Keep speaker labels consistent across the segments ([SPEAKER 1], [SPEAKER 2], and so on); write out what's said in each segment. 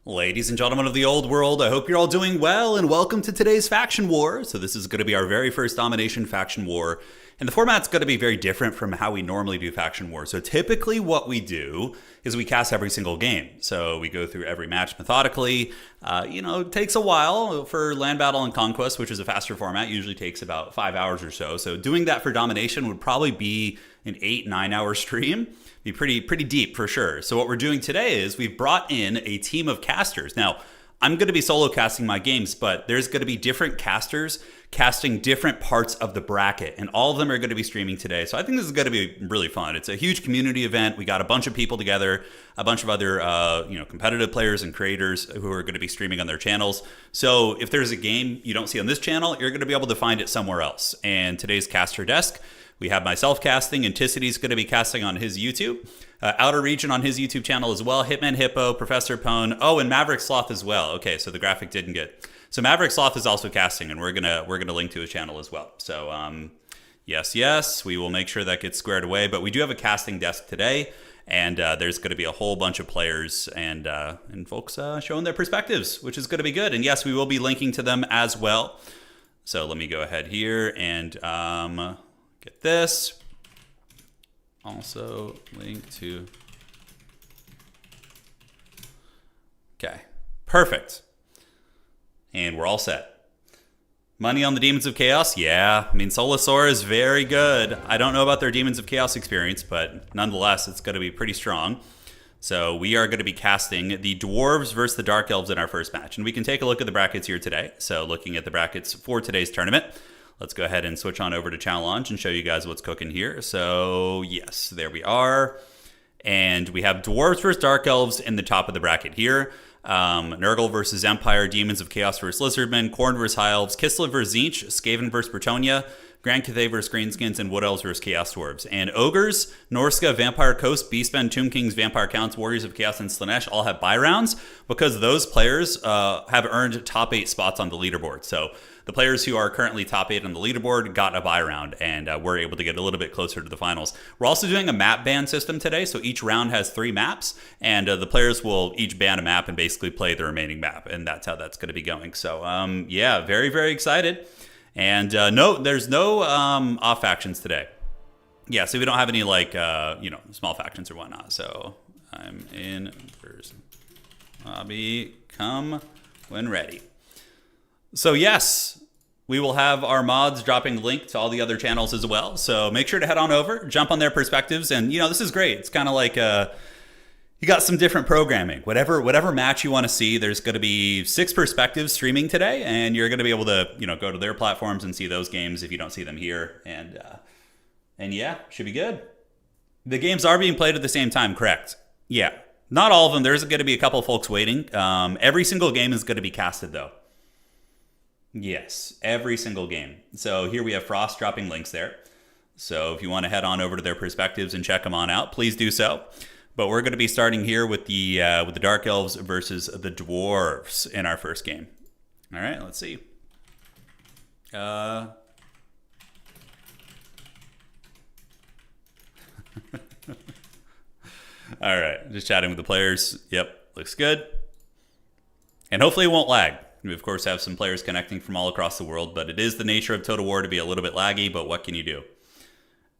[SPEAKER 1] Ladies and gentlemen of the old world, I hope you're all doing well, and welcome to today's Faction War. So this is going to be our very first Domination Faction War, and the format's going to be very different from how we normally do Faction War. So typically what we do is we cast every single game. So we go through every match methodically. It takes a while for Land Battle and Conquest, which is a faster format, usually takes about 5 hours or so. So doing that for Domination would probably be an 8-9 hour stream. Be pretty deep for sure. So what we're doing today is we've brought in a team of casters. Now, I'm going to be solo casting my games, but there's going to be different casters casting different parts of the bracket, and all of them are going to be streaming today. So I think this is going to be really fun. It's a huge community event. We got a bunch of people together, a bunch of other competitive players and creators who are going to be streaming on their channels. So if there's a game you don't see on this channel, you're going to be able to find it somewhere else. And today's caster desk, we have myself casting, and Ticity's going to be casting on his YouTube. Outer Region on his YouTube channel as well. Hitman Hippo, Professor Pone. Oh, and Maverick Sloth as well. Okay, so the graphic didn't get. So Maverick Sloth is also casting, and we're gonna link to his channel as well. So yes, we will make sure that gets squared away. But we do have a casting desk today, and there's going to be a whole bunch of players and folks showing their perspectives, which is going to be good. And yes, we will be linking to them as well. So let me go ahead here and get this. Also link to. Okay, perfect. And we're all set. Money on the Demons of Chaos? Yeah, I mean, Solasaur is very good. I don't know about their Demons of Chaos experience, but nonetheless, it's going to be pretty strong. So we are going to be casting the Dwarves versus the Dark Elves in our first match. And we can take a look at the brackets here today. So looking at the brackets for today's tournament, let's go ahead and switch on over to Channel Launch and show you guys what's cooking here. So yes, there we are. And we have Dwarves versus Dark Elves in the top of the bracket here. Nurgle versus Empire, Demons of Chaos versus Lizardmen, Khorne versus High Elves, Kislev versus Tzeentch, Skaven versus Bretonnia, Grand Cathay versus Greenskins, and Wood Elves versus Chaos Dwarves. And Ogres, Norska, Vampire Coast, Beastmen, Tomb Kings, Vampire Counts, Warriors of Chaos, and Slaanesh all have bye rounds because those players have earned top 8 spots on the leaderboard. So the players who are currently top 8 on the leaderboard got a bye round, and we're able to get a little bit closer to the finals. We're also doing a map ban system today, so each round has 3 maps, and the players will each ban a map and basically play the remaining map, and that's how that's going to be going. So yeah, very, very excited. And no, there's no off factions today. Yeah, so we don't have any small factions or whatnot. So I'm in person. Lobby, come when ready. So yes, we will have our mods dropping the link to all the other channels as well. So make sure to head on over, jump on their perspectives, and this is great. It's kind of like you got some different programming. Whatever match you want to see, there's going to be 6 perspectives streaming today, and you're going to be able to go to their platforms and see those games if you don't see them here. And yeah, should be good. The games are being played at the same time, correct? Yeah, not all of them. There's going to be a couple folks waiting. Every single game is going to be casted though. Yes, every single game. So here we have Frost dropping links there. So if you want to head on over to their perspectives and check them on out, please do so. But we're going to be starting here with the Dark Elves versus the Dwarves in our first game. All right, let's see. All right, just chatting with the players. Yep, looks good. And hopefully it won't lag. We, of course, have some players connecting from all across the world, but it is the nature of Total War to be a little bit laggy, but what can you do?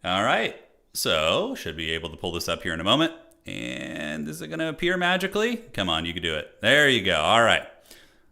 [SPEAKER 1] All right, so should be able to pull this up here in a moment. And is it going to appear magically? Come on, you can do it. There you go. All right.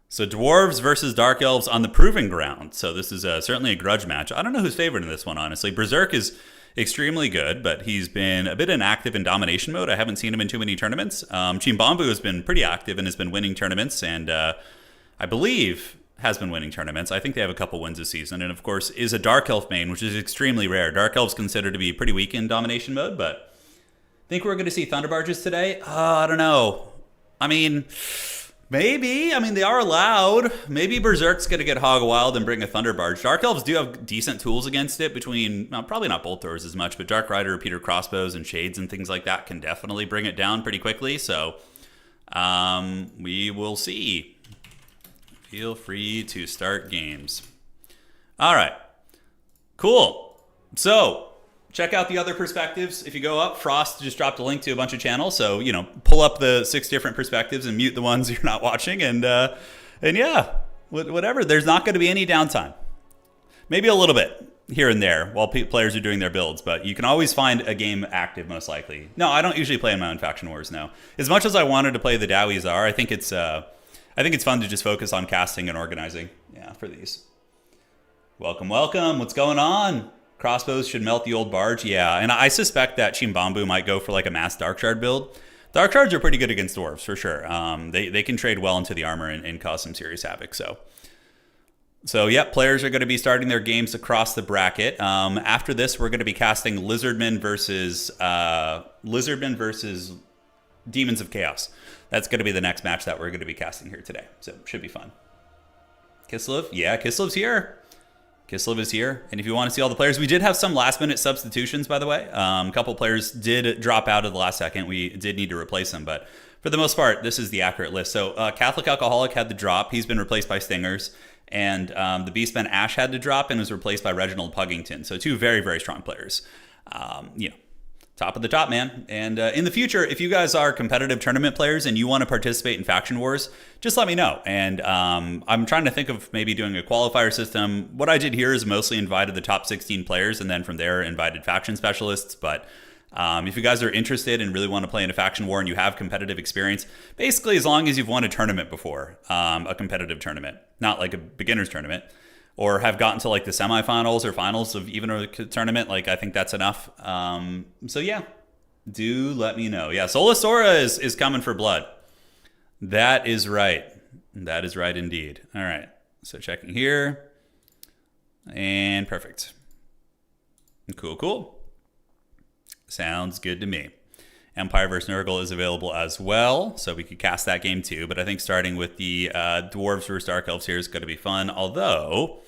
[SPEAKER 1] So dwarves versus dark elves on the proving ground. So this is certainly a grudge match. I don't know who's favored in this one, honestly. Berserk is extremely good, but he's been a bit inactive in domination mode. I haven't seen him in too many tournaments. Chimbambu has been pretty active and has been winning tournaments, and I believe has been winning tournaments. I think they have a couple wins this season, and of course is a dark elf main, which is extremely rare. Dark elves considered to be pretty weak in domination mode, but think we're going to see Thunder Barges today? I don't know. I mean, maybe. I mean, they are allowed. Maybe Berserk's going to get hog wild and bring a Thunder Barge. Dark Elves do have decent tools against it between, probably not Bolt Throwers as much, but Dark Rider, Repeater Crossbows, and Shades and things like that can definitely bring it down pretty quickly. So we will see. Feel free to start games. All right. Cool. So check out the other perspectives. If you go up, Frost just dropped a link to a bunch of channels. So, pull up the 6 different perspectives and mute the ones you're not watching. And yeah, whatever. There's not going to be any downtime. Maybe a little bit here and there while players are doing their builds. But you can always find a game active, most likely. No, I don't usually play in my own faction wars, no. As much as I wanted to play the Dowie Czar, I think it's fun to just focus on casting and organizing. Yeah, for these. Welcome, welcome. What's going on? Crossbows should melt the old barge. Yeah, and I suspect that Chimbambu might go for like a mass Dark Shard build. Dark Shards are pretty good against dwarves, for sure. They can trade well into the armor and cause some serious havoc. So yep, players are going to be starting their games across the bracket. After this, we're going to be casting Lizardmen versus Demons of Chaos. That's going to be the next match that we're going to be casting here today. So should be fun. Kislev? Yeah, Kislev's here. Kislev is here, and if you want to see all the players, we did have some last-minute substitutions, by the way. A couple players did drop out at the last second. We did need to replace them, but for the most part, this is the accurate list. So Catholic Alcoholic had the drop. He's been replaced by Stingers, and the Beastman Ash had to drop and was replaced by Reginald Puggington. So 2 very, very strong players. Top of the top, man. And in the future, if you guys are competitive tournament players and you want to participate in faction wars, just let me know. And I'm trying to think of maybe doing a qualifier system. What I did here is mostly invited the top 16 players, and then from there invited faction specialists. But if you guys are interested and really want to play in a faction war and you have competitive experience, basically as long as you've won a tournament before, a competitive tournament, not like a beginner's tournament, or have gotten to like the semifinals or finals of even a tournament, like I think that's enough. So yeah, do let me know. Yeah, Solasora is coming for blood. That is right. That is right indeed. All right, so checking here. And perfect. Cool. Sounds good to me. Empire vs. Nurgle is available as well, so we could cast that game too. But I think starting with the Dwarves vs. Dark Elves here is going to be fun, although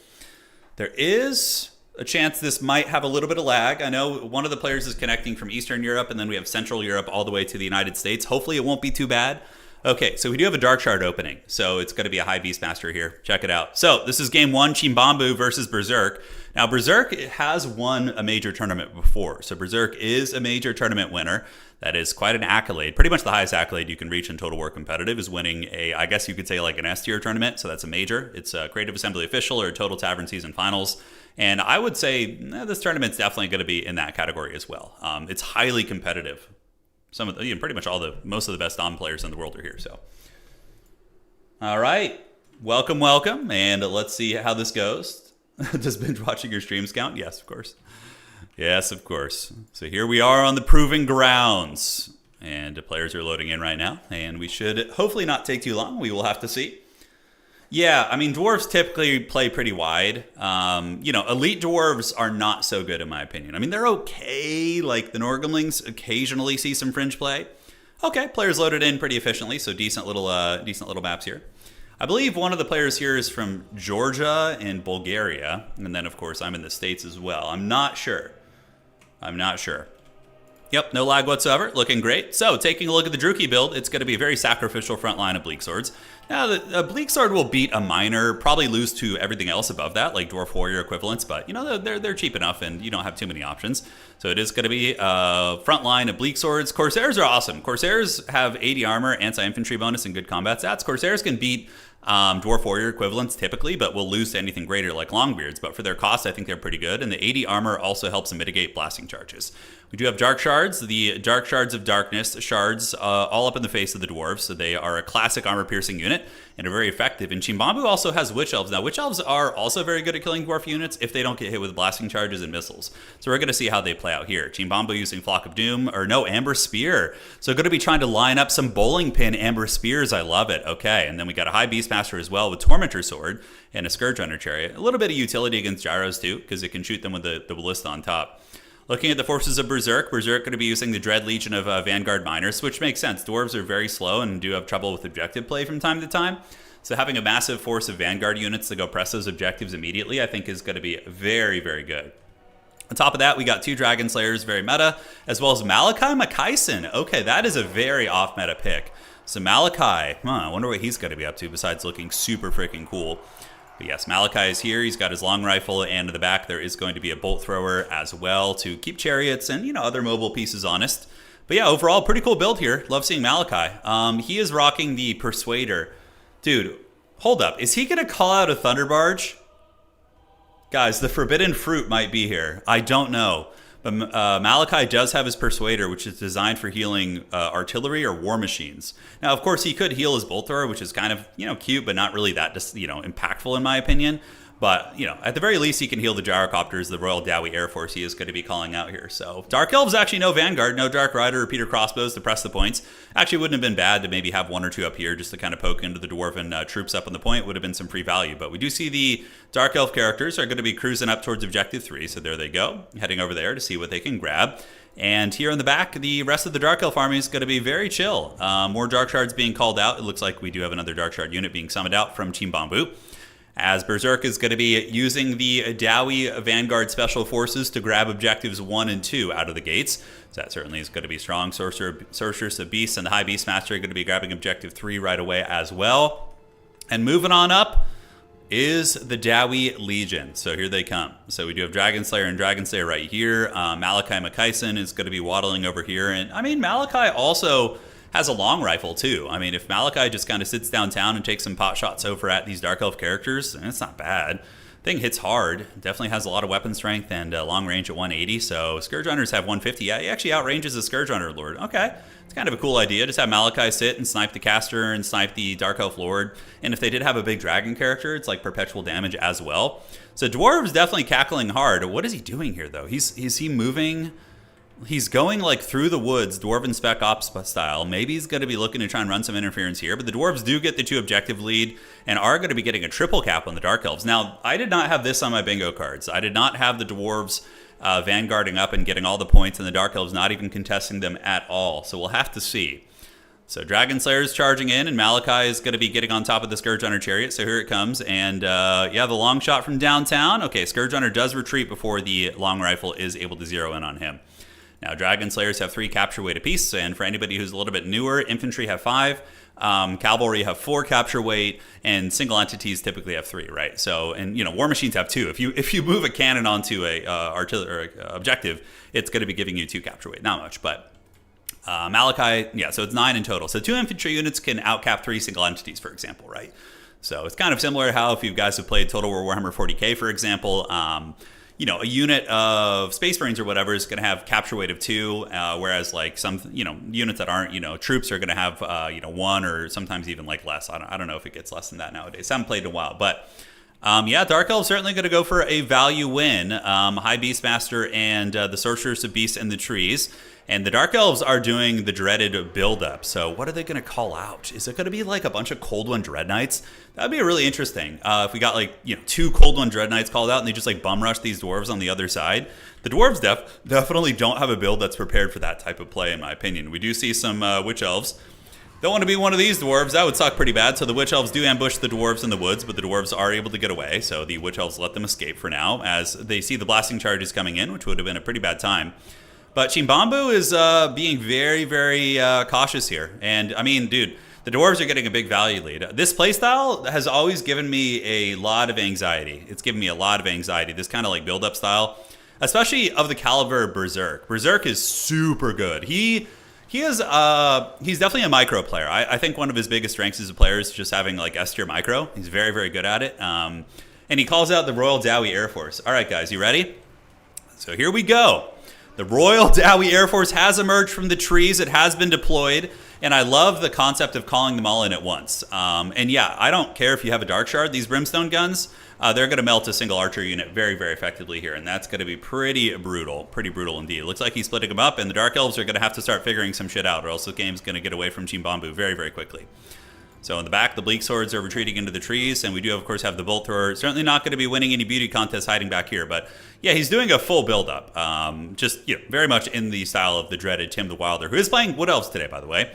[SPEAKER 1] there is a chance this might have a little bit of lag. I know one of the players is connecting from Eastern Europe, and then we have Central Europe all the way to the United States. Hopefully it won't be too bad. Okay, so we do have a Dark Shard opening, so it's going to be a high Beastmaster here. Check it out. So this is game 1, Chimbambu versus Berserk. Now, Berserk has won a major tournament before, so Berserk is a major tournament winner. That is quite an accolade. Pretty much the highest accolade you can reach in Total War Competitive is winning I guess you could say like an S-tier tournament, so that's a major. It's a Creative Assembly Official or Total Tavern Season Finals. And I would say this tournament's definitely going to be in that category as well. It's highly competitive. Pretty much most of the best Dom players in the world are here. So, all right, welcome, and let's see how this goes. Does binge watching your streams count? Yes, of course. Yes, of course. So here we are on the proving grounds, and the players are loading in right now, and we should hopefully not take too long. We will have to see. Yeah, I mean, dwarves typically play pretty wide. Elite dwarves are not so good in my opinion. I mean, they're okay. Like the Norgamlings occasionally see some fringe play. Okay, players loaded in pretty efficiently, so decent little maps here. I believe one of the players here is from Georgia and Bulgaria, and then of course I'm in the States as well. I'm not sure. Yep, no lag whatsoever. Looking great. So, taking a look at the Druchii build, it's going to be a very sacrificial front line of Bleak Swords. Now, the Bleak Sword will beat a Miner, probably lose to everything else above that, like Dwarf Warrior equivalents, but, you know, they're cheap enough and you don't have too many options. So it is going to be a front line of Bleak Swords. Corsairs are awesome. Corsairs have 80 armor, anti-infantry bonus, and good combat stats. Corsairs can beat Dwarf Warrior equivalents typically, but will lose to anything greater like Longbeards. But for their cost, I think they're pretty good. And the 80 armor also helps mitigate blasting charges. We do have Dark Shards, the Dark Shards of Darkness shards, all up in the face of the dwarves. So they are a classic armor-piercing unit and are very effective. And Chimbambu also has Witch Elves. Now, Witch Elves are also very good at killing dwarf units if they don't get hit with blasting charges and missiles. So we're going to see how they play out here. Chimbambu using Flock of Doom, or no, Amber Spear. So going to be trying to line up some bowling pin Amber Spears. I love it. Okay, and then we got a High Beastmaster as well with Tormentor Sword and a Scourge Runner Chariot. A little bit of utility against Gyros too, because it can shoot them with the ballista on top. Looking at the forces of Berserk going to be using the Dread Legion of Vanguard Miners, which makes sense. Dwarves are very slow and do have trouble with objective play from time to time. So having a massive force of Vanguard units to go press those objectives immediately, I think is going to be very, very good. On top of that, we got 2 Dragon Slayers, very meta, as well as Malachi Makaisen. Okay, that is a very off-meta pick. So Malachi, I wonder what he's going to be up to besides looking super freaking cool. But yes, Malachi is here. He's got his long rifle, and in the back there is going to be a bolt thrower as well to keep chariots and, you know, other mobile pieces honest. But yeah, overall, pretty cool build here. Love seeing Malachi. He is rocking the Persuader. Dude, hold up. Is he going to call out a Thunder Barge? Guys, the Forbidden Fruit might be here. I don't know. But Malachi does have his Persuader, which is designed for healing artillery or war machines. Now, of course, he could heal his bolt thrower, which is kind of, you know, cute, but not really that, impactful in my opinion. But, you know, at the very least, he can heal the gyrocopters, the Royal Dowie Air Force he is going to be calling out here. So, Dark Elves actually no Vanguard, no Dark Rider or Peter Crossbows to press the points. Actually, wouldn't have been bad to maybe have 1 or 2 up here just to kind of poke into the Dwarven troops up on the point. Would have been some free value. But we do see the Dark Elf characters are going to be cruising up towards Objective 3. So there they go, heading over there to see what they can grab. And here in the back, the rest of the Dark Elf army is going to be very chill. More Dark Shards being called out. It looks like we do have another Dark Shard unit being summoned out from Chimbambu, as Berserk is going to be using the Dowie Vanguard Special Forces to grab objectives 1 and 2 out of the gates. So that certainly is going to be strong. Sorceress of Beasts and the High Beastmaster are going to be grabbing objective 3 right away as well. And moving on up is the Dowie Legion. So here they come. So we do have Dragon Slayer and Dragon Slayer right here. Malachi Makaisen is going to be waddling over here. And I mean, Malachi also has a long rifle too. I mean, if Malachi just kind of sits downtown and takes some pot shots over at these Dark Elf characters, it's not bad. Thing hits hard. Definitely has a lot of weapon strength and long range at 180. So Scourge Runners have 150. Yeah, he actually outranges the Scourge Runner Lord. Okay, it's kind of a cool idea. Just have Malachi sit and snipe the caster and snipe the Dark Elf Lord. And if they did have a big dragon character, it's like perpetual damage as well. So Dwarves definitely cackling hard. What is he doing here though? Is he moving? He's going like through the woods, Dwarven Spec Ops style. Maybe he's going to be looking to try and run some interference here, but the Dwarves do get the 2 objective lead and are going to be getting a triple cap on the Dark Elves. Now, I did not have this on my bingo cards. I did not have the Dwarves vanguarding up and getting all the points, and the Dark Elves not even contesting them at all. So we'll have to see. So Dragon Slayer is charging in, and Malachi is going to be getting on top of the Scourge Runner Chariot. So here it comes, and yeah, the long shot from downtown. Okay, Scourge Runner does retreat before the long rifle is able to zero in on him. Now, Dragon Slayers have 3 capture weight apiece, and for anybody who's a little bit newer, infantry have 5, cavalry have 4 capture weight, and single entities typically have 3, right? So, and you know, war machines have 2. If you move a cannon onto a artillery objective, it's going to be giving you 2 capture weight, not much, but Malachi, yeah, so it's 9 in total. So 2 infantry units can outcap 3 single entities, for example, right? So it's kind of similar to how if you guys have played Total War Warhammer 40k, for example, you know, a unit of Space Marines or whatever is going to have capture weight of 2, whereas like some, you know, units that aren't, you know, troops are going to have, you know, 1 or sometimes even like less. I don't know if it gets less than that nowadays. I haven't played in a while, but yeah, Dark Elves certainly going to go for a value win. High Beastmaster and the Sorceress of Beasts in the trees. And the Dark Elves are doing the dreaded build-up. So what are they going to call out? Is it going to be like a bunch of Cold One Dread Knights? That would be really interesting. If we got like, you know, 2 Cold One Dread Knights called out and they just like bum rush these dwarves on the other side. The dwarves definitely don't have a build that's prepared for that type of play, in my opinion. We do see some Witch Elves. Don't want to be one of these dwarves. That would suck pretty bad. So the Witch Elves do ambush the dwarves in the woods, but the dwarves are able to get away. So the Witch Elves let them escape for now as they see the blasting charges coming in, which would have been a pretty bad time. But Chimbambu is being very, very cautious here. And, I mean, dude, the dwarves are getting a big value lead. This playstyle has always given me a lot of anxiety. It's given me a lot of anxiety, this kind of like build-up style, especially of the caliber of Berserk. Berserk is super good. He's definitely a micro player. I think one of his biggest strengths as a player is just having like S tier micro. He's very, very good at it. And he calls out the Royal Dowie Air Force. All right, guys, you ready? So here we go. The Royal Dowie Air Force has emerged from the trees. It has been deployed. And I love the concept of calling them all in at once. And yeah, I don't care if you have a Dark Shard. These Brimstone guns, they're going to melt a single archer unit very, very effectively here. And that's going to be pretty brutal indeed. It looks like he's splitting them up, and the Dark Elves are going to have to start figuring some shit out, or else the game's going to get away from Team Bambu very, very quickly. So in the back, the Bleak Swords are retreating into the trees, and we do, of course, have the Bolt Thrower. Certainly not going to be winning any beauty contests hiding back here, but yeah, he's doing a full build-up. Just, very much in the style of the dreaded Tim the Wilder, who is playing Wood Elves today, by the way.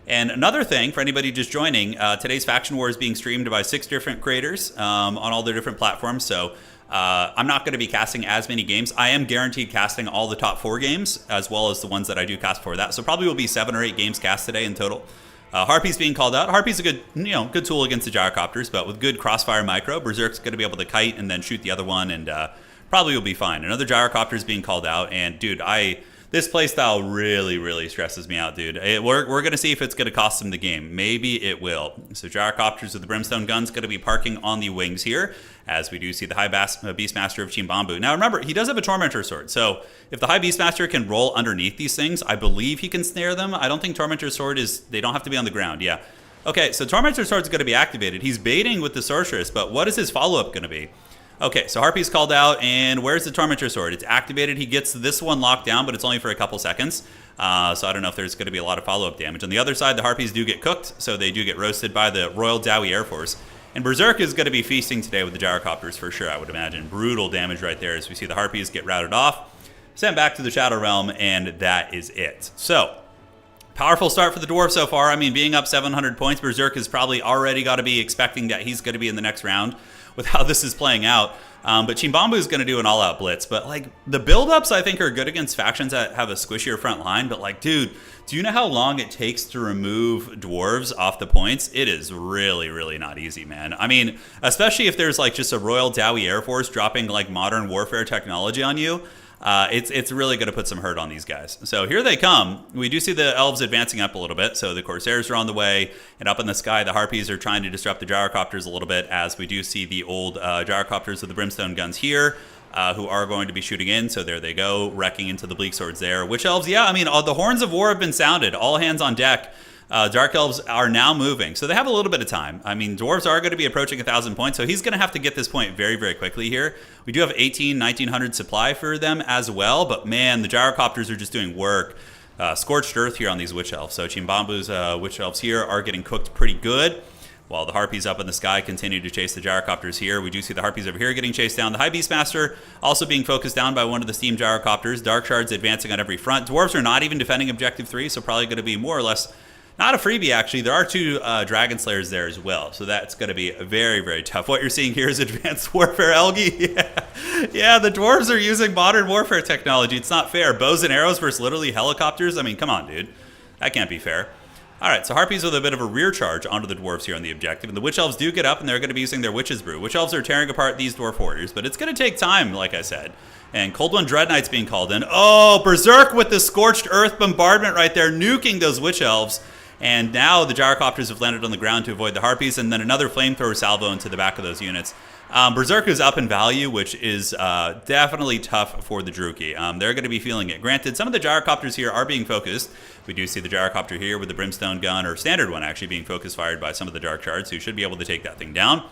[SPEAKER 1] And another thing, for anybody just joining, today's Faction War is being streamed by 6 different creators on all their different platforms, so I'm not going to be casting as many games. I am guaranteed casting all the top 4 games, as well as the ones that I do cast for that, so probably will be 7 or 8 games cast today in total. Harpy's being called out. Harpy's a good, good tool against the gyrocopters, but with good crossfire micro, Berserk's going to be able to kite and then shoot the other one, and probably will be fine. Another gyrocopter's being called out, and dude, this playstyle really, really stresses me out, dude. We're going to see if it's going to cost him the game. Maybe it will. So gyrocopters with the Brimstone guns going to be parking on the wings here, as we do see the High Beastmaster of Team Bambu. Now remember, he does have a Tormentor Sword, so if the High Beastmaster can roll underneath these things, I believe he can snare them. I don't think Tormentor Sword they don't have to be on the ground, yeah. Okay, so Tormentor Sword is going to be activated. He's baiting with the Sorceress, but what is his follow-up going to be? Okay, so Harpy's called out, and where's the Tormentor Sword? It's activated. He gets this one locked down, but it's only for a couple seconds. So I don't know if there's going to be a lot of follow-up damage. On the other side, the Harpies do get cooked, so they do get roasted by the Royal Dowie Air Force. And Berserk is going to be feasting today with the gyrocopters for sure, I would imagine. Brutal damage right there as we see the Harpies get routed off, sent back to the Shadow Realm, and that is it. So, powerful start for the Dwarf so far. I mean, being up 700 points, Berserk has probably already got to be expecting that he's going to be in the next round with how this is playing out. But Team Bambu is going to do an all-out blitz. But, like, the build-ups, I think, are good against factions that have a squishier front line. But, like, dude, do you know how long it takes to remove dwarves off the points? It is really, really not easy, man. I mean, especially if there's, like, just a Royal Dowie Air Force dropping, like, modern warfare technology on you. It's really going to put some hurt on these guys. So here they come. We do see the elves advancing up a little bit. So the Corsairs are on the way. And up in the sky, the Harpies are trying to disrupt the gyrocopters a little bit, as we do see the old gyrocopters with the Brimstone guns here, who are going to be shooting in. So there they go, wrecking into the Bleak Swords there. Witch Elves, yeah, I mean, the horns of war have been sounded. All hands on deck. Dark Elves are now moving, so they have a little bit of time. I mean, Dwarves are going to be approaching 1,000 points, so he's going to have to get this point very, very quickly here. We do have 1900 supply for them as well, but man, the gyrocopters are just doing work. Scorched earth here on these Witch Elves. So Team Bambu's Witch Elves here are getting cooked pretty good, while the Harpies up in the sky continue to chase the gyrocopters here. We do see the Harpies over here getting chased down. The High Beastmaster also being focused down by one of the steam gyrocopters. Dark Shards advancing on every front. Dwarves are not even defending Objective 3, so probably going to be more or less not a freebie, actually. There are 2 Dragon Slayers there as well, so that's going to be very, very tough. What you're seeing here is Advanced Warfare Elgi. Yeah, the Dwarves are using modern warfare technology. It's not fair. Bows and arrows versus literally helicopters? I mean, come on, dude. That can't be fair. All right, so Harpies with a bit of a rear charge onto the Dwarves here on the objective, and the Witch Elves do get up, and they're going to be using their Witch's Brew. Witch Elves are tearing apart these Dwarf Warriors, but it's going to take time, like I said. And Cold One Dread Knight's being called in. Oh, Berserk with the Scorched Earth bombardment right there, nuking those Witch Elves. And now the gyrocopters have landed on the ground to avoid the Harpies, and then another flamethrower salvo into the back of those units. Berserk is up in value, which is definitely tough for the Druki. They're going to be feeling it. Granted, some of the gyrocopters here are being focused. We do see the gyrocopter here with the Brimstone gun, or standard one actually, being focus fired by some of the Dark Shards, who should be able to take that thing down.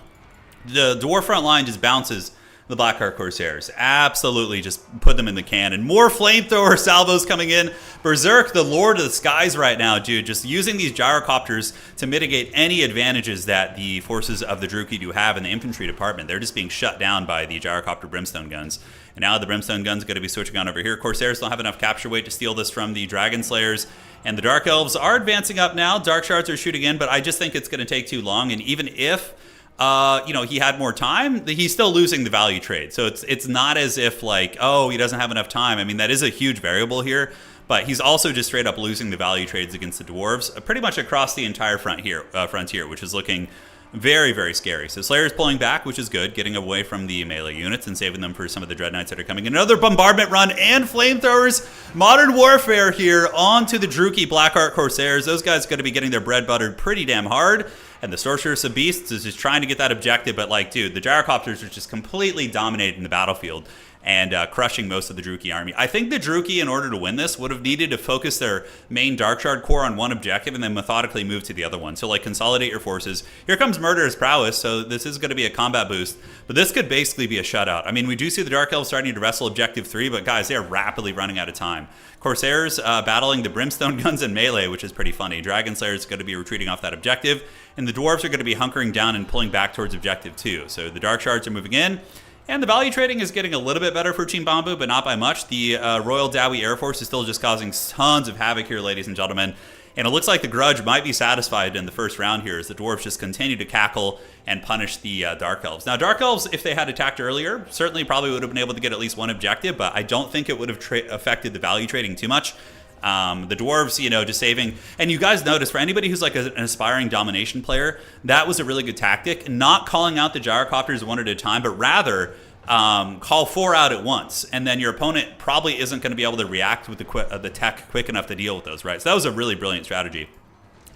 [SPEAKER 1] The Dwarf front line just bounces the Blackheart Corsairs. Absolutely just put them in the can. And more flamethrower salvos coming in. Berserk, the Lord of the Skies right now, dude, just using these gyrocopters to mitigate any advantages that the forces of the Druki do have in the infantry department. They're just being shut down by the gyrocopter Brimstone guns. And now the Brimstone guns going to be switching on over here. Corsairs don't have enough capture weight to steal this from the Dragon Slayers. And the Dark Elves are advancing up now. Dark Shards are shooting in, but I just think it's going to take too long. And even if he had more time, he's still losing the value trade. So it's not as if like, oh, he doesn't have enough time. I mean, that is a huge variable here. but he's also just straight up losing the value trades against the dwarves pretty much across the entire frontier, which is looking very, very scary. So Slayer's pulling back, which is good, getting away from the melee units and saving them for some of the Dread Knights that are coming. Another bombardment run and flamethrowers. Modern Warfare here onto the Druchii Blackheart Corsairs. Those guys are going to be getting their bread buttered pretty damn hard. And the Sorceress of Beasts is just trying to get that objective, but like, dude, the Gyrocopters are just completely dominating the battlefield and crushing most of the Druchii army. I think the Druchii, in order to win this, would have needed to focus their main Dark Shard core on one objective and then methodically move to the other one. So, like, consolidate your forces. Here comes Murderous Prowess, so this is going to be a combat boost. But this could basically be a shutout. I mean, we do see the Dark Elves starting to wrestle Objective 3, but guys, they are rapidly running out of time. Corsairs battling the Brimstone Guns in melee, which is pretty funny. Dragon Slayer is going to be retreating off that objective, and the Dwarves are going to be hunkering down and pulling back towards Objective 2. So the Dark Shards are moving in. And the value trading is getting a little bit better for Team Bambu, but not by much. The Royal Dowie Air Force is still just causing tons of havoc here, ladies and gentlemen. And it looks like the Grudge might be satisfied in the first round here as the Dwarves just continue to cackle and punish the Dark Elves. Now, Dark Elves, if they had attacked earlier, certainly probably would have been able to get at least one objective, but I don't think it would have affected the value trading too much. The Dwarves, you know, just saving. And you guys notice, for anybody who's like an aspiring Domination player, that was a really good tactic. Not calling out the Gyrocopters one at a time, but rather call 4 out at once. And then your opponent probably isn't going to be able to react with the tech quick enough to deal with those, right? So that was a really brilliant strategy.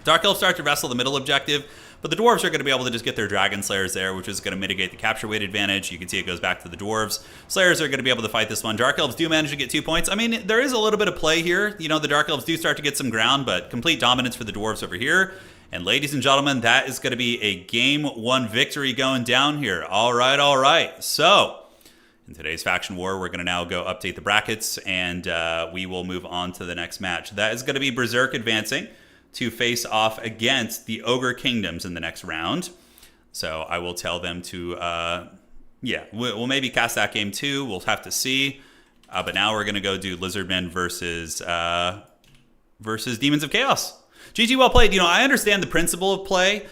[SPEAKER 1] Dark Elves start to wrestle the middle objective, but the Dwarves are going to be able to just get their Dragon Slayers there, which is going to mitigate the capture weight advantage. You can see it goes back to the Dwarves. Slayers are going to be able to fight this one. Dark Elves do manage to get 2 points. I mean, there is a little bit of play here. You know, the Dark Elves do start to get some ground, but complete dominance for the Dwarves over here. And ladies and gentlemen, that is going to be a Game 1 victory going down here. All right, all right. So, in today's Faction War, we're going to now go update the brackets, and we will move on to the next match. That is going to be Berserk advancing to face off against the Ogre Kingdoms in the next round. So I will tell them to, we'll maybe cast that game too. We'll have to see. But now we're going to go do Lizardmen versus Demons of Chaos. GG, well played. You know, I understand the principle of play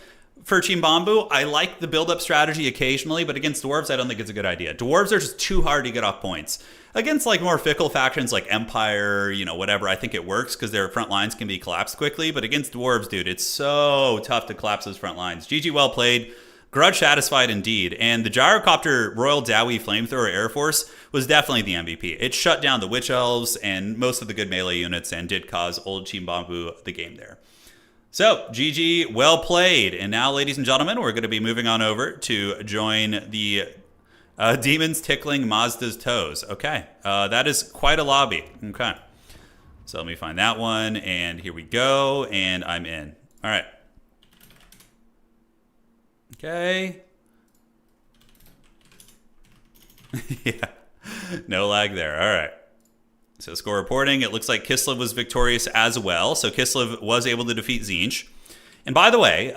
[SPEAKER 1] for Team Bambu. I like the build-up strategy occasionally, but against Dwarves, I don't think it's a good idea. Dwarves are just too hard to get off points. Against like more fickle factions like Empire, you know, whatever, I think it works because their front lines can be collapsed quickly. But against Dwarves, dude, it's so tough to collapse those front lines. GG, well played. Grudge satisfied indeed. And the Gyrocopter Royal Dowie Flamethrower Air Force was definitely the MVP. It shut down the Witch Elves and most of the good melee units and did cause old Team Bambu the game there. So, GG, well played. And now, ladies and gentlemen, we're going to be moving on over to join the Demons Tickling Mazda's Toes. Okay, that is quite a lobby. Okay, so let me find that one, and here we go, and I'm in. All right. Okay. Yeah, no lag there. All right. So score reporting, it looks like Kislev was victorious as well. So Kislev was able to defeat Tzeentch. And by the way,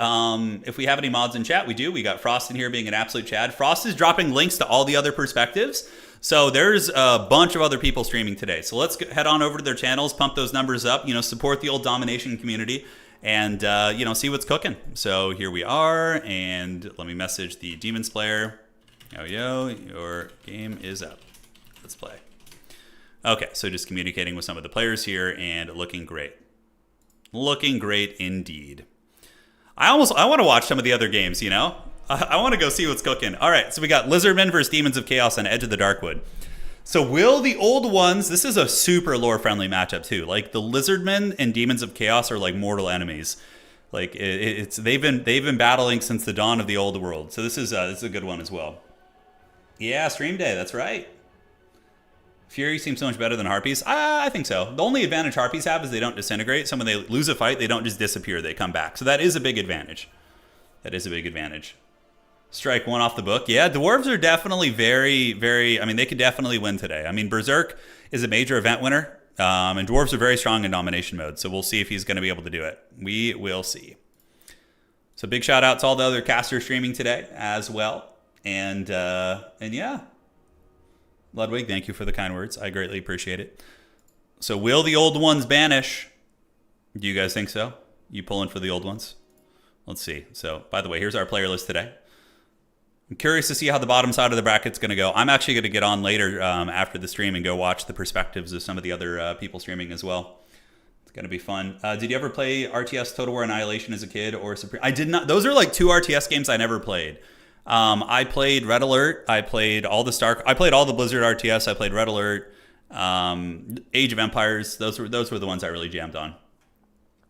[SPEAKER 1] if we have any mods in chat, we do. We got Frost in here being an absolute Chad. Frost is dropping links to all the other perspectives. So there's a bunch of other people streaming today. So let's head on over to their channels, pump those numbers up, you know, support the old Domination community, and, you know, see what's cooking. So here we are, and let me message the Demons player. Yo, your game is up. Let's play. Okay, so just communicating with some of the players here and looking great. Looking great indeed. I want to watch some of the other games, you know? I want to go see what's cooking. All right, so we got Lizardmen versus Demons of Chaos on Edge of the Darkwood. So will the old ones, this is a super lore-friendly matchup too. Like the Lizardmen and Demons of Chaos are like mortal enemies. Like they've been battling since the dawn of the old world. So this is a good one as well. Yeah, stream day, that's right. Fury seems so much better than Harpies. I think so. The only advantage Harpies have is they don't disintegrate. So when they lose a fight, they don't just disappear. They come back. So that is a big advantage. That is a big advantage. Strike one off the book. Yeah, Dwarves are definitely very, very... I mean, they could definitely win today. I mean, Berserk is a major event winner. And Dwarves are very strong in Domination mode. So we'll see if he's going to be able to do it. We will see. So big shout out to all the other casters streaming today as well. And yeah. Ludwig, thank you for the kind words. I greatly appreciate it. So will the old ones banish? Do you guys think so? You pulling for the old ones? Let's see. So, by the way, here's our player list today. I'm curious to see how the bottom side of the bracket's going to go. I'm actually going to get on later after the stream and go watch the perspectives of some of the other people streaming as well. It's going to be fun. Did you ever play RTS Total War Annihilation as a kid or Supreme? I did not. Those are like 2 RTS games I never played. I played Red Alert. I played all the Blizzard RTS. I played Red Alert. Age of Empires. Those were the ones I really jammed on.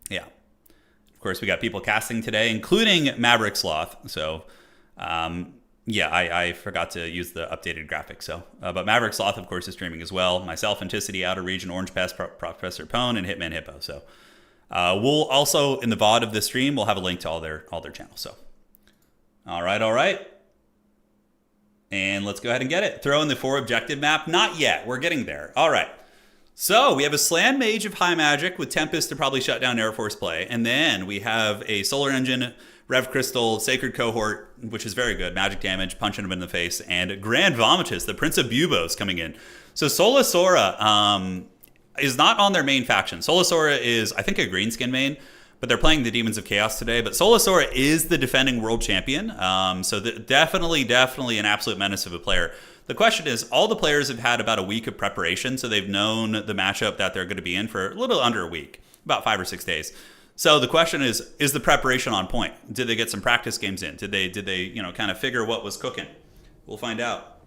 [SPEAKER 1] Yeah. Of course, we got people casting today, including Maverick Sloth. So, yeah, I forgot to use the updated graphics. So, but Maverick Sloth, of course, is streaming as well. Myself, Anticity, Outer Region, Orange Pass, Professor Pone, and Hitman Hippo. So, we'll also in the VOD of this stream, we'll have a link to all their channels. So, all right. And let's go ahead and get it. Throw in the 4 objective map. Not yet. We're getting there. All right. So we have a Slan Mage of High Magic with Tempest to probably shut down Air Force play. And then we have a Solar Engine, Rev Crystal, Sacred Cohort, which is very good. Magic damage, punching him in the face. And Grand Vomitus, the Prince of Bubos, coming in. So Solasora is not on their main faction. Solasora is, I think, a greenskin main. But they're playing the Demons of Chaos today. But Solasora is the defending world champion. So definitely an absolute menace of a player. The question is, all the players have had about a week of preparation. So they've known the matchup that they're going to be in for a little under a week. About 5 or 6 days. So the question is the preparation on point? Did they get some practice games in? Did they kind of figure what was cooking? We'll find out.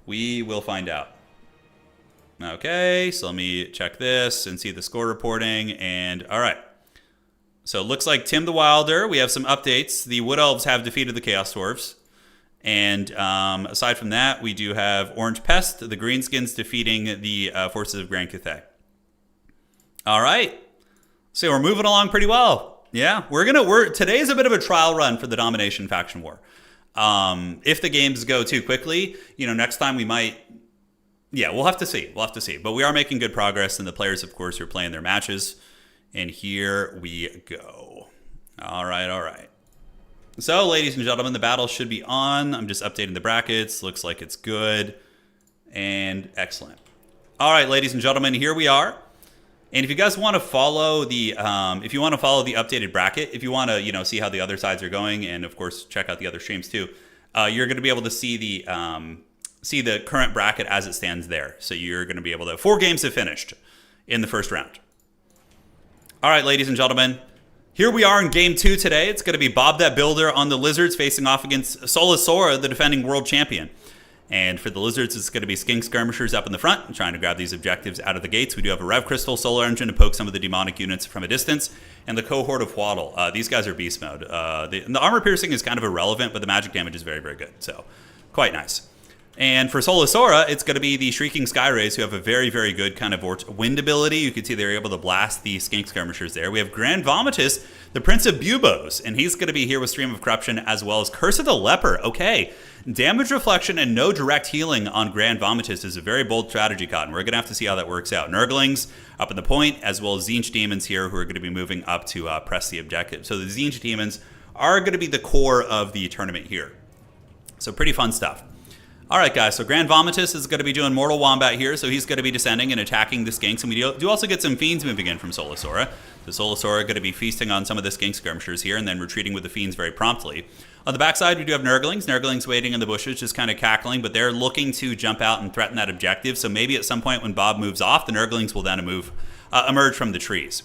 [SPEAKER 1] We will find out. Okay, so let me check this and see the score reporting. And all right. So it looks like Tim the Wilder, we have some updates. The Wood Elves have defeated the Chaos Dwarves. And aside from that, we do have Orange Pest, the Greenskins defeating the forces of Grand Cathay. All right. So we're moving along pretty well. Yeah, today's a bit of a trial run for the Domination faction war. If the games go too quickly, next time we might. Yeah, we'll have to see. But we are making good progress, and the players, of course, are playing their matches. And here we go. All right. So, ladies and gentlemen, the battle should be on. I'm just updating the brackets. Looks like it's good and excellent. All right, ladies and gentlemen, here we are. And if you guys want to follow the, updated bracket, if you want to, see how the other sides are going, and of course check out the other streams too, you're going to be able to see the current bracket as it stands there. So you're going to be able to. 4 games have finished in the first round. All right, ladies and gentlemen, here we are in Game 2 today. It's going to be Bob That Builder on the Lizards facing off against Solasora, the defending world champion. And for the Lizards, it's going to be Skink Skirmishers up in the front, trying to grab these objectives out of the gates. We do have a Rev Crystal Solar Engine to poke some of the demonic units from a distance, and the Cohort of Waddle. These guys are beast mode. The armor piercing is kind of irrelevant, but the magic damage is very, very good. So, quite nice. And for Solasora, it's going to be the Shrieking Skyrays, who have a very, very good kind of wind ability. You can see they're able to blast the Skink Skirmishers there. We have Grand Vomitus, the Prince of Bubos, and he's going to be here with Stream of Corruption, as well as Curse of the Leper. Okay, damage reflection and no direct healing on Grand Vomitus is a very bold strategy, Cotton. We're going to have to see how that works out. Nurglings up in the point, as well as Tzeentch Demons here, who are going to be moving up to press the objective. So the Tzeentch Demons are going to be the core of the tournament here. So pretty fun stuff. All right, guys, so Grand Vomitus is going to be doing Mortal Wombat here, so he's going to be descending and attacking the Skinks, and we do also get some Fiends moving in from Solasora. So Solasora going to be feasting on some of the Skink Skirmishers here and then retreating with the Fiends very promptly. On the backside, we do have Nurglings. Nurglings waiting in the bushes, just kind of cackling, but they're looking to jump out and threaten that objective, so maybe at some point when Bob moves off, the Nurglings will then emerge from the trees.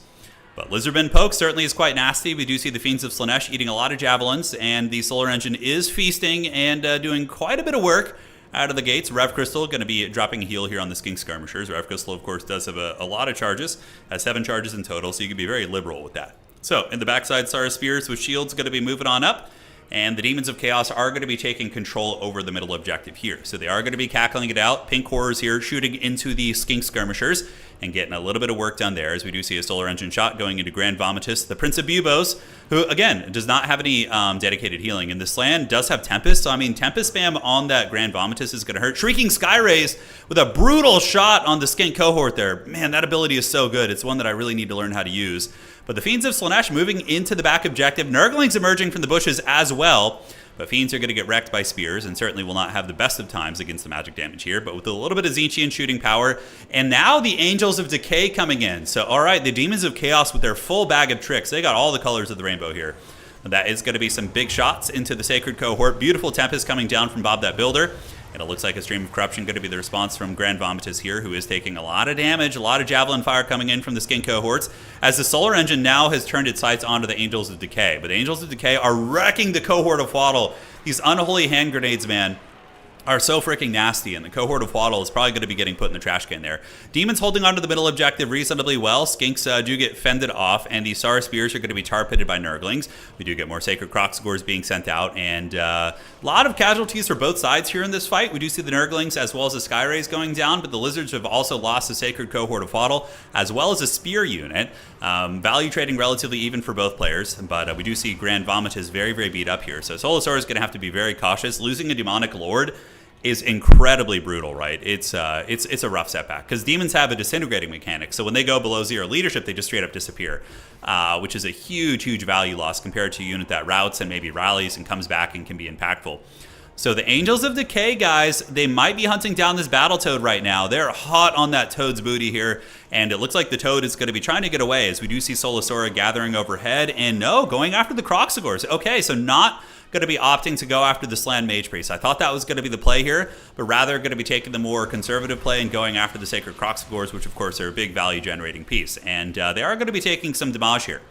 [SPEAKER 1] But Lizardman Poke certainly is quite nasty. We do see the Fiends of Slaanesh eating a lot of Javelins, and the Solar Engine is feasting and doing quite a bit of work out of the gates. Rev Crystal going to be dropping a heal here on the Skink Skirmishers. Rev Crystal, of course, does have a lot of charges, has 7 charges in total, so you can be very liberal with that. So, in the backside, Sara Spears with shields going to be moving on up, and the Demons of Chaos are going to be taking control over the middle objective here. So they are going to be cackling it out. Pink Horrors here shooting into the Skink Skirmishers and getting a little bit of work done there, as we do see a Solar Engine shot going into Grand Vomitus, the Prince of Bubos, who, again, does not have any dedicated healing. And this land does have Tempest, so, I mean, Tempest spam on that Grand Vomitus is going to hurt. Shrieking Skyrays with a brutal shot on the Skink Cohort there. Man, that ability is so good. It's one that I really need to learn how to use. But the Fiends of Slaanesh moving into the back objective. Nurglings emerging from the bushes as well. But Fiends are going to get wrecked by spears and certainly will not have the best of times against the magic damage here. But with a little bit of Tzeentchian shooting power. And now the Angels of Decay coming in. So, all right, the Demons of Chaos with their full bag of tricks. They got all the colors of the rainbow here. That is going to be some big shots into the Sacred Cohort. Beautiful Tempest coming down from Bob that Builder. And it looks like a Stream of Corruption going to be the response from Grand Vomitus here, who is taking a lot of damage, a lot of Javelin Fire coming in from the Skin Cohorts, as the Solar Engine now has turned its sights onto the Angels of Decay. But the Angels of Decay are wrecking the Cohort of Waddle. These unholy hand grenades, man, are so freaking nasty, and the Cohort of Waddle is probably going to be getting put in the trash can there. Demons holding onto the middle objective reasonably well. Skinks do get fended off, and the Star Spears are going to be tar-pitted by Nurglings. We do get more Sacred Crocsagors being sent out, and a lot of casualties for both sides here in this fight. We do see the Nurglings as well as the Sky Rays going down, but the Lizards have also lost the Sacred Cohort of Waddle, as well as a Spear unit. Value trading relatively even for both players, but we do see Grand Vomitus very, very beat up here. So Solosaur is going to have to be very cautious. Losing a Demonic Lord is incredibly brutal, right? It's a rough setback because demons have a disintegrating mechanic. So when they go below 0 leadership, they just straight up disappear, which is a huge, huge value loss compared to a unit that routes and maybe rallies and comes back and can be impactful. So the Angels of Decay, guys, they might be hunting down this Battletoad right now. They're hot on that Toad's booty here, and it looks like the Toad is going to be trying to get away as we do see Solosaura gathering overhead, and no, going after the Crocsagors. Okay, so not going to be opting to go after the Slan Mage Priest. I thought that was going to be the play here, but rather going to be taking the more conservative play and going after the Sacred Crocsagors, which of course are a big value generating piece, and they are going to be taking some damage here.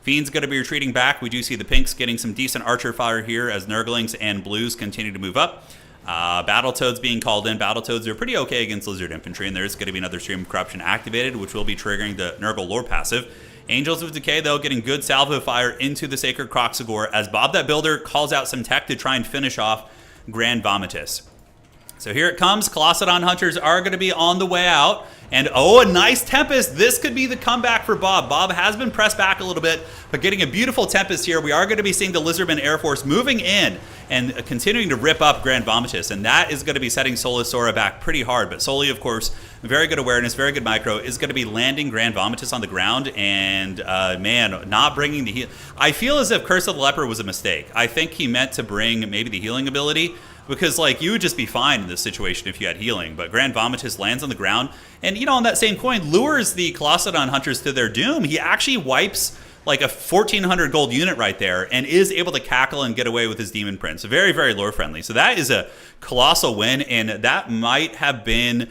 [SPEAKER 1] Fiend's going to be retreating back. We do see the Pinks getting some decent archer fire here as Nurglings and Blues continue to move up. Battletoads being called in. Battletoads are pretty okay against Lizard Infantry, and there's going to be another Stream of Corruption activated, which will be triggering the Nurgle lore passive. Angels of Decay, though, getting good salvo fire into the Sacred Crocsagor as Bob that Builder calls out some tech to try and finish off Grand Vomitus. So here it comes. Colossadon Hunters are going to be on the way out. And oh, a nice Tempest. This could be the comeback for Bob. Bob has been pressed back a little bit, but getting a beautiful Tempest here. We are going to be seeing the Lizardman Air Force moving in and continuing to rip up Grand Vomitus. And that is going to be setting Solosaura back pretty hard. But Soli, of course, very good awareness, very good micro, is going to be landing Grand Vomitus on the ground. And man, not bringing the heal. I feel as if Curse of the Leper was a mistake. I think he meant to bring maybe the healing ability, because, like, you would just be fine in this situation if you had healing. But Grand Vomitus lands on the ground. And, you know, on that same coin, lures the Colossadon Hunters to their doom. He actually wipes, like, a 1,400 gold unit right there and is able to cackle and get away with his Demon Prince. Very, very lore-friendly. So that is a colossal win. And that might have been,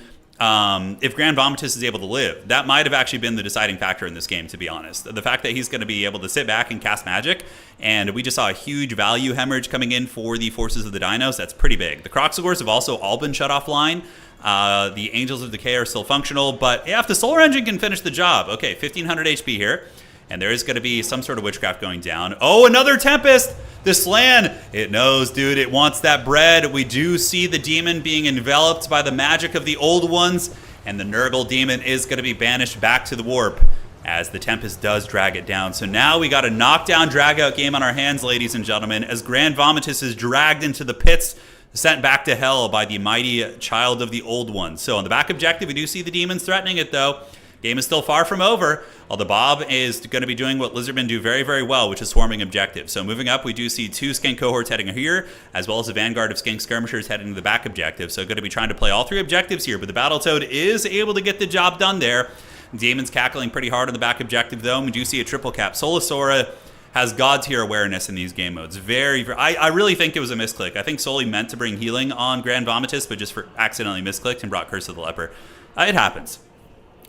[SPEAKER 1] if Grand Vomitus is able to live, that might have actually been the deciding factor in this game, to be honest. The fact that he's going to be able to sit back and cast magic, and we just saw a huge value hemorrhage coming in for the Forces of the Dinos. That's pretty big. The Crocsagors have also all been shut offline. The Angels of Decay are still functional, but yeah, if the Solar Engine can finish the job. Okay, 1,500 HP here, and there is going to be some sort of witchcraft going down. Oh, another Tempest! The Slan, it knows, dude, it wants that bread. We do see the demon being enveloped by the magic of the old ones, and the Nurgle demon is going to be banished back to the warp as the Tempest does drag it down. So now we got a knockdown, drag-out game on our hands, ladies and gentlemen, as Grand Vomitus is dragged into the pits, sent back to hell by the mighty child of the old ones. So on the back objective, we do see the demons threatening it, though. Game is still far from over, although Bob is going to be doing what Lizardmen do very, very well, which is swarming objectives. So moving up, we do see 2 Skink cohorts heading here, as well as a vanguard of Skink skirmishers heading to the back objective. So going to be trying to play all 3 objectives here, but the Battletoad is able to get the job done there. Demons cackling pretty hard on the back objective, though. We do see a triple cap. Solosaura has God tier awareness in these game modes. I really think it was a misclick. I think Soli meant to bring healing on Grand Vomitus, but just accidentally misclicked and brought Curse of the Leper. It happens.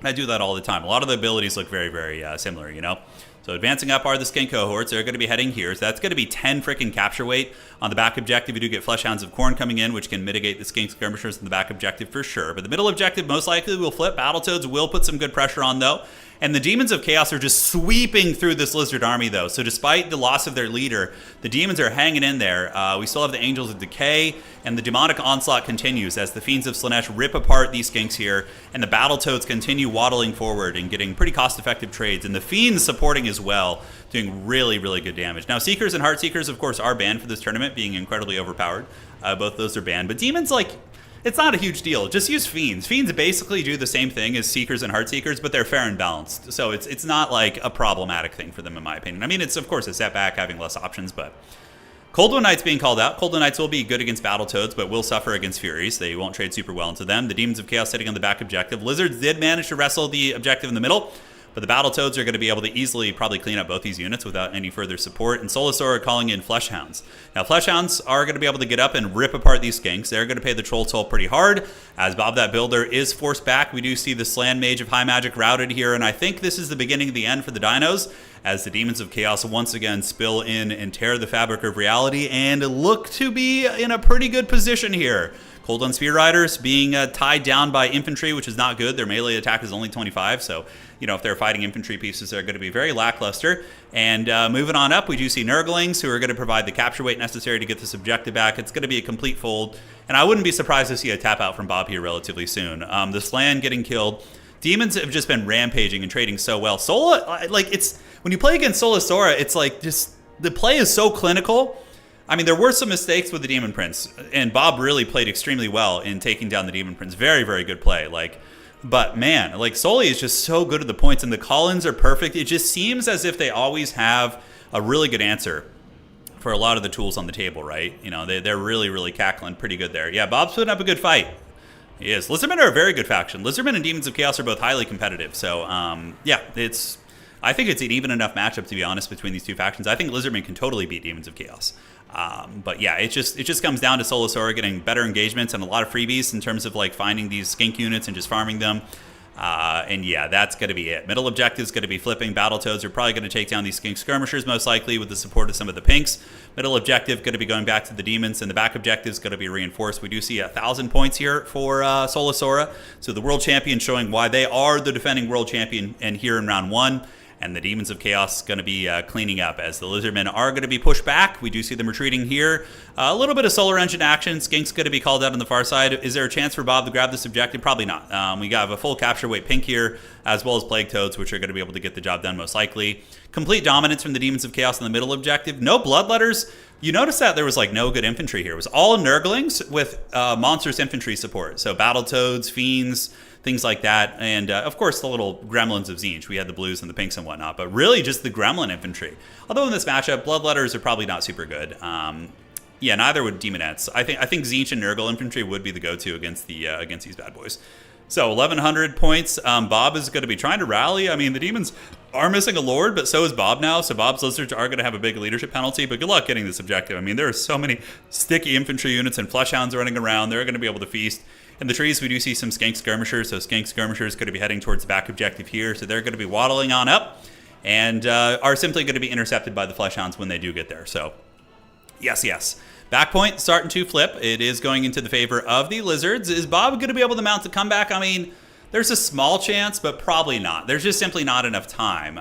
[SPEAKER 1] I do that all the time. A lot of the abilities look very, very similar, you know? So advancing up are the Skink cohorts. They're going to be heading here. So that's going to be 10 freaking capture weight. On the back objective, you do get Fleshhounds of Corn coming in, which can mitigate the Skink skirmishers in the back objective for sure. But the middle objective most likely will flip. Battletoads will put some good pressure on, though. And the Demons of Chaos are just sweeping through this Lizard army, though. So despite the loss of their leader, the Demons are hanging in there. We still have the Angels of Decay, and the demonic onslaught continues as the Fiends of Slaanesh rip apart these Skinks here, and the Battletoads continue waddling forward and getting pretty cost-effective trades, and the Fiends supporting as well, doing really, really good damage. Now, Seekers and Heartseekers, of course, are banned for this tournament, being incredibly overpowered. Both those are banned, but Demons, like, it's not a huge deal. Just use Fiends. Fiends basically do the same thing as Seekers and Heartseekers, but they're fair and balanced. So it's not like a problematic thing for them, in my opinion. I mean, it's, of course, a setback having less options, but Cold One Knights being called out. Cold One Knights will be good against Battletoads, but will suffer against Furies. They won't trade super well into them. The Demons of Chaos sitting on the back objective. Lizards did manage to wrestle the objective in the middle. But the Battletoads are going to be able to easily probably clean up both these units without any further support. And Solosaur are calling in Fleshhounds. Now, Fleshhounds are going to be able to get up and rip apart these skinks. They're going to pay the Troll Toll pretty hard. As Bob that Builder is forced back, we do see the Slan Mage of High Magic routed here. And I think this is the beginning of the end for the Dinos, as the Demons of Chaos once again spill in and tear the fabric of reality and look to be in a pretty good position here. Cold on Spear Riders being tied down by infantry, which is not good. Their melee attack is only 25, so if they're fighting infantry pieces, they're going to be very lackluster. And moving on up, we do see Nurglings, who are going to provide the capture weight necessary to get this objective back. It's going to be a complete fold, and I wouldn't be surprised to see a tap out from Bob here relatively soon. The Slan getting killed. Demons have just been rampaging and trading so well. When you play against Solosaura, it's like just the play is so clinical. I mean, there were some mistakes with the Demon Prince, and Bob really played extremely well in taking down the Demon Prince. Very, very good play. But man, Soli is just so good at the points, and the call-ins are perfect. It just seems as if they always have a really good answer for a lot of the tools on the table, right? They're really, really cackling pretty good there. Yeah, Bob's putting up a good fight. He is. Lizardmen are a very good faction. Lizardmen and Demons of Chaos are both highly competitive. So, I think it's an even enough matchup, to be honest, between these two factions. I think Lizardmen can totally beat Demons of Chaos. But yeah, it just comes down to Solosaur getting better engagements and a lot of freebies in terms of finding these skink units and just farming them. And yeah, that's going to be it. Middle objective is going to be flipping. Battletoads are probably going to take down these skink skirmishers most likely with the support of some of the pinks. Middle objective going to be going back to the demons, and the back objective is going to be reinforced. We do see 1,000 points here for Solosaura. So the world champion showing why they are the defending world champion, and here in round 1. And the Demons of Chaos going to be cleaning up as the Lizardmen are going to be pushed back. We do see them retreating here. A little bit of Solar Engine action. Skink's going to be called out on the far side. Is there a chance for Bob to grab this objective? Probably not. We got a full capture weight pink here, as well as Plague Toads, which are going to be able to get the job done most likely. Complete dominance from the Demons of Chaos in the middle objective. No Bloodletters. You notice that there was no good infantry here. It was all Nurglings with monstrous infantry support. So Battletoads, Fiends, things like that. And, of course, the little gremlins of Zinj. We had the blues and the pinks and whatnot, but really just the gremlin infantry. Although in this matchup, Bloodletters are probably not super good. Yeah, neither would Demonettes. I think Zinj and Nurgle infantry would be the go-to against these bad boys. So 1,100 points. Bob is going to be trying to rally. I mean, the Demons are missing a Lord, but so is Bob now. So Bob's Lizards are going to have a big leadership penalty, but good luck getting this objective. I mean, there are so many sticky infantry units and Fleshhounds running around. They're going to be able to feast. In the trees, we do see some Skink Skirmishers. So Skink Skirmishers going to be heading towards the back objective here. So they're going to be waddling on up and are simply going to be intercepted by the Fleshhounds when they do get there. So yes. Back point starting to flip. It is going into the favor of the Lizards. Is Bob going to be able to mount the comeback? I mean, there's a small chance, but probably not. There's just simply not enough time.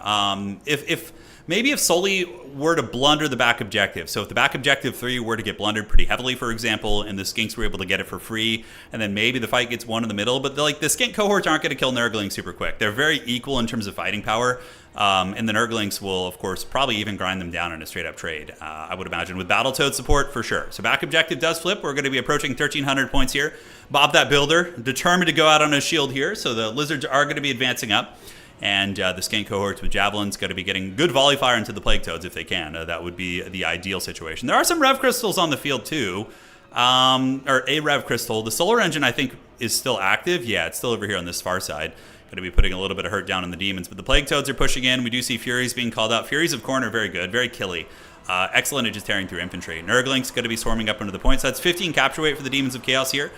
[SPEAKER 1] Maybe if Soli were to blunder the back objective, so if the back objective 3 were to get blundered pretty heavily, for example, and the Skinks were able to get it for free, and then maybe the fight gets won in the middle, but the Skink cohorts aren't going to kill Nurglings super quick. They're very equal in terms of fighting power, and the Nurglings will, of course, probably even grind them down in a straight-up trade, I would imagine, with Battletoad support for sure. So back objective does flip. We're going to be approaching 1,300 points here. Bob that Builder, determined to go out on his shield here, so the Lizards are going to be advancing up. And the Skink cohorts with Javelins going to be getting good volley fire into the Plague Toads if they can. That would be the ideal situation. There are some Rev Crystals on the field too, or a Rev Crystal. The Solar Engine, I think, is still active. Yeah, it's still over here on this far side. Going to be putting a little bit of hurt down on the Demons. But the Plague Toads are pushing in. We do see Furies being called out. Furies of Corn are very good, very killy. Excellent at just tearing through infantry. Nurglings going to be swarming up into the points. That's 15 capture weight for the Demons of Chaos here.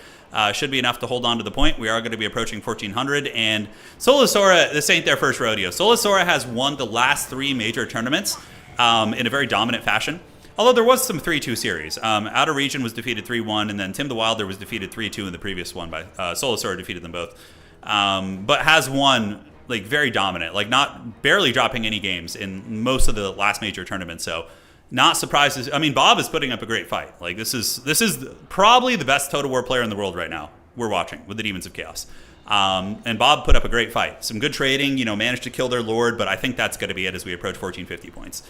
[SPEAKER 1] Should be enough to hold on to the point. We are going to be approaching 1,400. And Solosaura, this ain't their first rodeo. Solosaura has won the last 3 major tournaments in a very dominant fashion. Although there was some 3-2 series. Outer Region was defeated 3-1, and then Tim the Wilder was defeated 3-2 in the previous one. By Solosaura defeated them both. But has won very dominant, not barely dropping any games in most of the last major tournaments. So not surprised. I mean, Bob is putting up a great fight. This is probably the best Total War player in the world right now. We're watching with the Demons of Chaos. And Bob put up a great fight. Some good trading, managed to kill their Lord, but I think that's going to be it as we approach 1,450 points.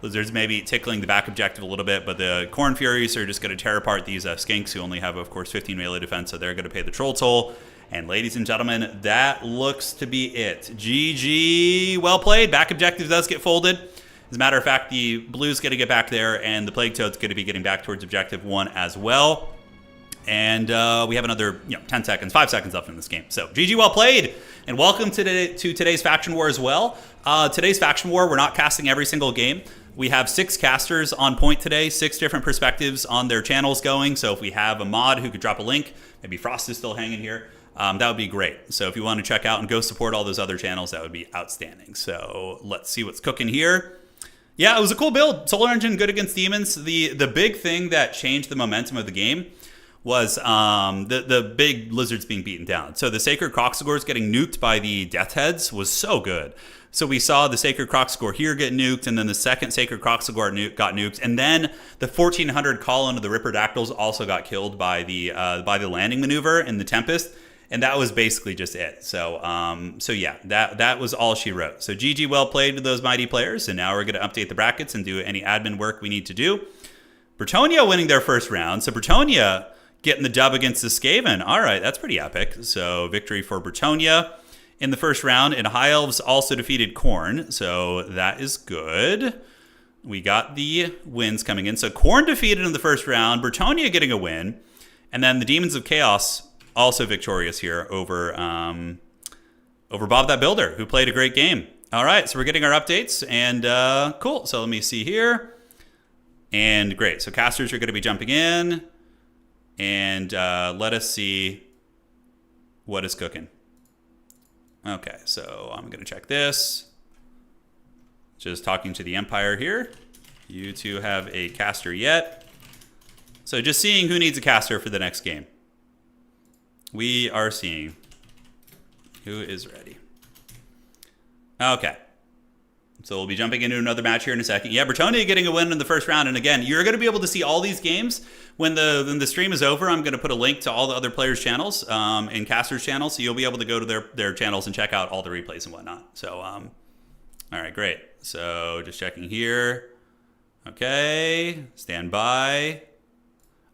[SPEAKER 1] Lizards maybe tickling the back objective a little bit, but the Corn Furies are just going to tear apart these Skinks, who only have, of course, 15 melee defense, so they're going to pay the Troll Toll. And ladies and gentlemen, that looks to be it. GG, well played. Back objective does get folded. As a matter of fact, the Blues going to get back there, and the Plague Toad's going to be getting back towards objective 1 as well. and we have another 10 seconds, 5 seconds left in this game. So GG, well played, and welcome to today's Faction War as well. Today's Faction War, we're not casting every single game. We have 6 casters on point today, 6 different perspectives on their channels going. So if we have a mod who could drop a link, maybe Frost is still hanging here, that would be great. So if you want to check out and go support all those other channels, that would be outstanding. So let's see what's cooking here. Yeah, it was a cool build. Solar Engine good against demons. The big thing that changed the momentum of the game was the big lizards being beaten down. So the Sacred Croxagores getting nuked by the Death Heads was so good. So we saw the Sacred Croxagore here get nuked, and then the second Sacred Croxagore got nuked, and then the 1400 column of the Ripperdactyls also got killed by the landing maneuver in the Tempest, and that was basically just it. So yeah, that was all she wrote. So GG, well played to those mighty players, and now we're going to update the brackets and do any admin work we need to do. Bretonnia winning their first round. So Bretonnia getting the dub against the Skaven. All right, that's pretty epic. So victory for Bretonnia in the first round, and High Elves also defeated Khorne, so that is good. We got the wins coming in. So Khorne defeated in the first round, Bretonnia getting a win, and then the Demons of Chaos also victorious here over Bob That Builder, who played a great game. All right, so we're getting our updates, and cool. So let me see here. And great, so casters are going to be jumping in, and let us see what is cooking. Okay, so I'm going to check this. Just talking to the Empire here. You two have a caster yet. So just seeing who needs a caster for the next game. We are seeing who is ready. Okay. So we'll be jumping into another match here in a second. Yeah, Bretonnia getting a win in the first round. And again, you're going to be able to see all these games when the stream is over. I'm going to put a link to all the other players' channels and casters' channels, so you'll be able to go to their channels and check out all the replays and whatnot. So, all right, great. So just checking here. Okay, stand by.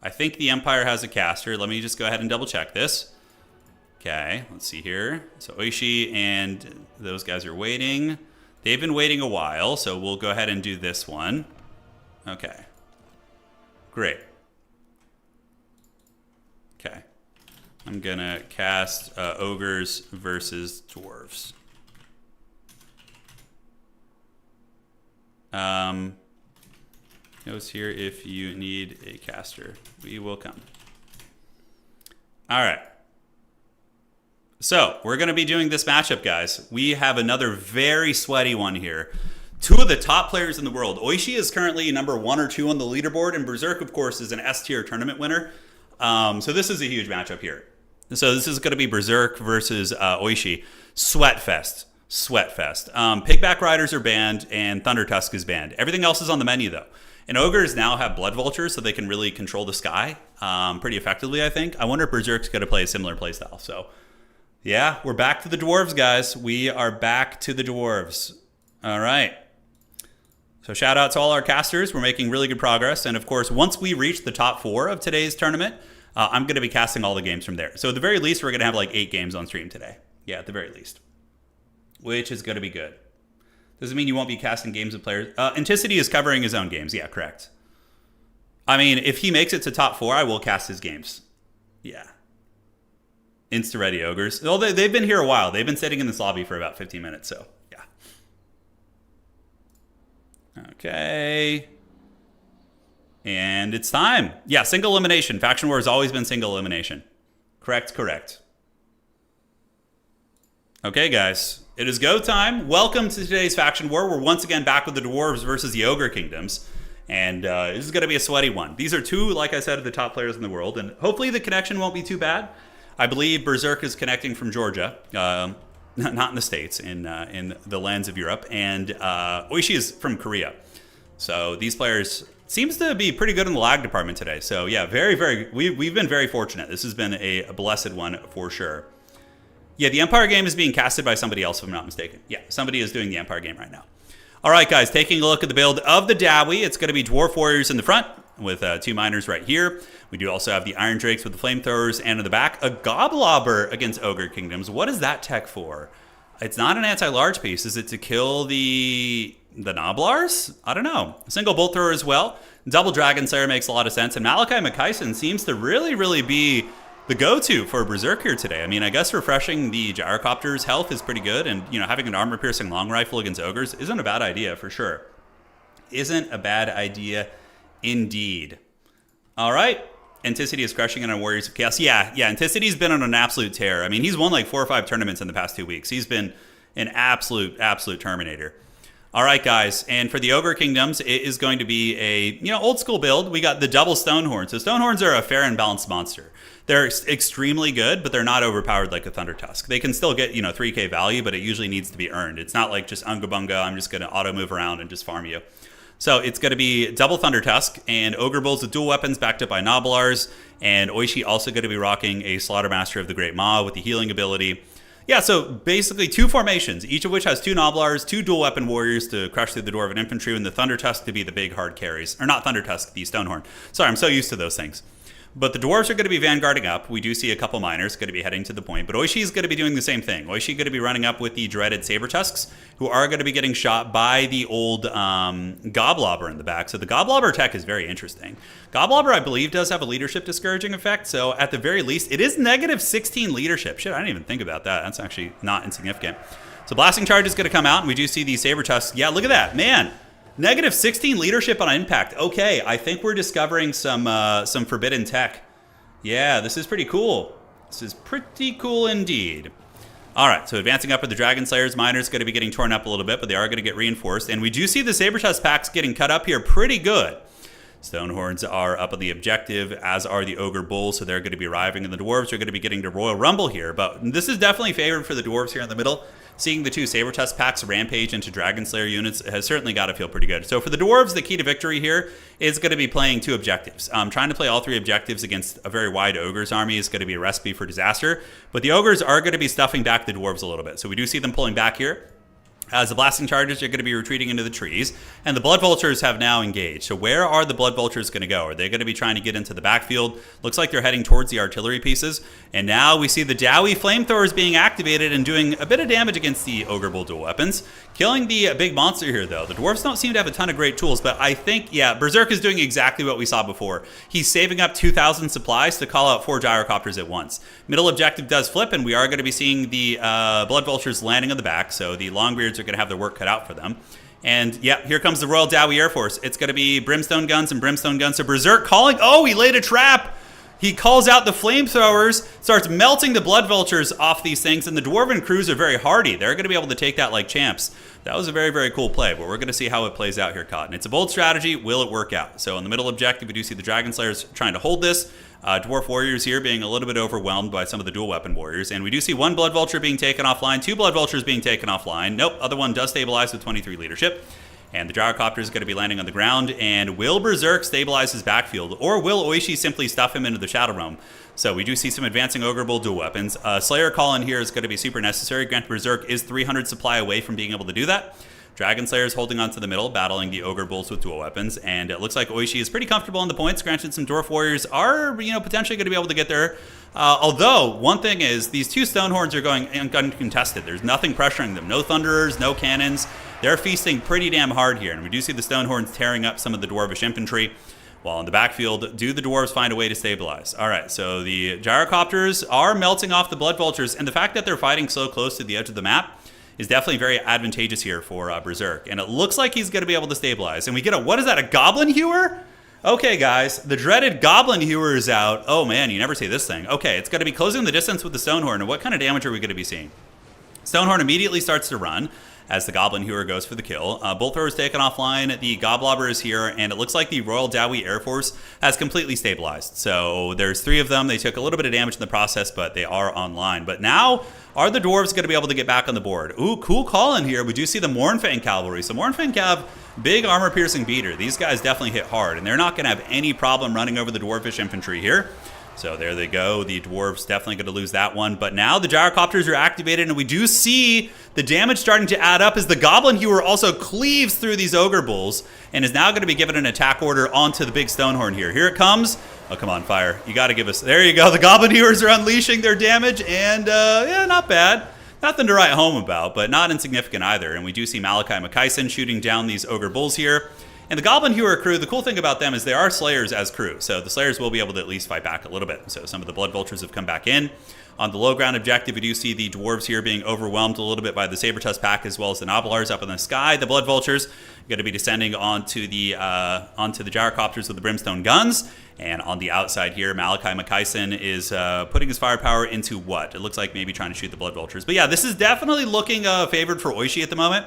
[SPEAKER 1] I think the Empire has a caster. Let me just go ahead and double check this. Okay, let's see here. So Oishi and those guys are waiting. They've been waiting a while, so we'll go ahead and do this one. Okay. Great. Okay. I'm going to cast Ogres versus Dwarves. Notes here, if you need a caster, we will come. All right. So we're going to be doing this matchup, guys. We have another very sweaty one here. 2 of the top players in the world. Oishi is currently number 1 or 2 on the leaderboard, and Berserk, of course, is an S-tier tournament winner. So this is a huge matchup here. So this is going to be Berserk versus Oishi. Sweatfest. Sweatfest. Pigback Riders are banned, and Thunder Tusk is banned. Everything else is on the menu, though. And Ogres now have Blood Vultures, so they can really control the sky pretty effectively, I think. I wonder if Berserk's going to play a similar playstyle. So yeah, we're back to the Dwarves, guys. We are back to the Dwarves. All right. So shout out to all our casters. We're making really good progress. And of course, once we reach the top 4 of today's tournament, I'm going to be casting all the games from there. So at the very least, we're going to have like 8 games on stream today. Yeah, at the very least. Which is going to be good. Doesn't mean you won't be casting games of players. Anticity is covering his own games. Yeah, correct. I mean, if he makes it to top 4, I will cast his games. Yeah. Insta-ready Ogres. Well, they've been here a while. They've been sitting in this lobby for about 15 minutes, so yeah. Okay. And it's time. Yeah, single elimination. Faction War has always been single elimination. Correct, correct. Okay, guys. It is go time. Welcome to today's Faction War. We're once again back with the Dwarves versus the Ogre Kingdoms. And this is going to be a sweaty one. These are 2, like I said, of the top players in the world. And hopefully the connection won't be too bad. I believe Berserk is connecting from Georgia, not in the States, in the lands of Europe, and Oishi is from Korea. So these players seems to be pretty good in the lag department today. So yeah, we've been very fortunate. This has been a blessed one for sure. Yeah, the Empire game is being casted by somebody else, if I'm not mistaken. Yeah, somebody is doing the Empire game right now. All right, guys, taking a look at the build of the Dowie, it's going to be Dwarf Warriors in the front with 2 miners right here. We do also have the Iron Drakes with the flamethrowers, and in the back, a Goblobber against Ogre Kingdoms. What is that tech for? It's not an anti-large piece. Is it to kill the Noblars? I don't know. A single bolt thrower as well. Double Dragon Slayer makes a lot of sense. And Malachi McKyson seems to really be the go-to for Berserk here today. I mean, I guess refreshing the Gyrocopter's health is pretty good. And, you know, having an armor-piercing long rifle against ogres isn't a bad idea for sure. Isn't a bad idea indeed. All right. Anticity is crushing it on Warriors of Chaos. Yeah, Anticity's been on an absolute tear. I mean, he's won like 4 or 5 tournaments in the past 2 weeks. He's been an absolute Terminator. All right, guys, and for the Ogre Kingdoms, it is going to be a, old school build. We got the double Stonehorn. So Stonehorns are a fair and balanced monster. They're extremely good, but they're not overpowered like a Thunder Tusk. They can still get, 3k value, but it usually needs to be earned. It's not like just Unga Bunga, I'm just going to auto move around and just farm you. So it's going to be double Thunder Tusk and Ogre Bulls with dual weapons backed up by Noblars. And Oishi also going to be rocking a Slaughtermaster of the Great Maw with the healing ability. Yeah, so basically 2 formations, each of which has 2 Noblars, 2 dual weapon warriors to crush through the Dwarven infantry, and the Thunder Tusk to be the big hard carries. Or not Thunder Tusk, the Stonehorn. Sorry, I'm so used to those things. But the dwarves are going to be vanguarding up. We do see a couple miners going to be heading to the point. But Oishi is going to be doing the same thing. Oishi going to be running up with the dreaded Saber Tusks, who are going to be getting shot by the old Goblobber in the back. So the Goblobber tech is very interesting. Goblobber, I believe, does have a leadership discouraging effect. So at the very least, it is negative 16 leadership. Shit, I didn't even think about that. That's actually not insignificant. So Blasting Charge is going to come out, and we do see the Saber Tusks. Yeah, look at that. Man. Negative 16 leadership on impact. Okay, I think we're discovering some forbidden tech. Yeah, this is pretty cool. This is pretty cool indeed. All right, so advancing up with the Dragon Slayers, Miners going to be getting torn up a little bit, but they are going to get reinforced. And we do see the Saber Tusk packs getting cut up here pretty good. Stonehorns are up on the objective, as are the Ogre Bulls, so they're going to be arriving, and the Dwarves are going to be getting to Royal Rumble here. But this is definitely favored for the Dwarves here in the middle. Seeing the 2 Saber Tusk packs rampage into Dragon Slayer units has certainly got to feel pretty good. So for the Dwarves, the key to victory here is going to be playing 2 objectives. Trying to play all 3 objectives against a very wide Ogres army is going to be a recipe for disaster. But the Ogres are going to be stuffing back the Dwarves a little bit. So we do see them pulling back here. As the Blasting Charges are going to be retreating into the trees, and the Blood Vultures have now engaged. So where are the Blood Vultures going to go? Are they going to be trying to get into the backfield? Looks like they're heading towards the artillery pieces. And now we see the Dowie Flamethrowers being activated and doing a bit of damage against the Ogre Bull dual weapons. Killing the big monster here, though. The Dwarves don't seem to have a ton of great tools, but I think, yeah, Berserk is doing exactly what we saw before. He's saving up 2,000 supplies to call out 4 Gyrocopters at once. Middle objective does flip, and we are going to be seeing the Blood Vultures landing on the back, so the Longbeards are going to have their work cut out for them. And yeah, here comes the Royal Dowie Air Force. It's going to be Brimstone Guns and Brimstone Guns. So Berserk calling. Oh, he laid a trap. He calls out the flamethrowers, starts melting the Blood Vultures off these things, and the Dwarven crews are very hardy. They're going to be able to take that like champs. That was a very cool play, but we're going to see how it plays out here, Cotton. It's a bold strategy. Will it work out? So in the middle objective, we do see the Dragon Slayers trying to hold this. Dwarf Warriors here being a little bit overwhelmed by some of the dual weapon warriors. And we do see 1 Blood Vulture being taken offline, 2 Blood Vultures being taken offline. Nope, other one does stabilize with 23 leadership. And the Gyrocopter is going to be landing on the ground. And will Berserk stabilize his backfield? Or will Oishi simply stuff him into the Shadow Realm? So we do see some advancing Ogre Bull dual weapons. Slayer call in here is going to be super necessary. Granted, Berserk is 300 supply away from being able to do that. Dragon Slayers holding on to the middle, battling the Ogre Bulls with dual weapons. And it looks like Oishi is pretty comfortable in the points. Granted, some Dwarf Warriors are, potentially going to be able to get there. Although, one thing is, these 2 Stonehorns are going uncontested. There's nothing pressuring them. No Thunderers, no Cannons. They're feasting pretty damn hard here. And we do see the Stonehorns tearing up some of the Dwarvish infantry. While in the backfield, do the Dwarves find a way to stabilize? All right, so the Gyrocopters are melting off the Blood Vultures. And the fact that they're fighting so close to the edge of the map is definitely very advantageous here for Berserk. And it looks like he's going to be able to stabilize. And we get a, what is that, a Goblin Hewer? Okay, guys, the dreaded Goblin Hewer is out. Oh, man, you never see this thing. Okay, it's going to be closing the distance with the Stonehorn. And what kind of damage are we going to be seeing? Stonehorn immediately starts to run as the Goblin Hewer goes for the kill. Bolt Thrower is taken offline. The Goblobber is here, and it looks like the Royal Dowie Air Force has completely stabilized. So there's 3 of them. They took a little bit of damage in the process, but they are online. But now, are the Dwarves going to be able to get back on the board? Ooh, cool call in here. We do see the Mournfang Cavalry. So Mournfang Cav, big armor-piercing beater. These guys definitely hit hard, and they're not going to have any problem running over the Dwarfish infantry here. So there they go. The Dwarves definitely going to lose that one. But now the Gyrocopters are activated, and we do see the damage starting to add up as the Goblin Hewer also cleaves through these Ogre Bulls and is now going to be given an attack order onto the big Stonehorn here. Here it comes. Oh, come on, fire. You got to give us... There you go. The Goblin Hewers are unleashing their damage, and yeah, not bad. Nothing to write home about, but not insignificant either. And we do see Malachi Makaisen shooting down these Ogre Bulls here. And the Goblin Hewer crew, the cool thing about them is they are Slayers as crew. So the Slayers will be able to at least fight back a little bit. So some of the Blood Vultures have come back in. On the low ground objective, we do see the Dwarves here being overwhelmed a little bit by the Saber-Tusk pack as well as the Noblars up in the sky. The Blood Vultures are going to be descending onto the gyrocopters with the Brimstone guns. And on the outside here, Malachi Makaisen is putting his firepower into what? It looks like maybe trying to shoot the Blood Vultures. But yeah, this is definitely looking favored for Oishi at the moment.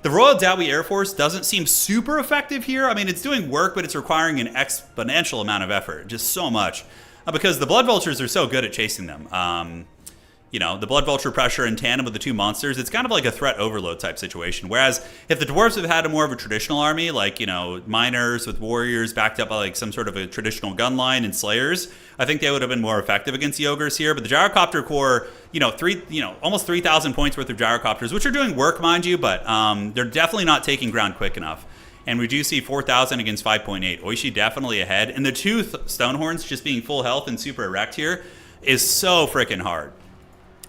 [SPEAKER 1] The Royal Dawi Air Force doesn't seem super effective here. I mean, it's doing work, but it's requiring an exponential amount of effort. Just so much. Because the Blood Vultures are so good at chasing them. You know, the Blood Vulture pressure in tandem with the two monsters, it's kind of like a threat overload type situation. Whereas if the Dwarves have had a more of a traditional army, like, you know, Miners with Warriors backed up by like some sort of a traditional gun line and Slayers, I think they would have been more effective against the Ogres here. But the Gyrocopter Corps, almost 3,000 points worth of Gyrocopters, which are doing work, mind you, but they're definitely not taking ground quick enough. And we do see 4,000 against 5.8. Oishi definitely ahead. And the two Stonehorns just being full health and super erect here is so freaking hard.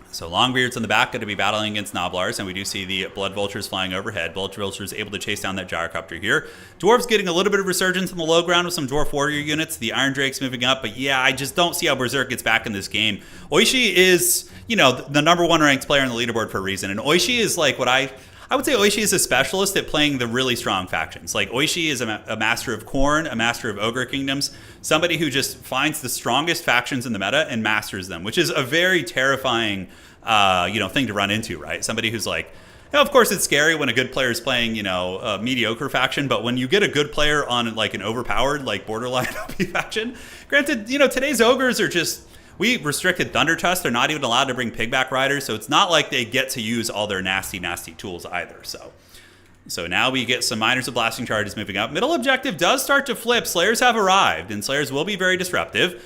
[SPEAKER 1] So Longbeard's in the back going to be battling against Noblars, and we do see the Blood Vultures flying overhead. Blood Vultures able to chase down that Gyrocopter here. Dwarves getting a little bit of resurgence in the low ground with some Dwarf Warrior units. The Iron Drake's moving up, but yeah, I just don't see how Berserk gets back in this game. Oishi is, the number one ranked player on the leaderboard for a reason, and Oishi is like what I would say Oishi is a specialist at playing the really strong factions. Like, Oishi is a master of Khorne, a master of Ogre Kingdoms, somebody who just finds the strongest factions in the meta and masters them, which is a very terrifying, thing to run into, right? Somebody who's like, of course it's scary when a good player is playing, a mediocre faction, but when you get a good player on, like, an overpowered, like, borderline OP faction, granted, today's Ogres are just... We restricted Thunder Tusk. They're not even allowed to bring Pigback Riders, so it's not like they get to use all their nasty, nasty tools either. So now we get some Miners of Blasting Charges moving up. Middle objective does start to flip. Slayers have arrived, and Slayers will be very disruptive.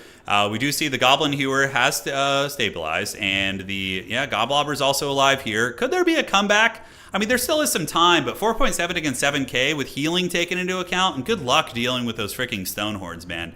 [SPEAKER 1] We do see the Goblin Hewer has stabilized, and the Goblobber is also alive here. Could there be a comeback? I mean, there still is some time, but 4.7 against 7k with healing taken into account, and good luck dealing with those freaking Stonehorns, man.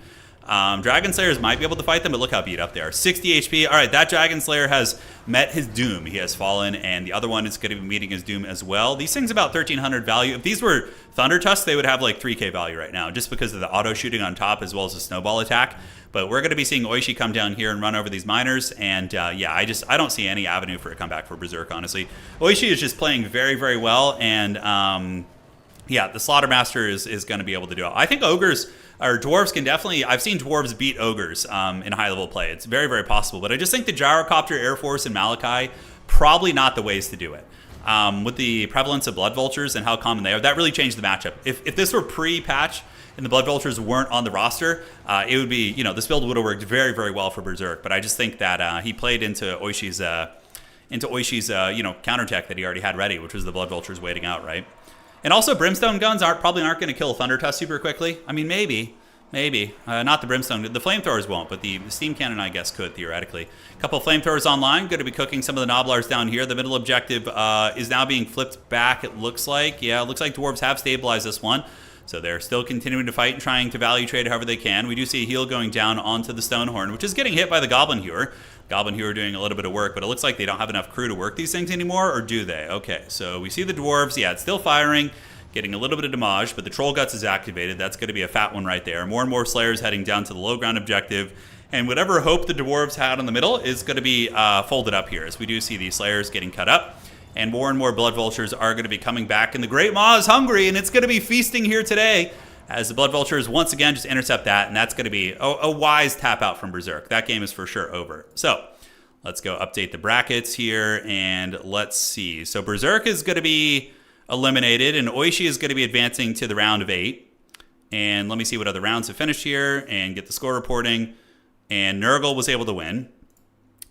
[SPEAKER 1] Dragon Slayers might be able to fight them, but look how beat up they are. 60 HP. All right, that Dragon Slayer has met his doom. He has fallen, and the other one is going to be meeting his doom as well. These things about 1,300 value. If these were Thunder Tusk, they would have like 3k value right now, just because of the auto shooting on top as well as the snowball attack. But we're going to be seeing Oishi come down here and run over these Miners, and I don't see any avenue for a comeback for Berserk, honestly. Oishi is just playing very, very well, and the Slaughtermaster is going to be able to do it. I think Ogres... Or Dwarves can definitely... I've seen Dwarves beat Ogres in high-level play. It's very, very possible. But I just think the Gyrocopter, Air Force, and Malachi, probably not the ways to do it. With the prevalence of Blood Vultures and how common they are, that really changed the matchup. If this were pre-patch and the Blood Vultures weren't on the roster, it would be... this build would have worked very, very well for Berserk. But I just think that he played into Oishi's counterattack that he already had ready, which was the Blood Vultures waiting out, right? And also, Brimstone guns probably aren't going to kill Thunder Tusk super quickly. I mean, maybe. Not the Brimstone. The Flamethrowers won't, but the Steam Cannon, I guess, could, theoretically. A couple of Flamethrowers online. Going to be cooking some of the Noblars down here. The middle objective is now being flipped back, it looks like. Yeah, it looks like Dwarves have stabilized this one. So they're still continuing to fight and trying to value trade however they can. We do see a heal going down onto the Stonehorn, which is getting hit by the Goblin Hewer. Goblin Hewer doing a little bit of work, but it looks like they don't have enough crew to work these things anymore, or do they? Okay, so we see the Dwarves. Yeah, it's still firing. Getting a little bit of damage, but the Troll Guts is activated. That's going to be a fat one right there. More and more Slayers heading down to the low ground objective. And whatever hope the Dwarves had in the middle is going to be folded up here, as we do see these Slayers getting cut up. And more Blood Vultures are going to be coming back. And the Great Maw is hungry, and it's going to be feasting here today, as the Blood Vultures once again just intercept that. And that's going to be a wise tap out from Berserk. That game is for sure over. So let's go update the brackets here, and let's see. So Berserk is going to be eliminated, and Oishi is going to be advancing to the round of 8. And let me see what other rounds have finished here and get the score reporting. And Nurgle was able to win.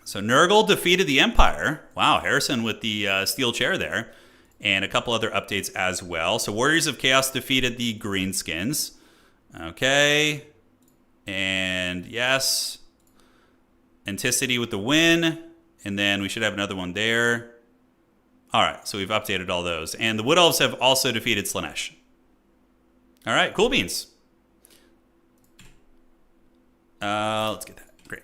[SPEAKER 1] So Nurgle defeated the Empire. Wow, Harrison with the steel chair there. And a couple other updates as well. So Warriors of Chaos defeated the Greenskins. Okay. And yes. Anticity with the win. And then we should have another one there. All right, so we've updated all those. And the Wood Elves have also defeated Slanesh. All right, cool beans. Let's get that. Great.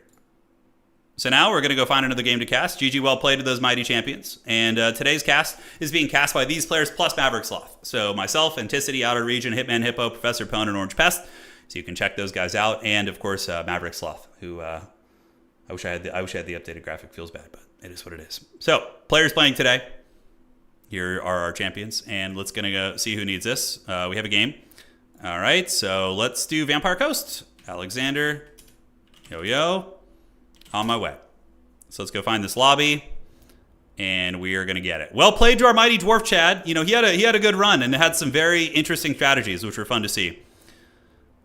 [SPEAKER 1] So now we're going to go find another game to cast. GG, well played to those mighty champions. And today's cast is being cast by these players plus Maverick Sloth. So myself, Anticity, Outer Region, Hitman Hippo, Professor Pone, and Orange Pest. So you can check those guys out. And of course, Maverick Sloth, who I wish I had the updated graphic. Feels bad, but it is what it is. So players playing today. Here are our champions. And let's go see who needs this. We have a game. All right, so let's do Vampire Coast. Alexander, yo. On my way. So let's go find this lobby, and we are going to get it. Well played to our mighty dwarf Chad. You know, he had a good run and had some very interesting strategies, which were fun to see.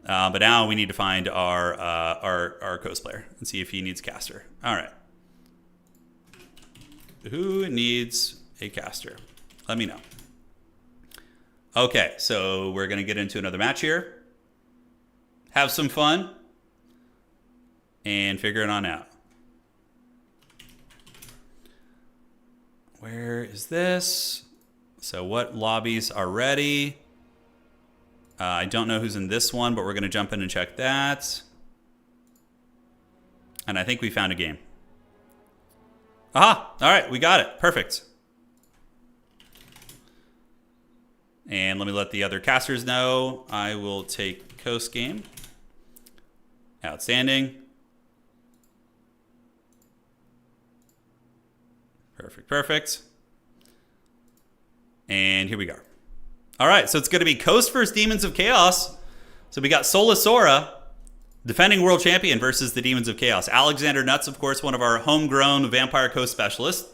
[SPEAKER 1] But now we need to find our coast player and see if he needs caster. All right. Who needs a caster? Let me know. Okay, so we're going to get into another match here. Have some fun. And figure it on out. Where is this? So what lobbies are ready? I don't know who's in this one, but we're going to jump in and check that. And I think we found a game. Aha! All right, we got it. Perfect. And let me let the other casters know. I will take Coast game. Outstanding. Perfect. And here we go. All right, so it's going to be Coast versus Demons of Chaos. So we got Solasora, defending world champion, versus the Demons of Chaos. Alexander Nuts, of course, one of our homegrown Vampire Coast specialists.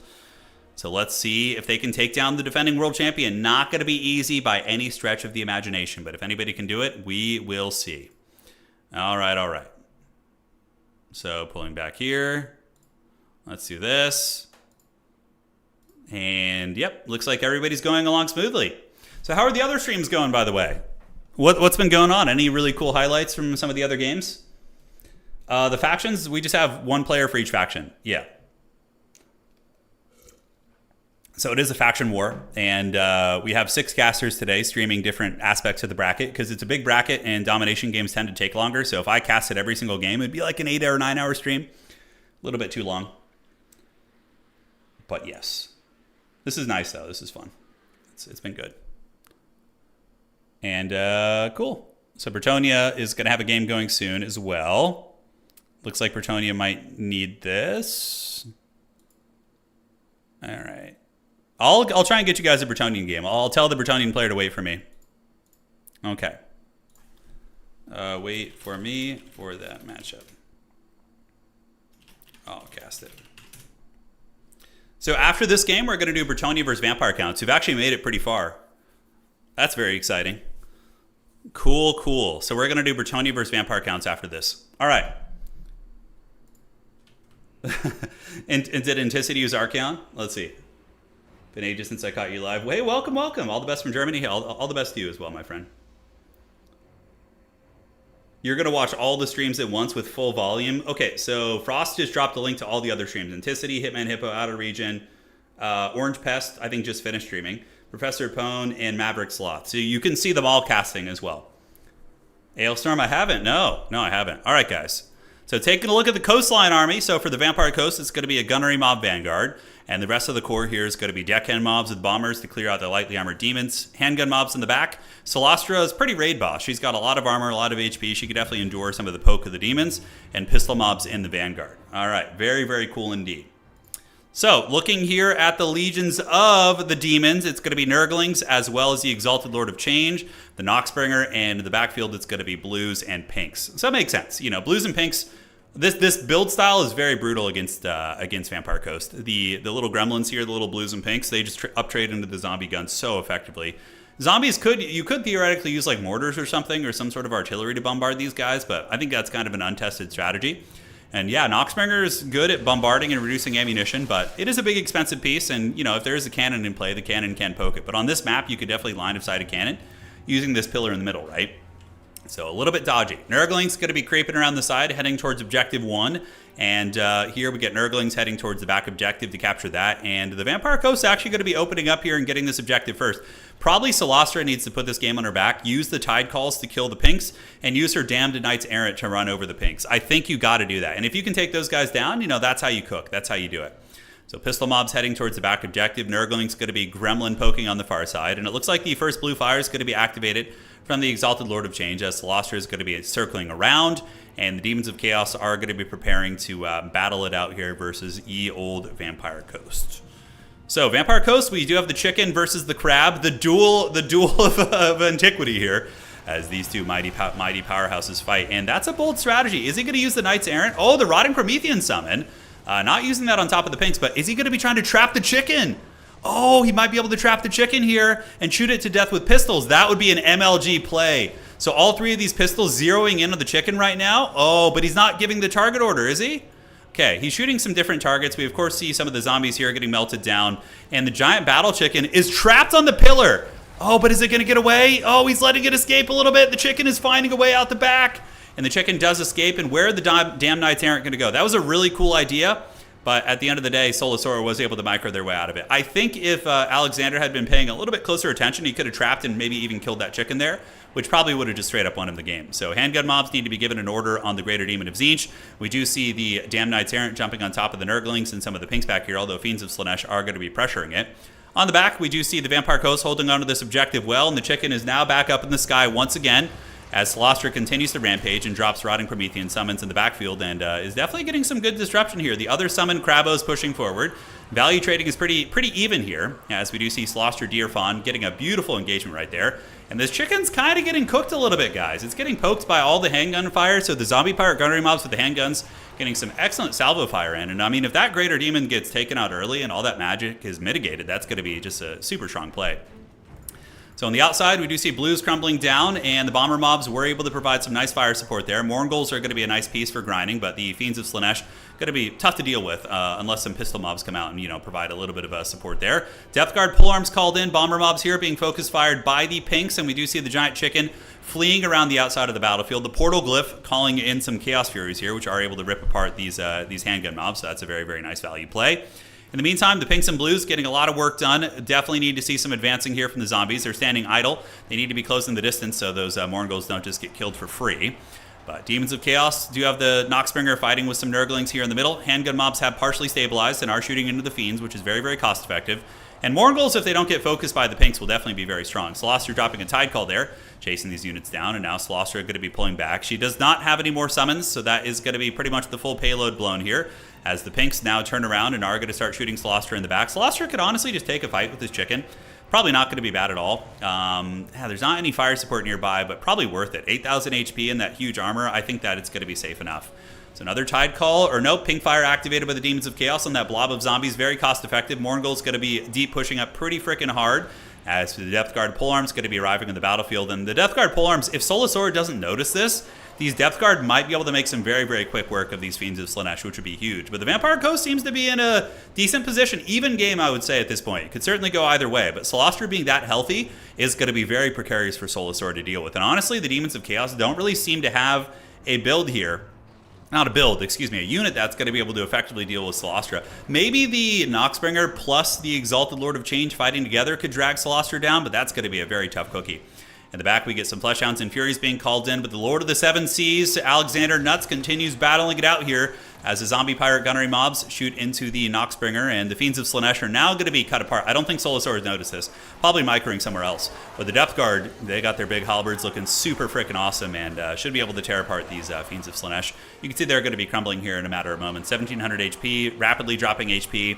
[SPEAKER 1] So let's see if they can take down the defending world champion. Not going to be easy by any stretch of the imagination, but if anybody can do it, we will see. All right. So pulling back here. Let's do this. And yep, looks like everybody's going along smoothly. So how are the other streams going, by the way? What's been going on? Any really cool highlights from some of the other games? The factions, we just have one player for each faction. Yeah. So it is a faction war, and we have 6 casters today streaming different aspects of the bracket because it's a big bracket and domination games tend to take longer. So if I casted every single game, it'd be like an 8 or 9 hour stream. A little bit too long. But yes. This is nice, though. This is fun. It's been good. And cool. So Bretonia is going to have a game going soon as well. Looks like Bretonia might need this. All right. I'll try and get you guys a Bretonian game. I'll tell the Bretonian player to wait for me. Okay. Wait for me for that matchup. I'll cast it. So after this game, we're going to do Bretonia versus Vampire Counts. We've actually made it pretty far. That's very exciting. Cool. So we're going to do Bretonia versus Vampire Counts after this. All right. and did Anticity use Archeon? Let's see. Been ages since I caught you live. Hey, welcome. All the best from Germany. All the best to you as well, my friend. You're going to watch all the streams at once with full volume. Okay, so Frost just dropped a link to all the other streams. Anticity, Hitman Hippo, Outer Region, Orange Pest, I think just finished streaming. Professor Pone, and Maverick Sloth. So you can see them all casting as well. Ailstorm, I haven't. No, I haven't. All right, guys. So taking a look at the Coastline Army. So for the Vampire Coast, it's going to be a Gunnery Mob Vanguard. And the rest of the core here is going to be deckhand mobs with bombers to clear out the lightly armored demons. Handgun mobs in the back. Solastra is pretty raid boss. She's got a lot of armor, a lot of HP. She could definitely endure some of the poke of the demons. And pistol mobs in the Vanguard. All right, very, very cool indeed. So looking here at the legions of the demons, it's going to be Nurglings as well as the Exalted Lord of Change, the Noxbringer, and in the backfield it's going to be blues and pinks. So that makes sense. You know, blues and pinks. This build style is very brutal against Vampire Coast. The little gremlins here, the little blues and pinks, they just uptrade into the zombie guns so effectively. Zombies you could theoretically use like mortars or something or some sort of artillery to bombard these guys, but I think that's kind of an untested strategy. And yeah, Noxbringer is good at bombarding and reducing ammunition, but it is a big expensive piece. And you know, if there is a cannon in play, the cannon can poke it. But on this map, you could definitely line of sight a cannon using this pillar in the middle, right? So a little bit dodgy. Nurgling's going to be creeping around the side, heading towards Objective 1. And here we get Nurglings heading towards the back objective to capture that. And the Vampire Coast is actually going to be opening up here and getting this objective first. Probably Solastra needs to put this game on her back, use the Tide Calls to kill the Pinks, and use her Damned Knights Errant to run over the Pinks. I think you got to do that. And if you can take those guys down, that's how you cook. That's how you do it. So Pistol Mob's heading towards the back objective. Nurgling's going to be Gremlin poking on the far side. And it looks like the first blue fire is going to be activated from the Exalted Lord of Change, as Solastra is going to be circling around. And the Demons of Chaos are going to be preparing to battle it out here versus ye old Vampire Coast. So Vampire Coast, we do have the chicken versus the crab, the duel of antiquity here, as these two mighty powerhouses fight. And that's a bold strategy. Is he going to use the Knights Errant? Oh, the Rotting Promethean summon. Not using that on top of the Pinks, but is he going to be trying to trap the chicken? Oh, he might be able to trap the chicken here and shoot it to death with pistols. That would be an MLG play. So all three of these pistols zeroing in on the chicken right now. Oh, but he's not giving the target order, is he? Okay, he's shooting some different targets. We, of course, see some of the zombies here getting melted down. And the giant battle chicken is trapped on the pillar. Oh, but is it going to get away? Oh, he's letting it escape a little bit. The chicken is finding a way out the back. And the chicken does escape. And where are the damn Knights Errant going to go? That was a really cool idea. But at the end of the day, Solasora was able to micro their way out of it. I think if Alexander had been paying a little bit closer attention, he could have trapped and maybe even killed that chicken there, which probably would have just straight up won him the game. So handgun mobs need to be given an order on the Greater Demon of Tzeentch. We do see the Damn Knights Errant jumping on top of the Nurglings and some of the Pinks back here, although Fiends of Slaanesh are going to be pressuring it. On the back, we do see the Vampire Coast holding onto this objective well, and the chicken is now back up in the sky once again, as Solastra continues to rampage and drops Rotting Promethean summons in the backfield, and is definitely getting some good disruption here. The other summon, Krabos, pushing forward. Value trading is pretty even here, as we do see Solastra Deerfawn getting a beautiful engagement right there. And this chicken's kind of getting cooked a little bit, guys. It's getting poked by all the handgun fire, so the zombie pirate gunnery mobs with the handguns getting some excellent salvo fire in. And I mean, if that Greater Demon gets taken out early and all that magic is mitigated, that's going to be just a super strong play. So on the outside, we do see blues crumbling down, and the bomber mobs were able to provide some nice fire support there. Morngulls are going to be a nice piece for grinding, but the Fiends of Slaanesh going to be tough to deal with unless some pistol mobs come out and provide a little bit of support there. Depth Guard polearms called in. Bomber mobs here being focus fired by the Pinks, and we do see the giant chicken fleeing around the outside of the battlefield. The portal glyph calling in some Chaos Furies here, which are able to rip apart these handgun mobs. So that's a very, very nice value play. In the meantime, the Pinks and Blues getting a lot of work done. Definitely need to see some advancing here from the zombies. They're standing idle. They need to be closing the distance so those Morngulls don't just get killed for free. But Demons of Chaos do have the Noxbringer fighting with some Nurglings here in the middle. Handgun mobs have partially stabilized and are shooting into the Fiends, which is very, very cost effective. And Morngulls, if they don't get focused by the Pinks, will definitely be very strong. Solastra dropping a Tide Call there, chasing these units down, and now Solastra going to be pulling back. She does not have any more summons, so that is going to be pretty much the full payload blown here, as the Pinks now turn around and are going to start shooting Solastra in the back. Solastra could honestly just take a fight with this chicken. Probably not going to be bad at all. There's not any fire support nearby, but probably worth it. 8,000 HP and that huge armor, I think that it's going to be safe enough. So another Tide Call, or no, Pink Fire activated by the Demons of Chaos on that blob of zombies. Very cost effective. Morngul's going to be deep pushing up pretty freaking hard. As for the Depth Guard polearms going to be arriving on the battlefield. And the Depth Guard polearms, if Solasora doesn't notice this, these Depth Guard might be able to make some very, very quick work of these Fiends of Slaanesh, which would be huge. But the Vampire Coast seems to be in a decent position. Even game, I would say, at this point. It could certainly go either way. But Solastra being that healthy is going to be very precarious for Solasora to deal with. And honestly, the Demons of Chaos don't really seem to have a build here. Not a build, excuse me, a unit that's going to be able to effectively deal with Solastra. Maybe the Noxbringer plus the Exalted Lord of Change fighting together could drag Solastra down, but that's going to be a very tough cookie. In the back, we get some Fleshhounds and Furies being called in, but the Lord of the Seven Seas, Alexander Nuts, continues battling it out here as the zombie pirate gunnery mobs shoot into the Noxbringer, and the Fiends of Slaanesh are now going to be cut apart. I don't think Solasora noticed this. Probably microing somewhere else. But the Depth Guard, they got their big halberds looking super freaking awesome, and should be able to tear apart these Fiends of Slaanesh. You can see they're going to be crumbling here in a matter of moments. 1,700 HP, rapidly dropping HP.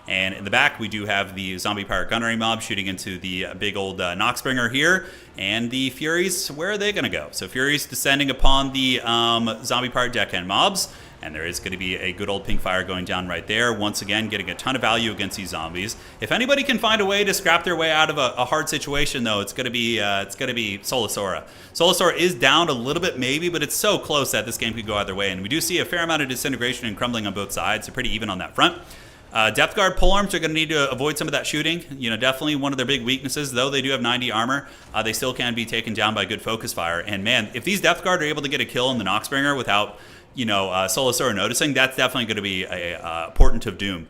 [SPEAKER 1] And in the back, we do have the Zombie Pirate Gunnery mob shooting into the big old Noxbringer here. And the Furies, where are they going to go? So Furies descending upon the Zombie Pirate Deckhand mobs. And there is going to be a good old pink fire going down right there. Once again, getting a ton of value against these zombies. If anybody can find a way to scrap their way out of a hard situation, though, it's going to be Solasora. Solasora is down a little bit, maybe, but it's so close that this game could go either way. And we do see a fair amount of disintegration and crumbling on both sides, so pretty even on that front. Depth Guard polearms are going to need to avoid some of that shooting. Definitely one of their big weaknesses, though they do have 90 armor. They still can be taken down by good focus fire. And man, if these Depth Guard are able to get a kill in the Noxbringer without Solosora noticing, that's definitely going to be a portent of doom.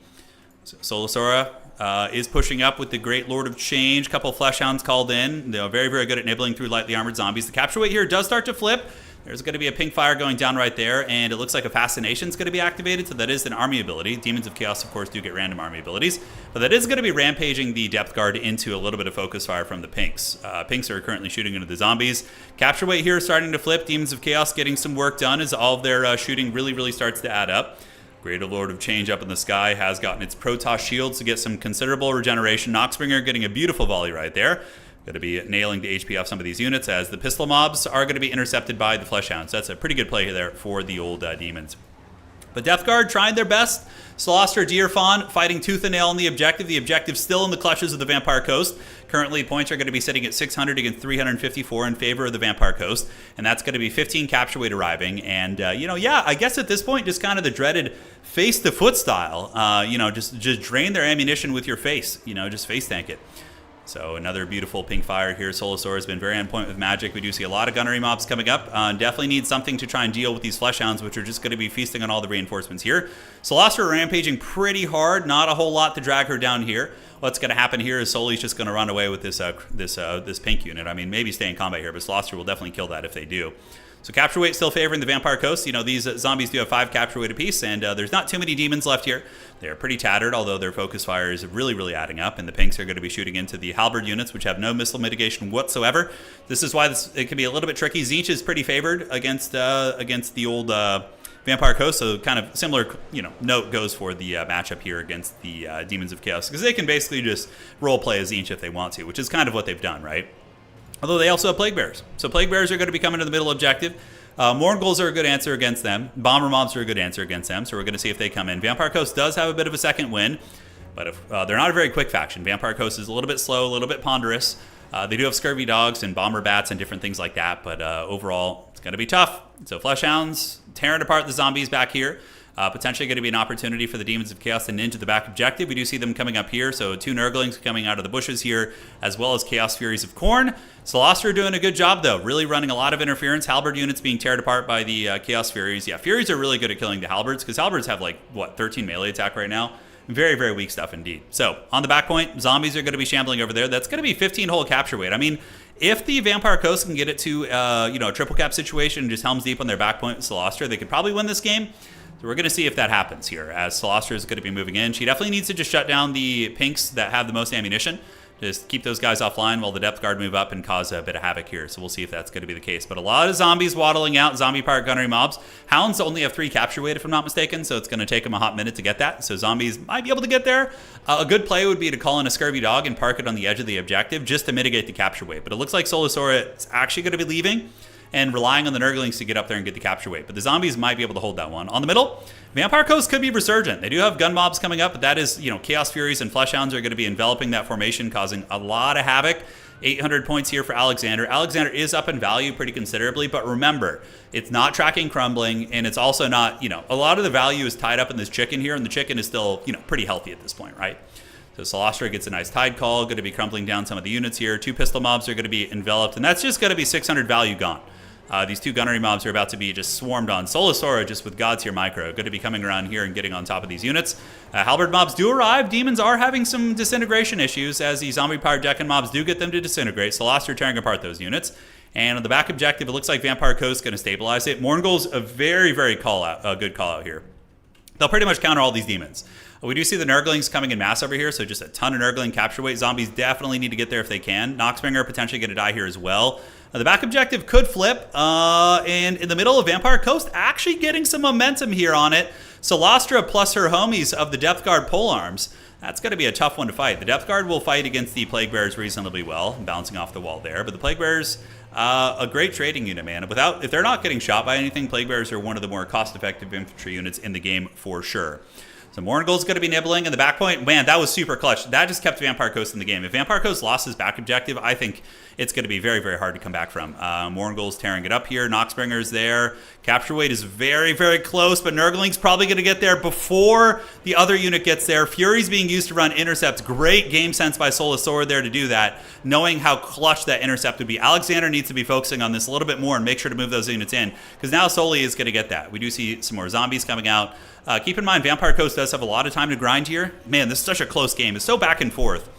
[SPEAKER 1] So Solosora is pushing up with the Great Lord of Change. Couple Fleshhounds called in. They're very, very good at nibbling through lightly armored zombies. The capture weight here does start to flip. There's going to be a pink fire going down right there, and it looks like a Fascination is going to be activated, so that is an army ability. Demons of Chaos, of course, do get random army abilities, but that is going to be rampaging the Depth Guard into a little bit of focus fire from the pinks. Pinks are currently shooting into the zombies. Capture weight here starting to flip. Demons of Chaos getting some work done as all of their shooting really, really starts to add up. Greater Lord of Change up in the sky has gotten its Protoss shields to get some considerable regeneration. Noxbringer getting a beautiful volley right there. Going to be nailing the HP off some of these units as the pistol mobs are going to be intercepted by the Fleshhounds. That's a pretty good play there for the old demons. But Death Guard trying their best. Slaughter, Deerfawn fighting tooth and nail on the objective. The objective still in the clutches of the Vampire Coast. Currently, points are going to be sitting at 600 against 354 in favor of the Vampire Coast. And that's going to be 15 capture weight arriving. And, I guess at this point, just kind of the dreaded face-to-foot style. Just drain their ammunition with your face. Just face tank it. So another beautiful pink fire here. Solosora has been very on point with magic. We do see a lot of gunnery mobs coming up. Definitely need something to try and deal with these Fleshhounds, which are just going to be feasting on all the reinforcements here. Solosora rampaging pretty hard. Not a whole lot to drag her down here. What's going to happen here is Soli's just going to run away with this pink unit. I mean, maybe stay in combat here, but Solosora will definitely kill that if they do. So capture weight still favoring the Vampire Coast. These zombies do have 5 capture weight apiece, and there's not too many demons left here. They're pretty tattered, although their focus fire is really, really adding up, and the pinks are going to be shooting into the halberd units, which have no missile mitigation whatsoever. This is why it can be a little bit tricky. Tzeentch is pretty favored against the old Vampire Coast, so kind of similar note goes for the matchup here against the Demons of Chaos, because they can basically just role play as Tzeentch if they want to, which is kind of what they've done, right? Although they also have Plague Bears. So Plague Bears are going to be coming to the middle objective. Morgul's are a good answer against them. Bomber Mobs are a good answer against them, so we're going to see if they come in. Vampire Coast does have a bit of a second win, but if, they're not a very quick faction. Vampire Coast is a little bit slow, a little bit ponderous. They do have Scurvy Dogs and Bomber Bats and different things like that, but overall, it's going to be tough. So Fleshhounds tearing apart the zombies back here. Potentially going to be an opportunity for the Demons of Chaos to ninja the back objective. We do see them coming up here, so 2 Nurglings coming out of the bushes here, as well as Chaos Furies of Khorne. Solostra doing a good job, though, really running a lot of interference. Halberd units being teared apart by the Chaos Furies. Yeah, Furies are really good at killing the Halberds, because Halberds have, 13 melee attack right now. Very, very weak stuff indeed. So, on the back point, zombies are going to be shambling over there. That's going to be 15 whole capture weight. I mean, if the Vampire Coast can get it to, a triple cap situation, just Helm's Deep on their back point with Solostra, they could probably win this game. So we're going to see if that happens here, as Solostra is going to be moving in. She definitely needs to just shut down the pinks that have the most ammunition. Just keep those guys offline while the Depth Guard move up and cause a bit of havoc here. So we'll see if that's going to be the case. But a lot of zombies waddling out, zombie pirate gunnery mobs. Hounds only have 3 capture weight, if I'm not mistaken, so it's going to take them a hot minute to get that. So zombies might be able to get there. A good play would be to call in a Scurvy Dog and park it on the edge of the objective just to mitigate the capture weight. But it looks like Solosora is actually going to be leaving and relying on the Nurglings to get up there and get the capture weight. But the zombies might be able to hold that one. On the middle, Vampire Coast could be resurgent. They do have gun mobs coming up, but that is, Chaos Furies and Fleshhounds are going to be enveloping that formation, causing a lot of havoc. 800 points here for Alexander. Alexander is up in value pretty considerably, but remember, it's not tracking crumbling, and it's also not, a lot of the value is tied up in this chicken here, and the chicken is still, pretty healthy at this point, right? So Solostra gets a nice tide call, going to be crumbling down some of the units here. 2 pistol mobs are going to be enveloped, and that's just going to be 600 value gone. These 2 gunnery mobs are about to be just swarmed on. Solosora, just with God's Tier Micro, going to be coming around here and getting on top of these units. Halberd mobs do arrive. Demons are having some disintegration issues, as the zombie pirate Decan mobs do get them to disintegrate. Solostra tearing apart those units. And on the back objective, it looks like Vampire Coast is going to stabilize it. Morgul's a very, very good call out here. They'll pretty much counter all these demons. We do see the Nurglings coming in mass over here, so just a ton of Nurgling capture weight. Zombies definitely need to get there if they can. Noxbringer potentially going to die here as well. The back objective could flip, and in the middle of Vampire Coast, actually getting some momentum here on it. Solostra plus her homies of the Depth Guard polearms. That's going to be a tough one to fight. The Depth Guard will fight against the Plague Bears reasonably well, bouncing off the wall there. But the Plague Bears, a great trading unit, man. If they're not getting shot by anything, Plague Bears are one of the more cost-effective infantry units in the game for sure. So Morngul's going to be nibbling in the back point. Man, that was super clutch. That just kept Vampire Coast in the game. If Vampire Coast lost his back objective, I think it's going to be very, very hard to come back from. Morngul's tearing it up here. Noxbringer's there. Capture weight is very, very close, but Nurgling's probably going to get there before the other unit gets there. Fury's being used to run intercepts. Great game sense by Solasora there to do that, knowing how clutch that intercept would be. Alexander needs to be focusing on this a little bit more and make sure to move those units in, because now Soli is going to get that. We do see some more zombies coming out. Keep in mind, Vampire Coast does have a lot of time to grind here. Man, this is such a close game. It's so back and forth.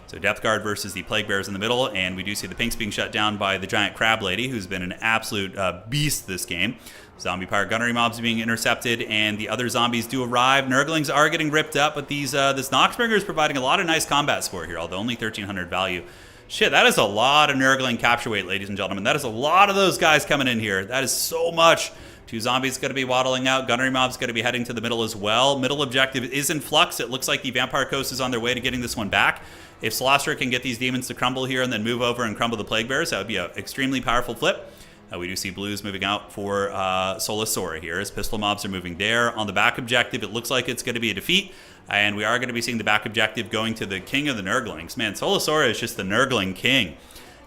[SPEAKER 1] So Death Guard versus the Plague Bears in the middle, and we do see the Pinks being shut down by the Giant Crab Lady, who's been an absolute beast this game. Zombie Pirate Gunnery mobs being intercepted, and the other zombies do arrive. Nurglings are getting ripped up, but this Noxbringer is providing a lot of nice combat score here, although only 1,300 value. Shit, that is a lot of Nurgling capture weight, ladies and gentlemen. That is a lot of those guys coming in here. That is so much. 2 zombies going to be waddling out. Gunnery mob's going to be heading to the middle as well. Middle objective is in flux. It looks like the Vampire Coast is on their way to getting this one back. If Celestra can get these demons to crumble here and then move over and crumble the Plague Bears, that would be an extremely powerful flip. We do see blues moving out for Solasora here as pistol mobs are moving there. On the back objective, it looks like it's going to be a defeat. And we are going to be seeing the back objective going to the king of the Nurglings. Man, Solasora is just the Nurgling king,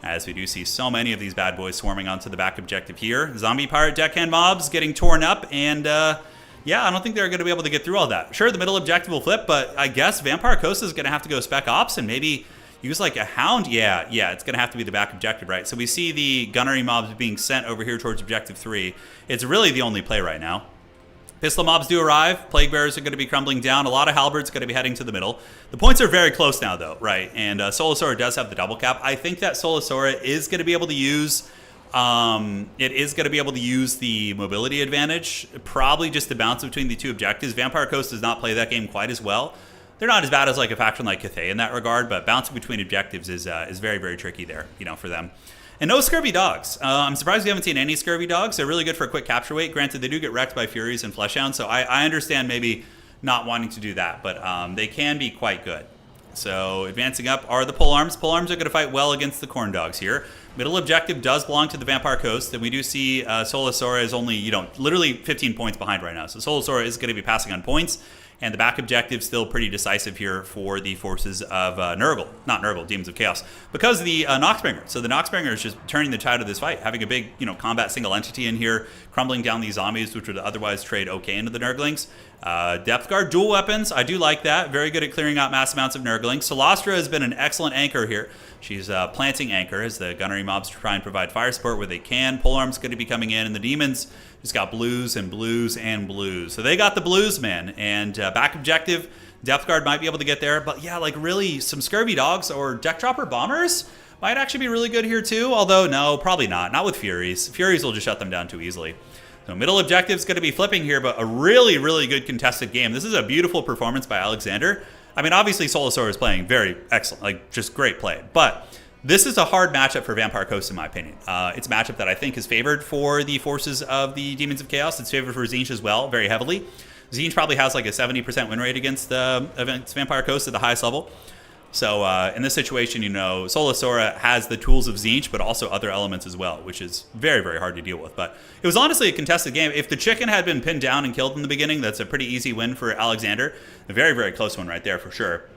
[SPEAKER 1] as we do see so many of these bad boys swarming onto the back objective here. Zombie Pirate Deckhand mobs getting torn up, and yeah, I don't think they're going to be able to get through all that. Sure, the middle objective will flip, but I guess Vampire Coast is going to have to go spec ops and maybe use like a hound. Yeah, it's going to have to be the back objective, right? So we see the gunnery mobs being sent over here towards objective 3. It's really the only play right now. Pistol mobs do arrive. Plague Bears are going to be crumbling down. A lot of halberds going to be heading to the middle. The points are very close now, though, right? And Solasora does have the double cap. I think that Solasora is going to be able to use the mobility advantage, probably just the bounce between the 2 objectives. Vampire Coast does not play that game quite as well. They're not as bad as like a faction like Cathay in that regard, but bouncing between objectives is very, very tricky there, for them. And no Scurvy Dogs. I'm surprised we haven't seen any Scurvy Dogs. They're really good for a quick capture weight. Granted, they do get wrecked by Furies and Fleshhounds, so I understand maybe not wanting to do that, but they can be quite good. So advancing up are the Polearms. Polearms are going to fight well against the Corn Dogs here. Middle objective does belong to the Vampire Coast, and we do see Solasora is only, literally 15 points behind right now. So Solasora is going to be passing on points. And the back objective still pretty decisive here for the forces of Demons of Chaos, because the Noxbringer. So the Noxbringer is just turning the tide of this fight, having a big, combat single entity in here, crumbling down these zombies, which would otherwise trade okay into the Nurglings. Depth Guard, dual weapons. I do like that. Very good at clearing out mass amounts of Nurglings. Solastra has been an excellent anchor here. She's planting anchor as the gunnery mobs try and provide fire support where they can. Polearm's going to be coming in, and the demons just got blues and blues and blues. So they got the blues, man. And back objective, Depth Guard might be able to get there. But yeah, like really, some Scurvy Dogs or Deck Dropper Bombers might actually be really good here too. Although, no, probably not. Not with Furies. Furies will just shut them down too easily. So middle objective's going to be flipping here, but a really, really good contested game. This is a beautiful performance by Alexander. I mean, obviously Solasora is playing very excellent, like just great play. But this is a hard matchup for Vampire Coast, in my opinion. It's a matchup that I think is favored for the forces of the Demons of Chaos. It's favored for Tzeentch as well, very heavily. Tzeentch probably has like a 70% win rate against Vampire Coast at the highest level. So in this situation, Solasora has the tools of Tzeentch, but also other elements as well, which is very, very hard to deal with. But it was honestly a contested game. If the chicken had been pinned down and killed in the beginning, that's a pretty easy win for Alexander. A very, very close one right there for sure.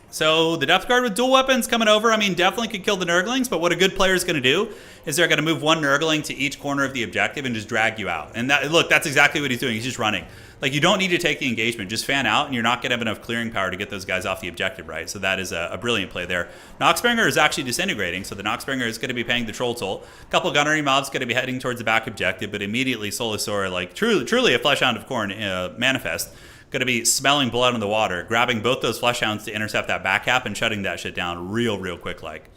[SPEAKER 1] So the Depth Guard with dual weapons coming over, I mean, definitely could kill the Nurglings, but what a good player is going to do is they're going to move one Nurgling to each corner of the objective and just drag you out. And look, that's exactly what he's doing. He's just running. Like, you don't need to take the engagement. Just fan out, and you're not going to have enough clearing power to get those guys off the objective, right? So that is a brilliant play there. Noxbringer is actually disintegrating, so the Noxbringer is going to be paying the troll toll. A couple gunnery mobs going to be heading towards the back objective, but immediately Solasora, like truly a Fleshhound of Khorne manifest, going to be smelling blood in the water, grabbing both those Fleshhounds to intercept that back cap and shutting that shit down real quick like.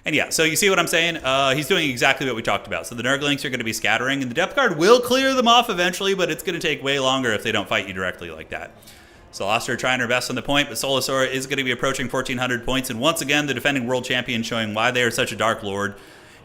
[SPEAKER 1] And yeah, so you see what I'm saying? He's doing exactly what we talked about. So the Nurglings are going to be scattering, and the Depth Guard will clear them off eventually, but it's going to take way longer if they don't fight you directly like that. Celestra trying her best on the point, but Solasora is going to be approaching 1,400 points, and once again, the defending world champion showing why they are such a Dark Lord.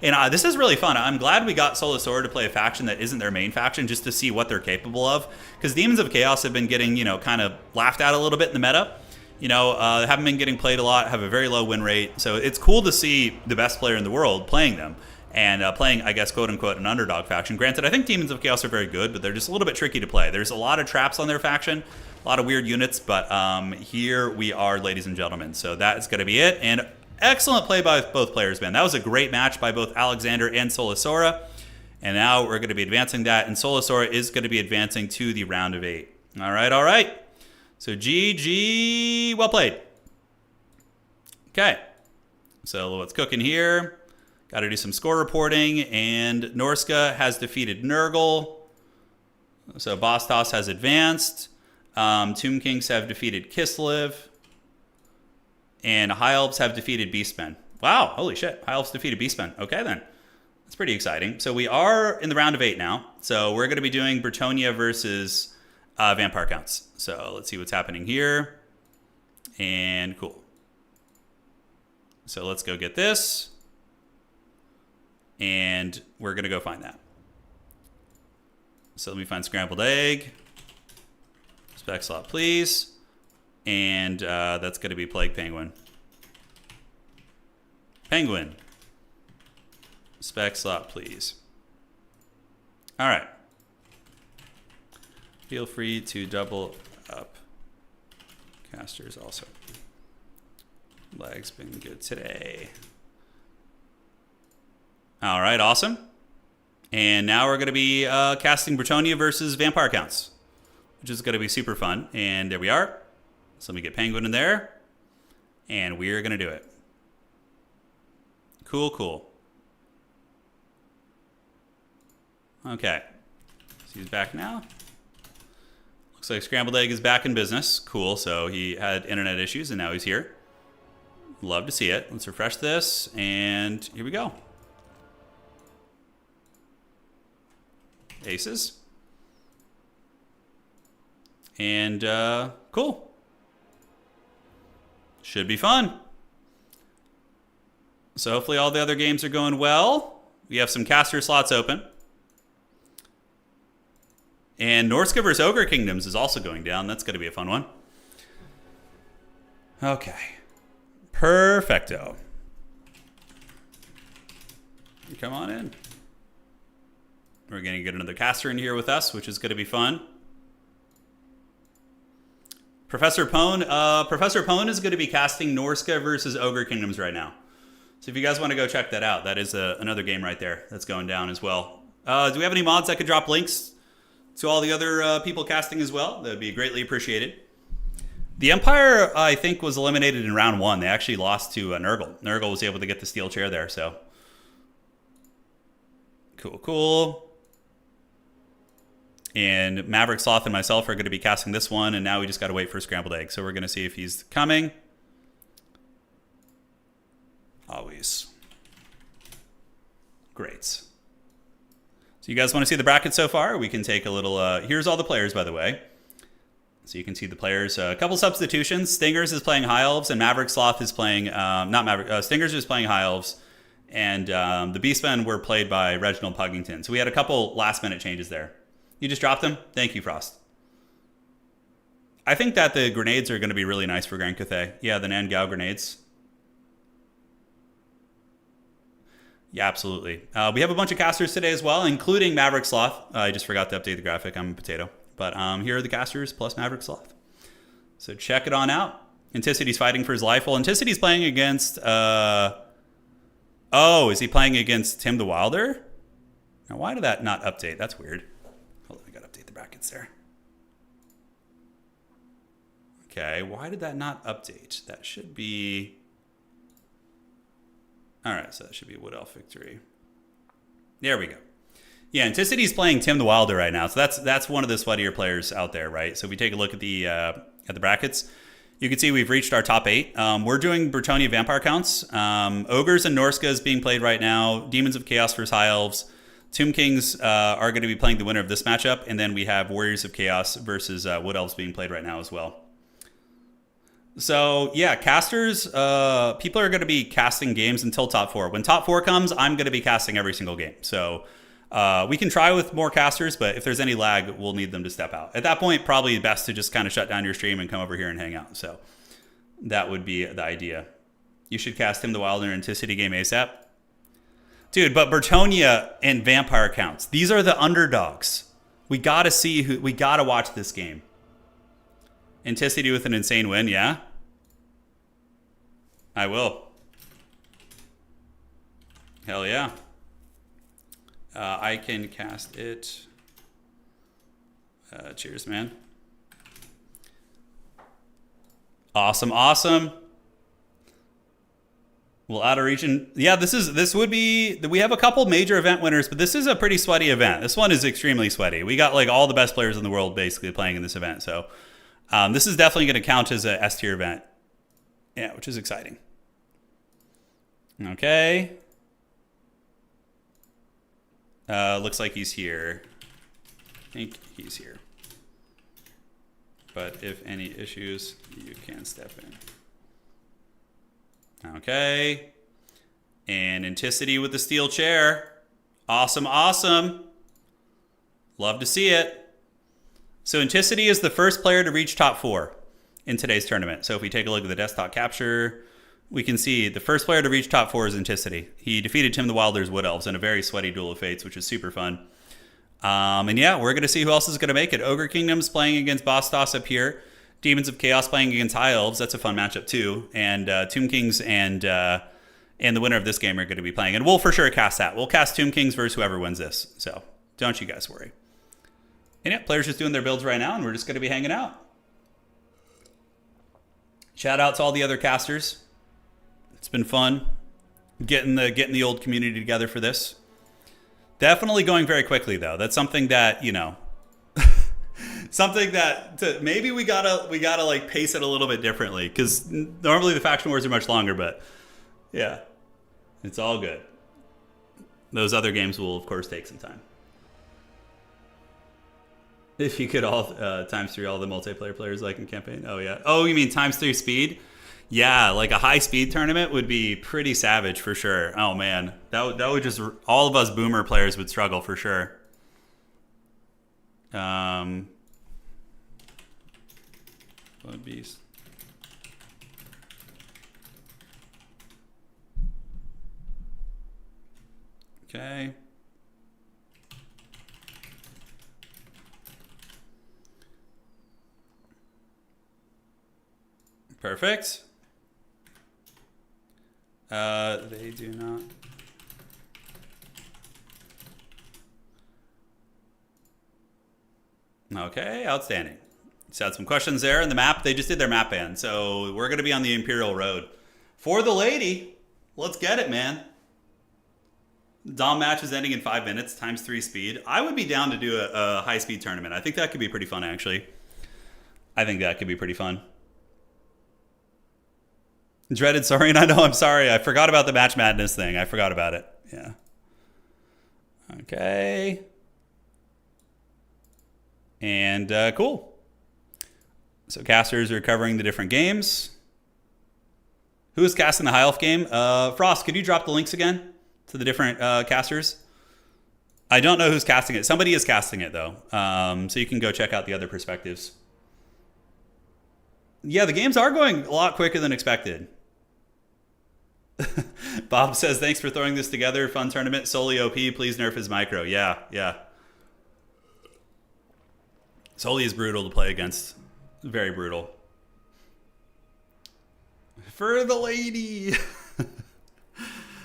[SPEAKER 1] And this is really fun. I'm glad we got Solasora to play a faction that isn't their main faction, just to see what they're capable of. Because Demons of Chaos have been getting, kind of laughed at a little bit in the meta. Haven't been getting played a lot, have a very low win rate. So it's cool to see the best player in the world playing them. And playing, I guess, quote-unquote, an underdog faction. Granted, I think Demons of Chaos are very good, but they're just a little bit tricky to play. There's a lot of traps on their faction. A lot of weird units, but here we are, ladies and gentlemen. So that is going to be it. And excellent play by both players, man. That was a great match by both Alexander and Solisora. And now we're going to be advancing that. And Solisora is going to be advancing to the round of 8. All right, all right. So GG, well played. Okay. So what's cooking here? Got to do some score reporting. And Norska has defeated Nurgle. So Bastos has advanced. Tomb Kings have defeated Kislev. And High Elves have defeated Beastmen. Wow, holy shit. High Elves defeated Beastmen. Okay, then. That's pretty exciting. So we are in the round of 8 now. So we're going to be doing Bretonia versus Vampire Counts. So let's see what's happening here. And cool. So let's go get this. And we're going to go find that. So let me find Scrambled Egg. Spec slot, please. And that's going to be Plague Penguin. Penguin. Spec slot, please. All right. Feel free to double up. Casters also. Lag's been good today. All right, awesome. And now we're going to be casting Bretonia versus Vampire Counts, which is going to be super fun. And there we are. So let me get Penguin in there. And we're going to do it. Cool, cool. Okay. So he's back now. Looks like Scrambled Egg is back in business. Cool. So he had internet issues and now he's here. Love to see it. Let's refresh this. And here we go. Aces. And cool. Should be fun. So hopefully all the other games are going well. We have some caster slots open. And Norska vs. Ogre Kingdoms is also going down. That's going to be a fun one. Okay. Perfecto. Come on in. We're going to get another caster in here with us, which is going to be fun. Professor Pone is going to be casting Norska versus Ogre Kingdoms right now. So if you guys want to go check that out, that is another game right there that's going down as well. Do we have any mods that could drop links to all the other people casting as well? That would be greatly appreciated. The Empire, I think, was eliminated in round 1. They actually lost to Nurgle. Nurgle was able to get the steel chair there, so. Cool, cool. And Maverick Sloth and myself are going to be casting this one, and now we just got to wait for Scrambled Egg. So we're going to see if he's coming. Always. Great. So you guys want to see the bracket so far? We can take a little... here's all the players, by the way. So you can see the players. A couple substitutions. Stingers is playing High Elves, and Maverick Sloth is playing... not Maverick... Stingers is playing High Elves. And the Beastmen were played by Reginald Puggington. So we had a couple last-minute changes there. You just dropped them? Thank you, Frost. I think that the grenades are going to be really nice for Grand Cathay. Yeah, the Nangao grenades. Yeah, absolutely. We have a bunch of casters today as well, including Maverick Sloth. I just forgot to update the graphic. I'm a potato. But here are the casters plus Maverick Sloth. So check it on out. Anticity's fighting for his life. Well, Anticity's playing against... oh, is he playing against Tim the Wilder? Now, why did that not update? That's weird. Hold on, I got to update the brackets there. Okay, why did that not update? That should be... All right, so that should be Wood Elf Victory. There we go. Yeah, Anticity's playing Tim the Wilder right now, so that's one of the sweatier players out there, right? So if we take a look at the brackets, you can see we've reached our top 8. We're doing Bretonia Vampire Counts. Ogres and Norska is being played right now. Demons of Chaos versus High Elves. Tomb Kings are going to be playing the winner of this matchup, and then we have Warriors of Chaos versus Wood Elves being played right now as well. So, yeah, casters, people are going to be casting games until top 4. When top 4 comes, I'm going to be casting every single game. So, we can try with more casters, but if there's any lag, we'll need them to step out. At that point, probably best to just kind of shut down your stream and come over here and hang out. So, that would be the idea. You should cast Tim the Wilder in Anticity game ASAP. Dude, but Bretonia and Vampire Counts, these are the underdogs. We got to watch this game. Anticity with an insane win, yeah? I will. Hell yeah. I can cast it. Cheers, man. Awesome, awesome. We'll out of region. Yeah, this would be. We have a couple major event winners, but this is a pretty sweaty event. This one is extremely sweaty. We got like all the best players in the world basically playing in this event. So this is definitely going to count as a S tier event. Yeah, which is exciting. Okay. Looks like he's here. I think he's here. But if any issues, you can step in. Okay. And Anticity with the steel chair. Awesome, awesome. Love to see it. So Anticity is the first player to reach top 4 in today's tournament. So if we take a look at the desktop capture, we can see the first player to reach top 4 is Anticity. He defeated Tim the Wilder's Wood Elves in a very sweaty Duel of Fates, which is super fun. And yeah, we're going to see who else is going to make it. Ogre Kingdoms playing against Bastos up here. Demons of Chaos playing against High Elves. That's a fun matchup too. And Tomb Kings and the winner of this game are going to be playing. And we'll for sure cast that. We'll cast Tomb Kings versus whoever wins this. So don't you guys worry. And yeah, players just doing their builds right now, and we're just going to be hanging out. Shout out to all the other casters. It's been fun getting the old community together for this. Definitely going very quickly though. That's something that, you know, something that maybe we gotta like pace it a little bit differently, because normally the faction wars are much longer, but yeah, it's all good. Those other games will of course take some time. If you could all ×3 all the multiplayer players like in campaign. Oh yeah. Oh, you mean ×3 speed? Yeah, like a high speed tournament would be pretty savage for sure. Oh man, that would just, all of us boomer players would struggle for sure. Blood Beast. Okay. Perfect. They do not. Okay, outstanding. Just had some questions there in the map. They just did their map ban, so we're going to be on the Imperial Road. For the lady, let's get it, man. Dom match is ending in 5 minutes, ×3 speed. I would be down to do a high-speed tournament. I think that could be pretty fun, actually. I think that could be pretty fun. Dreaded, sorry, and I know I'm sorry. I forgot about the Match Madness thing. I forgot about it. Yeah. Okay. And cool. So casters are covering the different games. Who is casting the High Elf game? Frost, could you drop the links again to the different casters? I don't know who's casting it. Somebody is casting it, though. So you can go check out the other perspectives. Yeah, the games are going a lot quicker than expected. Bob says, thanks for throwing this together. Fun tournament. Soli OP. Please nerf his micro. Yeah, yeah. Soli is brutal to play against. Very brutal. For the lady.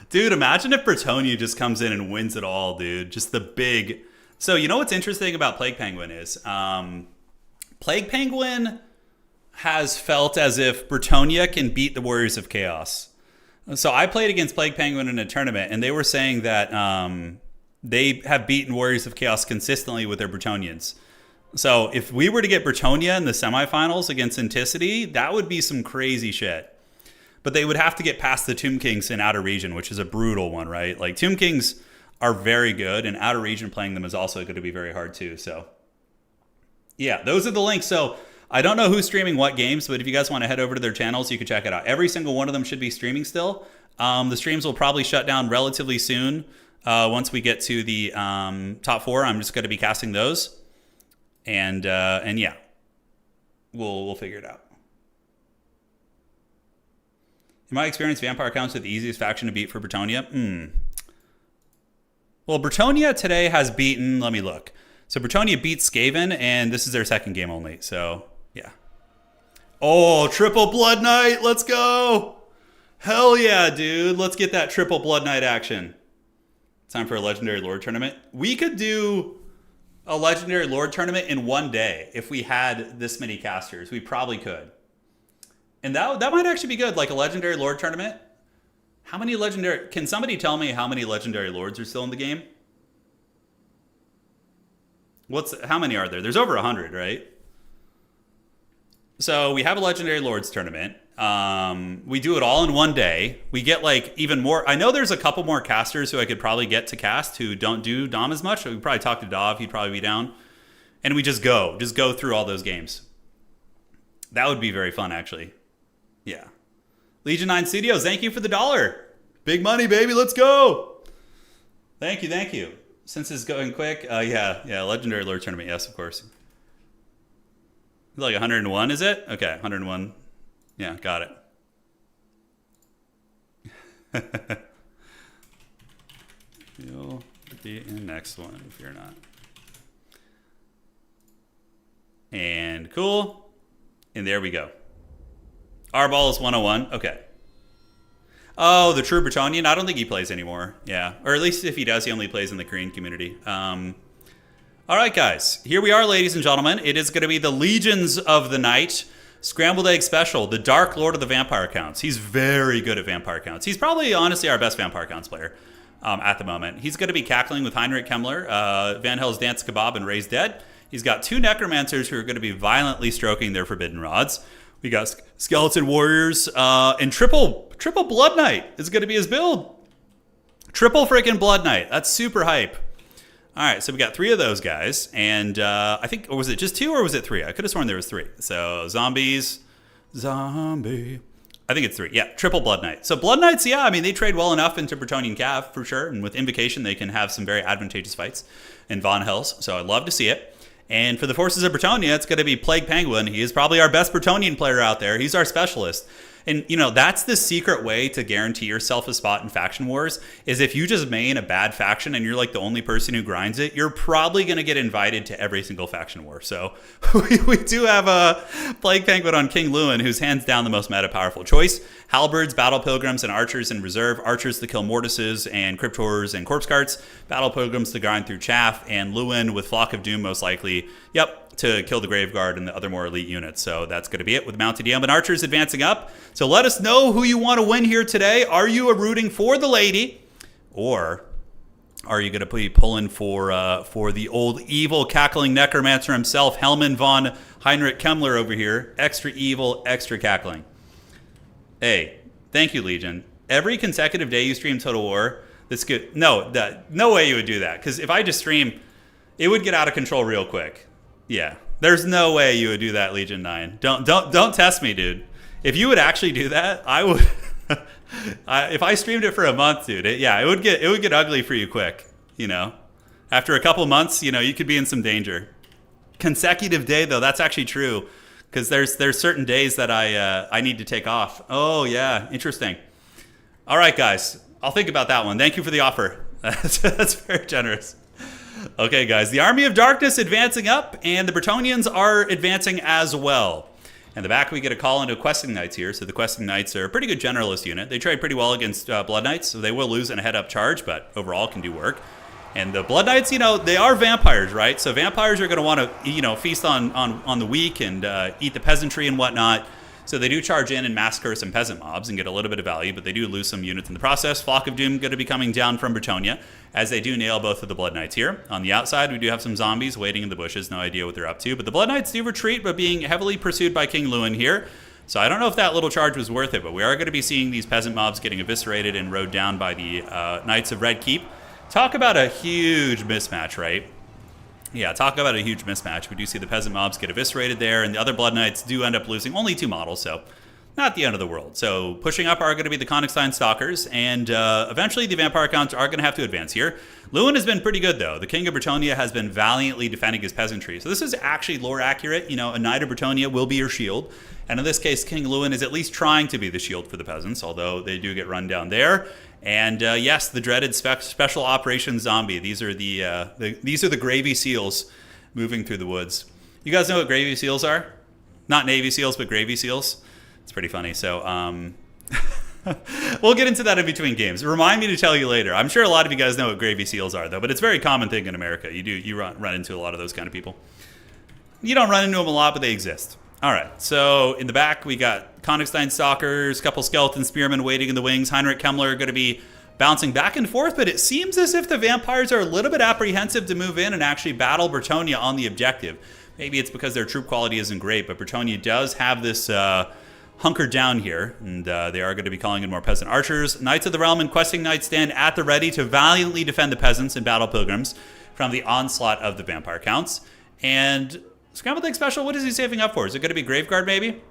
[SPEAKER 1] Dude, imagine if Bretonia just comes in and wins it all, dude. Just the big... So, you know what's interesting about Plague Penguin is... Plague Penguin has felt as if Bretonia can beat the Warriors of Chaos. So I played against Plague Penguin in a tournament, and they were saying that they have beaten Warriors of Chaos consistently with their Bretonians. So if we were to get Bretonia in the semifinals against Anticity, that would be some crazy shit. But they would have to get past the Tomb Kings in Outer Region, which is a brutal one, right? Like, Tomb Kings are very good, and Outer Region playing them is also going to be very hard too. So yeah, those are the links. So I don't know who's streaming what games, but if you guys want to head over to their channels, you can check it out. Every single one of them should be streaming still. The streams will probably shut down relatively soon. Once we get to the top 4, I'm just going to be casting those. And yeah, we'll figure it out. In my experience, Vampire counts as the easiest faction to beat for Bretonia. Well, Bretonia today has beaten, let me look. So Bretonia beat Skaven, and this is their second game only. So, yeah. Oh, triple Blood Knight. Let's go. Hell yeah, dude. Let's get that triple Blood Knight action. Time for a Legendary Lord tournament. We could do a Legendary Lord tournament in one day if we had this many casters. We probably could. And that might actually be good, like a Legendary Lord tournament. How many Legendary... Can somebody tell me how many Legendary Lords are still in the game? How many are there? There's over 100, right? So we have a Legendary Lords tournament. We do it all in one day. We get like even more. I know there's a couple more casters who I could probably get to cast who don't do Dom as much. So we could probably talk to Dov. He'd probably be down. And we just go through all those games. That would be very fun, actually. Yeah. Legion 9 Studios, thank you for the $1. Big money, baby. Let's go. Thank you. Since it's going quick, yeah, Legendary Lord tournament, yes, of course. Like 101, is it? Okay, 101. Yeah, got it. You'll be in the next one if you're not. And cool. And there we go. Our ball is 101. Okay. Oh, the true Bretonian? I don't think he plays anymore. Yeah. Or at least if he does, he only plays in the Korean community. All right, guys. Here we are, ladies and gentlemen. It is going to be the Legions of the Night Scrambled Egg Special, the Dark Lord of the Vampire Counts. He's very good at Vampire Counts. He's probably, honestly, our best Vampire Counts player at the moment. He's going to be cackling with Heinrich Kemmler, Van Hell's Dance Kebab, and Raised Dead. He's got 2 Necromancers who are going to be violently stroking their Forbidden Rods. We got Skeleton Warriors, and triple Blood Knight is going to be his build. Triple freaking Blood Knight. That's super hype. All right, so we got 3 of those guys, and I think, or was it just 2 or was it 3? I could have sworn there was 3. So zombie. I think it's 3. Yeah, triple Blood Knight. So Blood Knights, yeah, I mean, they trade well enough into Bretonian Cav for sure, and with Invocation, they can have some very advantageous fights in Von Hells. So I'd love to see it. And for the forces of Bretonia, it's going to be Plague Penguin. He is probably our best Bretonian player out there. He's our specialist. And, you know, that's the secret way to guarantee yourself a spot in faction wars, is if you just main a bad faction and you're like the only person who grinds it, you're probably going to get invited to every single faction war. So we do have a Plague Penguin on King Lewin, who's hands down the most meta powerful choice. Halberds, Battle Pilgrims, and Archers in reserve. Archers to kill Mortises and Crypt Horrors and Corpse Carts. Battle Pilgrims to grind through chaff. And Lewin with Flock of Doom most likely. Yep. To kill the Graveguard and the other more elite units. So that's going to be it with Mounted DM and Archers advancing up. So let us know who you want to win here today. Are you rooting for the lady, or are you going to be pulling for the old evil cackling necromancer himself, Helman von Heinrich Kemmler over here? Extra evil, extra cackling. Hey, thank you, Legion. Every consecutive day you stream Total War, that's good. No way you would do that, because if I just stream, it would get out of control real quick. Yeah, there's no way you would do that, Legion 9. Don't test me, dude. If you would actually do that, I would. If I streamed it for a month, dude, it would get ugly for you quick. You know, after a couple months, you know, you could be in some danger. Consecutive day though, that's actually true, because there's certain days that I need to take off. Oh yeah, interesting. All right, guys, I'll think about that one. Thank you for the offer. That's very generous. Okay, guys, the Army of Darkness advancing up, and the Bretonians are advancing as well. In the back, we get a call into Questing Knights here. So the Questing Knights are a pretty good generalist unit. They trade pretty well against Blood Knights, so they will lose in a head-up charge, but overall can do work. And the Blood Knights, you know, they are vampires, right? So vampires are going to want to, you know, feast on the weak and eat the peasantry and whatnot. So they do charge in and massacre some peasant mobs and get a little bit of value, but they do lose some units in the process. Flock of Doom going to be coming down from Bretonia, as they do nail both of the Blood Knights here. On the outside, we do have some zombies waiting in the bushes. No idea what they're up to. But the Blood Knights do retreat, but being heavily pursued by King Lewin here. So I don't know if that little charge was worth it, but we are going to be seeing these peasant mobs getting eviscerated and rode down by the Knights of Red Keep. Talk about a huge mismatch, right? Yeah, talk about a huge mismatch. We do see the peasant mobs get eviscerated there, and the other Blood Knights do end up losing only 2 models, so not the end of the world. So pushing up are going to be the Königstein Stalkers, and eventually the Vampire Counts are going to have to advance here. Lewin has been pretty good, though. The King of Bretonia has been valiantly defending his peasantry. So this is actually lore accurate. You know, a Knight of Bretonia will be your shield. And in this case, King Lewin is at least trying to be the shield for the peasants, although they do get run down there. And yes, the dreaded Special Operations Zombie. These are the Gravy Seals moving through the woods. You guys know what Gravy Seals are? Not Navy SEALs, but Gravy SEALs. It's pretty funny. So we'll get into that in between games. Remind me to tell you later. I'm sure a lot of you guys know what Gravy SEAls are, though, but it's a very common thing in America. You run into a lot of those kind of people. You don't run into them a lot, but they exist. All right, so in the back, we got Konigstein Stalkers, couple Skeleton Spearmen waiting in the wings. Heinrich Kemmler going to be bouncing back and forth, but it seems as if the Vampires are a little bit apprehensive to move in and actually battle Bretonnia on the objective. Maybe it's because their troop quality isn't great, but Bretonnia does have this hunkered down here, and they are going to be calling in more peasant archers. Knights of the Realm and Questing Knights stand at the ready to valiantly defend the peasants and battle pilgrims from the onslaught of the Vampire Counts. And Scrambled Egg Special, what is he saving up for? Is it going to be Graveguard, maybe?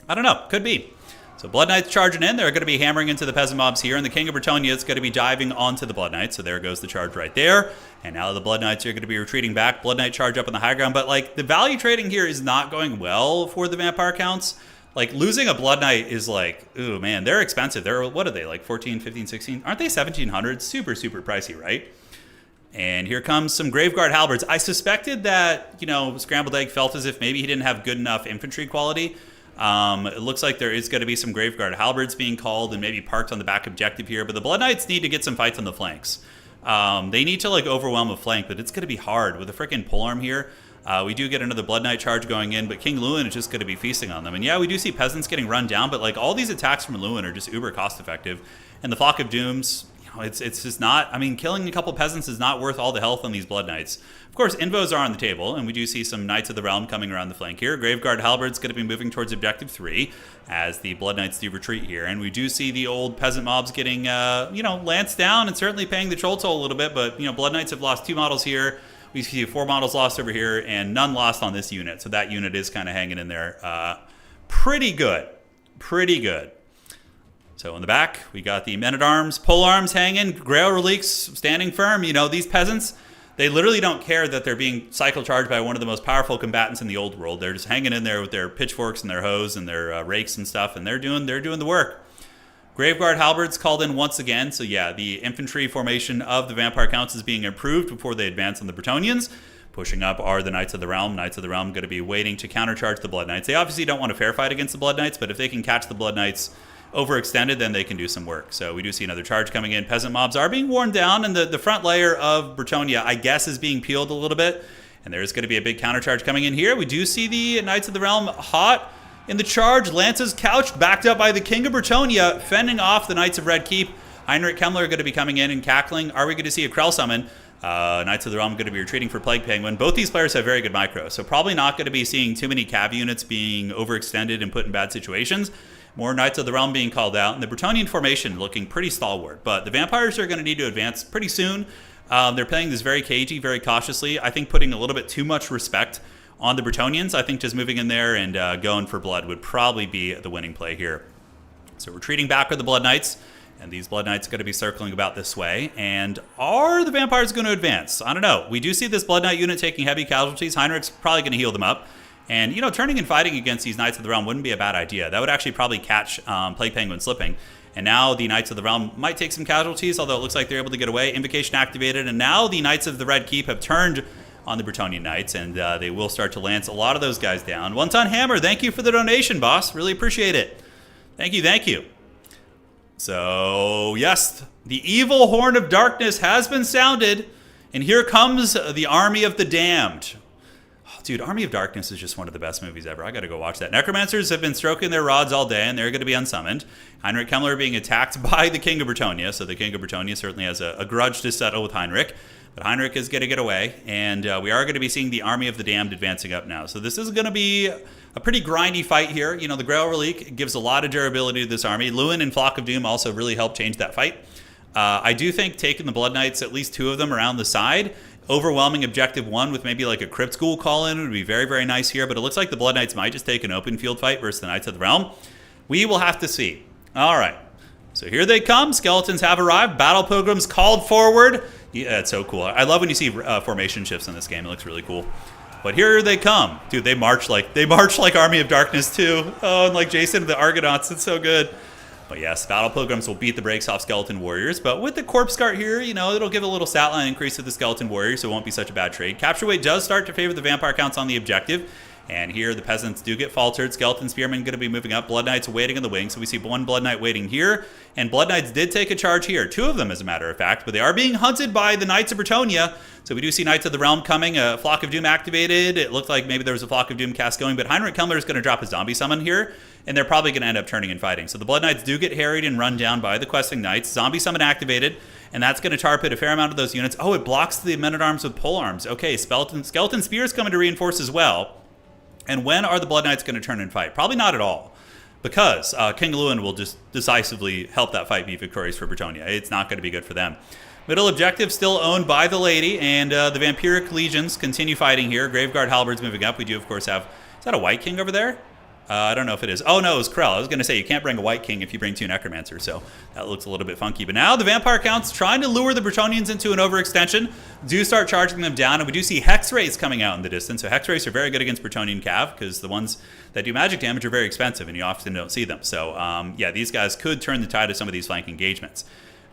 [SPEAKER 1] I don't know. Could be. So Blood Knights charging in. They're going to be hammering into the peasant mobs here. And the King of Bretonnia is going to be diving onto the Blood Knights. So there goes the charge right there. And now the Blood Knights are going to be retreating back. Blood Knight charge up on the high ground. But, like, the value trading here is not going well for the Vampire Counts. Like, losing a Blood Knight is like, ooh, man, they're expensive. They're, what are they, like 14, 15, 16? Aren't they 1,700? Super, super pricey, right? And here comes some Graveguard Halberds. I suspected that, Scrambled Egg felt as if maybe he didn't have good enough infantry quality. It looks like there is going to be some Graveguard Halberds being called and maybe parked on the back objective here. But the Blood Knights need to get some fights on the flanks. They need to, like, overwhelm a flank, but it's going to be hard with a freaking polearm here. We do get another Blood Knight charge going in, but King Lewin is just going to be feasting on them. And yeah, we do see peasants getting run down, but, like, all these attacks from Lewin are just uber cost effective. And the Flock of Dooms, it's just not, I mean, killing a couple peasants is not worth all the health on these Blood Knights. Of course, invos are on the table, and we do see some Knights of the Realm coming around the flank here. Graveguard Halberd's going to be moving towards Objective 3 as the Blood Knights do retreat here. And we do see the old peasant mobs getting, lanced down and certainly paying the troll toll a little bit. But, Blood Knights have lost 2 models here. We see 4 models lost over here and none lost on this unit. So that unit is kind of hanging in there. Pretty good. Pretty good. So in the back, we got the Men-at-Arms, Polearms hanging, Grail Reliques standing firm. These peasants, they literally don't care that they're being cycle charged by one of the most powerful combatants in the old world. They're just hanging in there with their pitchforks and their hoes and their rakes and stuff, and they're doing the work. Graveguard Halberds called in once again. So yeah, the infantry formation of the Vampire Counts is being improved before they advance on the Bretonians. Pushing up are the Knights of the Realm. Knights of the Realm going to be waiting to countercharge the Blood Knights. They obviously don't want a fair fight against the Blood Knights, but if they can catch the Blood Knights overextended, then they can do some work. So we do see another charge coming in. Peasant mobs are being worn down, and the front layer of Bretonnia, I guess, is being peeled a little bit. And there's going to be a big countercharge coming in here. We do see the Knights of the Realm hot in the charge. Lances couched, backed up by the King of Bretonnia, fending off the Knights of Red Keep. Heinrich Kemmler going to be coming in and cackling. Are we going to see a Krell summon? Knights of the Realm going to be retreating for Plague Penguin. Both these players have very good micro, so probably not going to be seeing too many cav units being overextended and put in bad situations. More Knights of the Realm being called out, and the Bretonnian formation looking pretty stalwart. But the Vampires are going to need to advance pretty soon. They're playing this very cagey, very cautiously. I think putting a little bit too much respect on the Bretonnians. I think just moving in there and going for blood would probably be the winning play here. So retreating back are the Blood Knights, and these Blood Knights are going to be circling about this way. And are the Vampires going to advance? I don't know. We do see this Blood Knight unit taking heavy casualties. Heinrich's probably going to heal them up. And, turning and fighting against these Knights of the Realm wouldn't be a bad idea. That would actually probably catch Plague Penguin slipping. And now the Knights of the Realm might take some casualties, although it looks like they're able to get away. Invocation activated, and now the Knights of the Red Keep have turned on the Bretonnian Knights, and they will start to lance a lot of those guys down. One Ton Hammer, thank you for the donation, boss. Really appreciate it. Thank you, thank you. So, yes, the evil horn of darkness has been sounded, and here comes the Army of the Damned. Dude, Army of Darkness is just one of the best movies ever. I gotta go watch that. Necromancers have been stroking their rods all day, and they're gonna be unsummoned. Heinrich Kemmler being attacked by the King of Bretonnia, so the King of Bretonnia certainly has a grudge to settle with Heinrich. But Heinrich is gonna get away, and we are gonna be seeing the Army of the Damned advancing up now. So this is gonna be a pretty grindy fight here. The Grail Relique gives a lot of durability to this army. Lewin and Flock of Doom also really help change that fight. I do think taking the Blood Knights, at least 2 of them around the side, overwhelming Objective 1 with maybe like a Crypt School call-in would be very, very nice here, but it looks like the Blood Knights might just take an open field fight versus the Knights of the Realm. We will have to see. All right. So here they come. Skeletons have arrived. Battle Pilgrims called forward. Yeah, it's so cool. I love when you see formation shifts in this game. It looks really cool. But here they come. Dude, they march like Army of Darkness too. Oh, and like Jason the Argonauts. It's so good. But yes, Battle Pilgrims will beat the brakes off Skeleton Warriors. But with the Corpse Cart here, it'll give a little stat line increase to the Skeleton Warriors, so it won't be such a bad trade. Capture weight does start to favor the Vampire Counts on the objective. And here the peasants do get faltered. Skeleton Spearmen going to be moving up. Blood Knights waiting in the wing. So we see one Blood Knight waiting here. And Blood Knights did take a charge here. 2 of them, as a matter of fact. But they are being hunted by the Knights of Bretonnia. So we do see Knights of the Realm coming. A Flock of Doom activated. It looked like maybe there was a Flock of Doom cast going. But Heinrich Kemmler is going to drop a zombie summon here. And they're probably going to end up turning and fighting. So the Blood Knights do get harried and run down by the questing Knights. Zombie summon activated. And that's going to tar pit a fair amount of those units. Oh, it blocks the Men-at-Arms with polearms. Okay, Skeleton Spears coming to reinforce as well. And when are the Blood Knights going to turn and fight? Probably not at all. Because King Lewin will just decisively help that fight be victorious for Bretonnia. It's not going to be good for them. Middle objective still owned by the Lady. And the Vampiric Legions continue fighting here. Graveguard Halberds moving up. We do, of course, have... Is that a White King over there? I don't know if it is. Oh, no, it was Krell. I was going to say you can't bring a White King if you bring 2 Necromancers, so that looks a little bit funky. But now the Vampire Counts trying to lure the Bretonians into an overextension do start charging them down, and we do see Hex Rays coming out in the distance. So Hex Rays are very good against Bretonian Cav because the ones that do magic damage are very expensive, and you often don't see them. So, yeah, these guys could turn the tide of some of these flank engagements.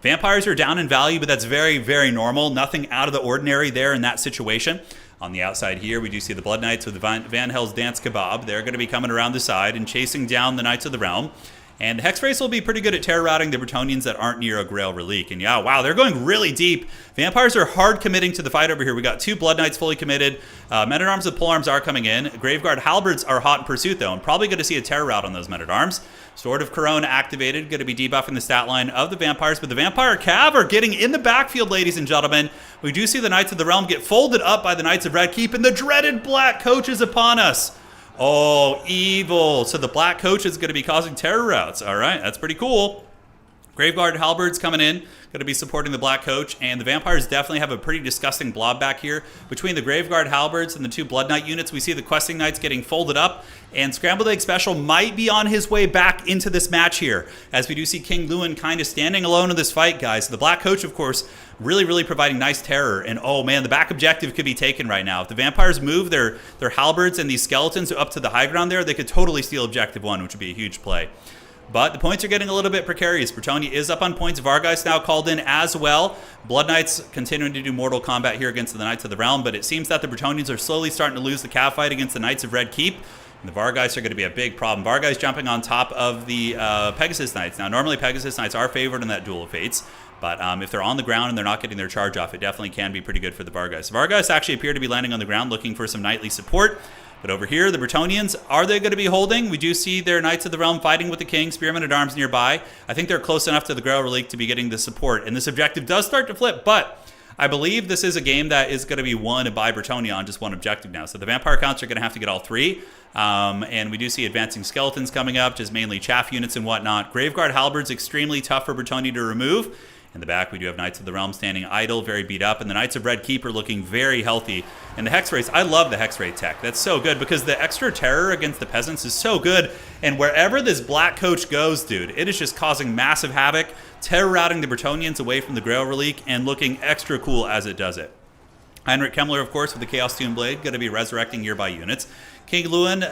[SPEAKER 1] Vampires are down in value, but that's very, very normal. Nothing out of the ordinary there in that situation. On the outside here, we do see the Blood Knights with the Van Hell's Dance Kebab. They're going to be coming around the side and chasing down the Knights of the Realm. And the Hex Race will be pretty good at terror routing the Bretonians that aren't near a Grail Relique. And yeah, wow, they're going really deep. Vampires are hard committing to the fight over here. We got 2 Blood Knights fully committed. Men-at-Arms with polearms are coming in. Graveguard Halberds are hot in pursuit, though, and probably going to see a terror rout on those Men-at-Arms. Sword of Corona activated, going to be debuffing the stat line of the Vampires, but the Vampire Cav are getting in the backfield, ladies and gentlemen. We do see the Knights of the Realm get folded up by the Knights of Red Keep, and the dreaded Black Coach is upon us. Oh, evil. So the Black Coach is going to be causing terror routes. All right, that's pretty cool. Graveguard Halberds coming in, going to be supporting the Black Coach, and the Vampires definitely have a pretty disgusting blob back here. Between the Graveguard Halberds and the 2 Blood Knight units, we see the Questing Knights getting folded up, and Scrambled Egg Special might be on his way back into this match here, as we do see King Lewin kind of standing alone in this fight, guys. The Black Coach, of course, really providing nice terror, and oh man, the back objective could be taken right now. If the Vampires move their Halberds and these Skeletons up to the high ground there, they could totally steal Objective 1, which would be a huge play. But the points are getting a little bit precarious. Bretonnia is up on points. Vargeist now called in as well. Blood Knights continuing to do mortal combat here against the Knights of the Realm, but it seems that the Bretonians are slowly starting to lose the Cav fight against the Knights of Red Keep. And the Vargeist are going to be a big problem. Vargeist jumping on top of the Pegasus Knights. Now, normally Pegasus Knights are favored in that Duel of Fates, but if they're on the ground and they're not getting their charge off, it definitely can be pretty good for the Vargeist. Vargeist actually appear to be landing on the ground looking for some knightly support. But over here, the Bretonians, are they going to be holding? We do see their Knights of the Realm fighting with the King, Spearmen at Arms nearby. I think they're close enough to the Grail Relique to be getting the support. And this objective does start to flip, but I believe this is a game that is going to be won by Bretonnia on just one objective now. So the Vampire Counts are going to have to get all 3. And we do see advancing Skeletons coming up, just mainly chaff units and whatnot. Graveguard Halberds extremely tough for Bretonnia to remove. In the back, we do have Knights of the Realm standing idle, very beat up, and the Knights of Red Keep are looking very healthy. And the Hex Race, I love the Hex Ray tech. That's so good because the extra terror against the peasants is so good. And wherever this Black Coach goes, dude, it is just causing massive havoc, terror routing the Bretonians away from the Grail Relique, and looking extra cool as it does it. Heinrich Kemmler, of course, with the Chaos Tomb Blade, going to be resurrecting nearby units. King Lewin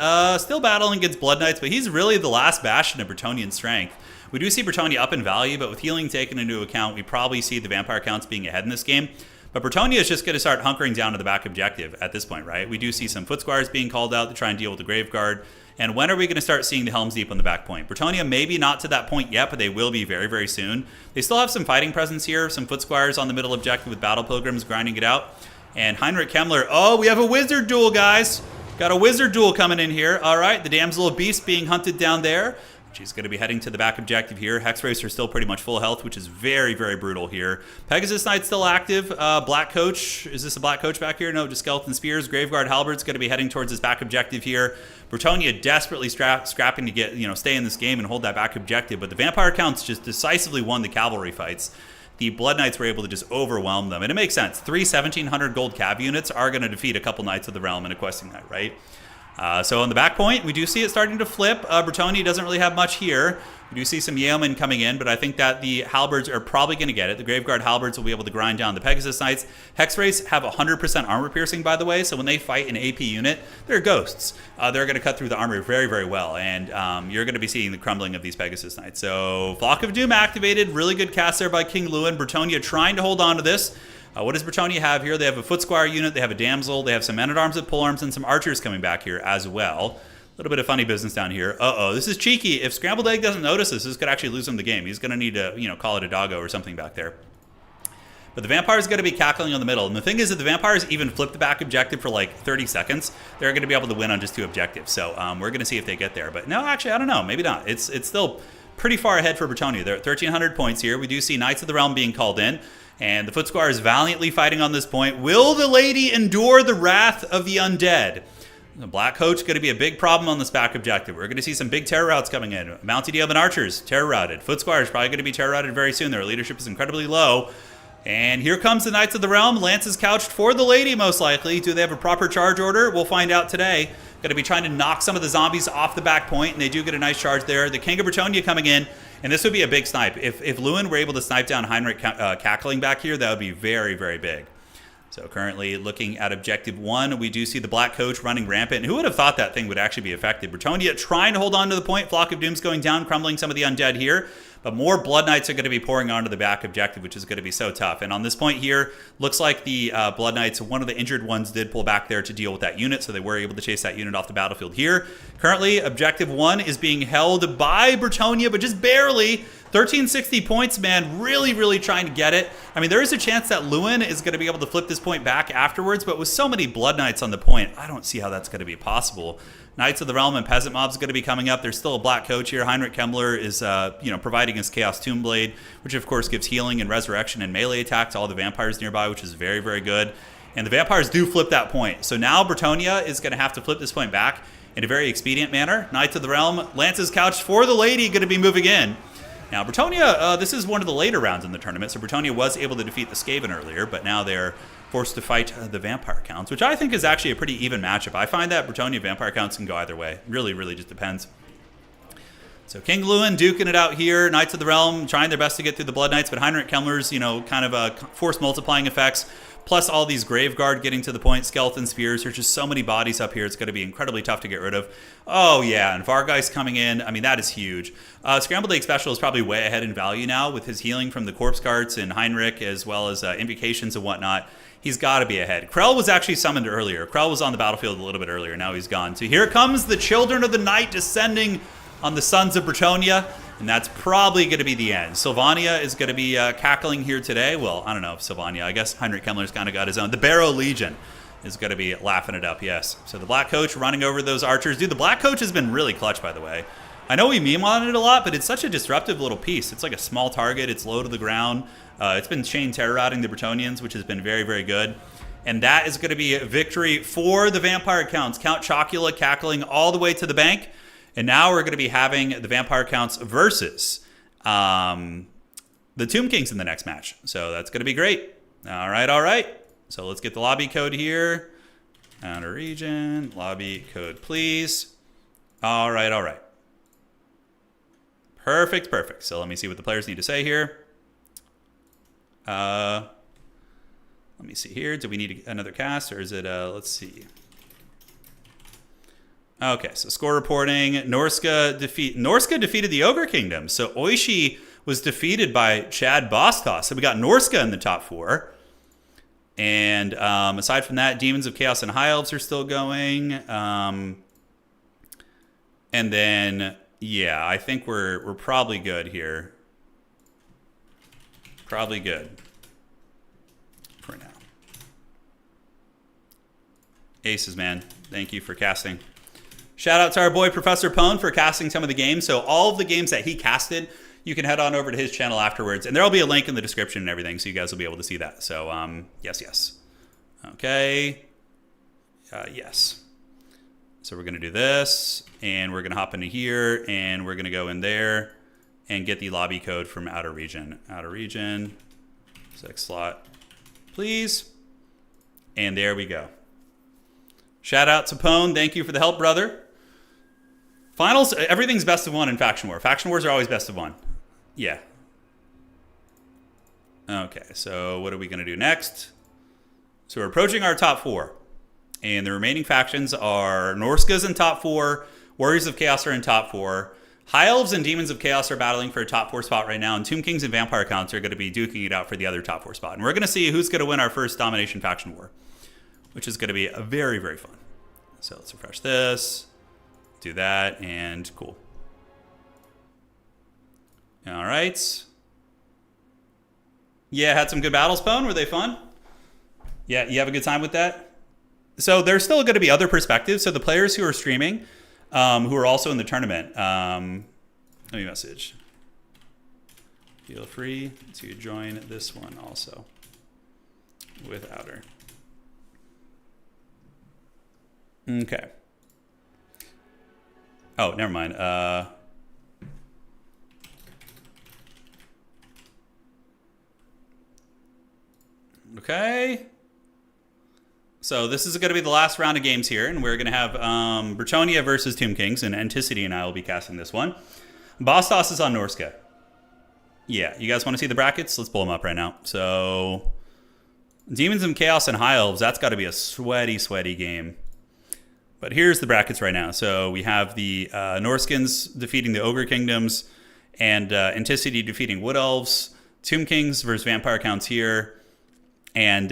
[SPEAKER 1] still battling against Blood Knights, but he's really the last bastion of Bretonian strength. We do see Bretonnia up in value, but with healing taken into account, we probably see the Vampire Counts being ahead in this game. But Bretonnia is just going to start hunkering down to the back objective at this point, right? We do see some Foot Squires being called out to try and deal with the Graveguard. And when are we going to start seeing the Helm's Deep on the back point? Bretonnia maybe not to that point yet, but they will be very, very soon. They still have some fighting presence here, some Foot Squires on the middle objective with Battle Pilgrims grinding it out. And Heinrich Kemmler, oh, we have a Wizard duel, guys. Got a Wizard duel coming in here. All right, the Damsel of Beast being hunted down there. She's going to be heading to the back objective here. Hex Race are still pretty much full health, which is very, very brutal here. Pegasus Knight still active. Black Coach. Is this a Black Coach back here? No, just Skeleton Spears. Graveguard Halberd's going to be heading towards his back objective here. Bretonnia desperately scrapping to get, stay in this game and hold that back objective. But the Vampire Counts just decisively won the cavalry fights. The Blood Knights were able to just overwhelm them. And it makes sense. 3 1,700 gold cav units are going to defeat a couple Knights of the Realm in a questing knight, right? So on the back point, we do see it starting to flip. Bretonnia doesn't really have much here. We do see some yeomen coming in, but I think that the Halberds are probably going to get it. The Graveguard Halberds will be able to grind down the Pegasus Knights. Hex Race have 100% armor piercing, by the way, so when they fight an AP unit, they're ghosts. They're going to cut through the armor very, very well, and you're going to be seeing the crumbling of these Pegasus Knights. So Flock of Doom activated. Really good cast there by King Lewin. Bretonnia trying to hold on to this. What does Bretonnia have here? They have a foot squire unit, they have a damsel, they have some men-at-arms with polearms, and some archers coming back here as well. A little bit of funny business down here. Uh-oh, this is cheeky. If Scrambled Egg doesn't notice this could actually lose him the game. He's going to need to, call it a doggo or something back there. But the Vampire's going to be cackling on the middle. And the thing is, if the Vampires even flip the back objective for like 30 seconds, they're going to be able to win on just 2 objectives. So we're going to see if they get there. But no, actually, I don't know. Maybe not. It's still pretty far ahead for Bretonnia. They're at 1,300 points here. We do see Knights of the Realm being called in. And the Foot Squire is valiantly fighting on this point. Will the lady endure the wrath of the undead? The Black Coach going to be a big problem on this back objective. We're going to see some big terror routes coming in. Mounted Yeoman Archers, terror routed. Foot Squire is probably going to be terror routed very soon. Their leadership is incredibly low. And here comes the Knights of the Realm. Lance is couched for the lady, most likely. Do they have a proper charge order? We'll find out today. Going to be trying to knock some of the zombies off the back point, and they do get a nice charge there. The King of Bretonnia coming in, and this would be a big snipe. If Lewin were able to snipe down Heinrich cackling back here, that would be very, very big. So currently looking at objective 1, we do see the Black Coach running rampant. And who would have thought that thing would actually be effective? Bretonnia trying to hold on to the point. Flock of Doom's going down, crumbling some of the undead here. But more Blood Knights are going to be pouring onto the back objective, which is going to be so tough. And on this point here, looks like the Blood Knights, one of the injured ones did pull back there to deal with that unit. So they were able to chase that unit off the battlefield here. Currently, objective 1 is being held by Bretonnia, but just barely. 1360 points, man. Really, really trying to get it. I mean, there is a chance that Lewin is going to be able to flip this point back afterwards, but with so many Blood Knights on the point, I don't see how that's going to be possible. Knights of the Realm and Peasant Mobs going to be coming up. There's still a Black Coach here. Heinrich Kemmler is, providing his Chaos Tomb Blade, which of course gives healing and resurrection and melee attack to all the vampires nearby, which is very, very good. And the vampires do flip that point. So now Bretonnia is going to have to flip this point back in a very expedient manner. Knights of the Realm, Lance's couched for the lady, going to be moving in. Now, Bretonnia, this is one of the later rounds in the tournament, so Bretonnia was able to defeat the Skaven earlier, but now they're forced to fight the Vampire Counts, which I think is actually a pretty even matchup. I find that Bretonnia Vampire Counts can go either way. Really, really just depends. So King Lewin duking it out here. Knights of the Realm trying their best to get through the Blood Knights, but Heinrich Kemmler's, kind of force multiplying effects, plus all these Graveguard getting to the point, Skeleton Spears. There's just so many bodies up here. It's going to be incredibly tough to get rid of. Oh, yeah, and Vargeist coming in. I mean, that is huge. Scrambled Egg Special is probably way ahead in value now with his healing from the Corpse Carts and Heinrich, as well as Invocations and whatnot. He's got to be ahead. Krell was actually summoned earlier. Krell was on the battlefield a little bit earlier. Now he's gone. So here comes the Children of the Night descending on the Sons of Bretonnia. And that's probably going to be the end. Sylvania is going to be cackling here today. Well, I don't know if Sylvania. I guess Heinrich Kemmler's kind of got his own. The Barrow Legion is going to be laughing it up, yes. So the Black Coach running over those archers. Dude, the Black Coach has been really clutch, by the way. I know we meme on it a lot, but it's such a disruptive little piece. It's like a small target. It's low to the ground. It's been chain terror routing the Bretonians, which has been very, very good. And that is going to be a victory for the Vampire Counts. Count Chocula cackling all the way to the bank. And now we're going to be having the Vampire Counts versus the Tomb Kings in the next match. So that's going to be great. All right. So let's get the lobby code here. Outer region, lobby code, please. All right. Perfect. So let me see what the players need to say here. Let me see here. Do we need another cast, or is it, let's see. Okay, so score reporting. Norska defeated the Ogre Kingdom. So Oishi was defeated by Chad Bostos. So we got Norska in the top 4. And aside from that, Demons of Chaos and High Elves are still going. And then, yeah, I think we're probably good here. Probably good for now. Aces, man. Thank you for casting. Shout out to our boy Professor Pone for casting some of the games. So all of the games that he casted, you can head on over to his channel afterwards. And there will be a link in the description and everything, so you guys will be able to see that. So, yes. Okay. Yes. So we're going to do this, and we're going to hop into here, and we're going to go in there and get the lobby code from Outer Region. Outer Region, 6 slot, please. And there we go. Shout out to Pone. Thank you for the help, brother. Finals, everything's best of 1 in Faction War. Faction Wars are always best of 1. Yeah. Okay, so what are we going to do next? So we're approaching our top 4. And the remaining factions are Norska's in top 4, Warriors of Chaos are in top 4, High Elves and Demons of Chaos are battling for a top 4 spot right now, and Tomb Kings and Vampire Counts are going to be duking it out for the other top 4 spot. And we're going to see who's going to win our first Domination faction war, which is going to be a very, very fun. So let's refresh this, do that, and cool. All right. Yeah, had some good battles, Pone. Were they fun? Yeah, you have a good time with that? So there's still going to be other perspectives. So the players who are streaming, who are also in the tournament, let me message. Feel free to join this one also without her. Okay. Oh, never mind. Okay. So this is going to be the last round of games here, and we're going to have Bretonnia versus Tomb Kings, and Anticity and I will be casting this one. Boss Toss is on Norska. Yeah, you guys want to see the brackets? Let's pull them up right now. So Demons of Chaos and High Elves, that's got to be a sweaty, sweaty game. But here's the brackets right now. So we have the Norskins defeating the Ogre Kingdoms, and Anticity defeating Wood Elves. Tomb Kings versus Vampire Counts here. And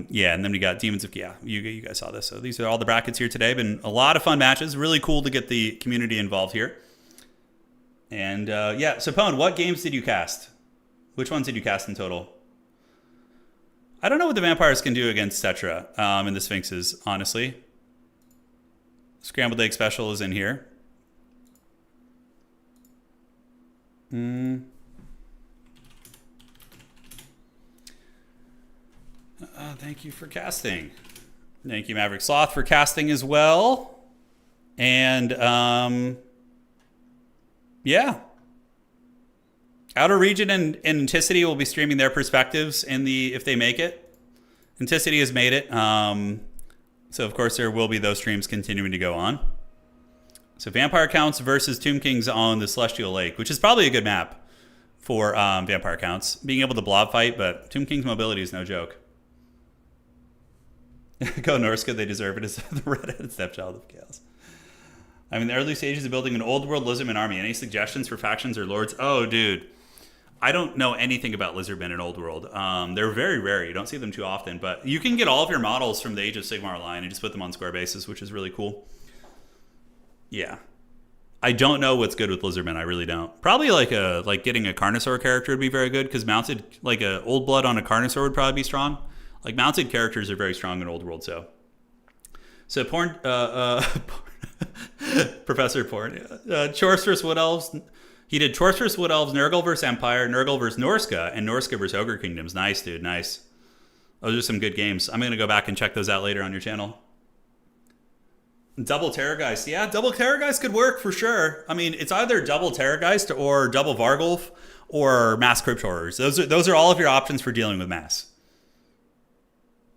[SPEAKER 1] yeah, and then we got Demons of, yeah, you guys saw this. So these are all the brackets here today. Been a lot of fun matches. Really cool to get the community involved here. And yeah, so Pone, what games did you cast? Which ones did you cast in total? I don't know what the vampires can do against Tetra and the Sphinxes, honestly. Scrambled Egg Special is in here. Thank you for casting. Thank you, Maverick Sloth, for casting as well. And yeah. Outer Region and Anticity will be streaming their perspectives in the if they make it. Anticity has made it. So of course there will be those streams continuing to go on. So Vampire Counts versus Tomb Kings on the Celestial Lake, which is probably a good map for Vampire Counts. Being able to blob fight, but Tomb King's mobility is no joke. Go Norska, they deserve it as the redheaded stepchild of chaos. I'm in the early stages of building an old world Lizardman army. Any suggestions for factions or lords? Oh, dude. I don't know anything about Lizardmen in Old World. They're very rare. You don't see them too often. But you can get all of your models from the Age of Sigmar line and just put them on square bases, which is really cool. Yeah. I don't know what's good with Lizardmen. I really don't. Probably like getting a Carnosaur character would be very good, because mounted, like a Old Blood on a Carnosaur would probably be strong. Like mounted characters are very strong in Old World, so Porn, Professor Porn, Chorstress Wood Elves. He did Chorstress Wood Elves, Nurgle versus Empire, Nurgle versus Norska, and Norska versus Ogre Kingdoms. Nice, dude, nice. Those are some good games. I'm gonna go back and check those out later on your channel. Double Terrorgeist, yeah, double Terrorgeist could work for sure. I mean, it's either double Terrorgeist or double Vargulf or Mass Crypt Horrors. Those are all of your options for dealing with mass.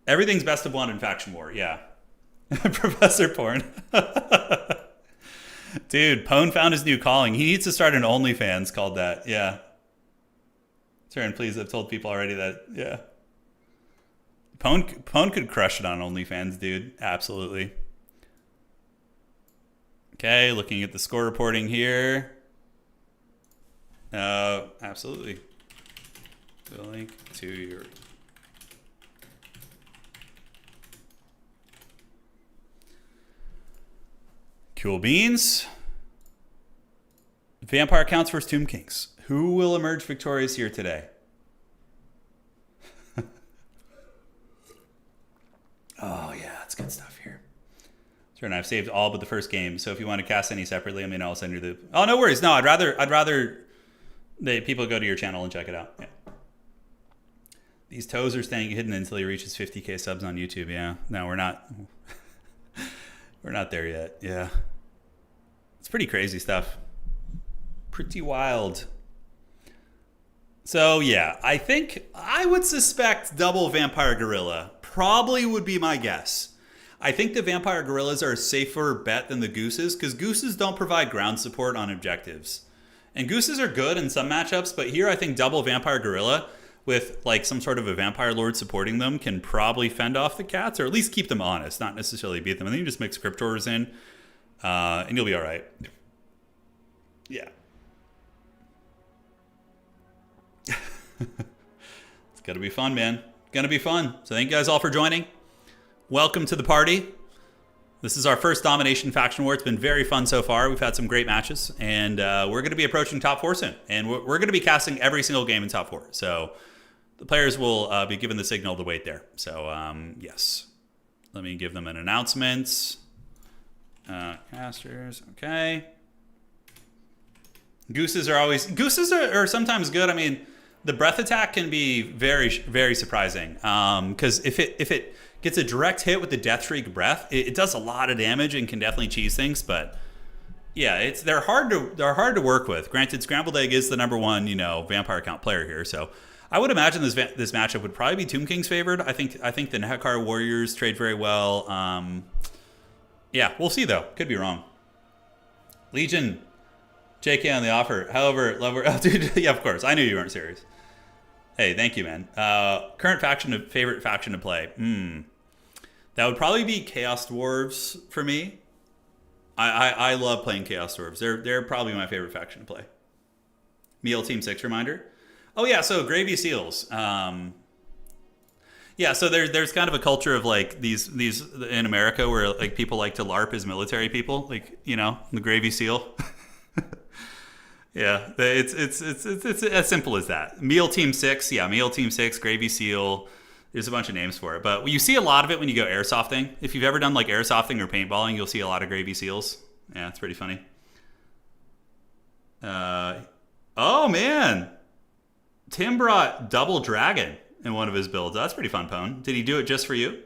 [SPEAKER 1] Everything's best of one in Faction War, yeah. Professor Porn. Dude, Pone found his new calling. He needs to start an OnlyFans called that, yeah. Turin, please, I've told people already that, yeah. Pone could crush it on OnlyFans, dude. Absolutely. Okay, looking at the score reporting here. Absolutely. The link to your... Cool beans. Vampire Counts versus Tomb Kings. Who will emerge victorious here today? Oh yeah, that's good stuff here. Sure, and I've saved all but the first game. So if you want to cast any separately, I mean, I'll send you the. Oh, no worries. No, I'd rather people go to your channel and check it out. Yeah. These toes are staying hidden until he reaches 50K subs on YouTube. Yeah. No, we're not. We're not there yet. Yeah. It's pretty crazy stuff. Pretty wild. So, yeah, I think I would suspect double Vampire Gorilla. Probably would be my guess. I think the Vampire Gorillas are a safer bet than the Gooses, because Gooses don't provide ground support on objectives. And Gooses are good in some matchups, but here I think double Vampire Gorilla with like some sort of a Vampire Lord supporting them can probably fend off the cats, or at least keep them honest, not necessarily beat them. And then you just mix Cryptors in, and you'll be all right. Yeah. It's going to be fun, man. Going to be fun. So thank you guys all for joining. Welcome to the party. This is our first Domination Faction War. It's been very fun so far. We've had some great matches, and we're going to be approaching top 4 soon. And we're going to be casting every single game in top 4. So the players will be given the signal to wait there. So, yes. Let me give them an announcement. Casters, okay. Gooses are sometimes good. I mean, the breath attack can be very, very surprising. Because if it gets a direct hit with the Death Shriek breath, it does a lot of damage and can definitely cheese things. But yeah, they're hard to work with. Granted, Scrambled Egg is the #1 vampire count player here, so I would imagine this matchup would probably be Tomb King's favored. I think the Hekar Warriors trade very well. Yeah, we'll see though. Could be wrong. Legion, JK on the offer. However, oh, dude, yeah, of course. I knew you weren't serious. Hey, thank you, man. Current favorite faction to play. That would probably be Chaos Dwarves for me. I love playing Chaos Dwarves. They're probably my favorite faction to play. Meal Team 6 reminder. Oh yeah, so Gravy Seals. Yeah, so there's kind of a culture of like these in America where like people like to LARP as military people, like the Gravy Seal. Yeah, it's as simple as that. Meal Team 6, yeah, Meal Team 6, Gravy Seal. There's a bunch of names for it, but you see a lot of it when you go airsofting. If you've ever done like airsofting or paintballing, you'll see a lot of Gravy Seals. Yeah, it's pretty funny. Oh man, Tim brought Double Dragon in one of his builds. That's pretty fun, Pone. Did he do it just for you?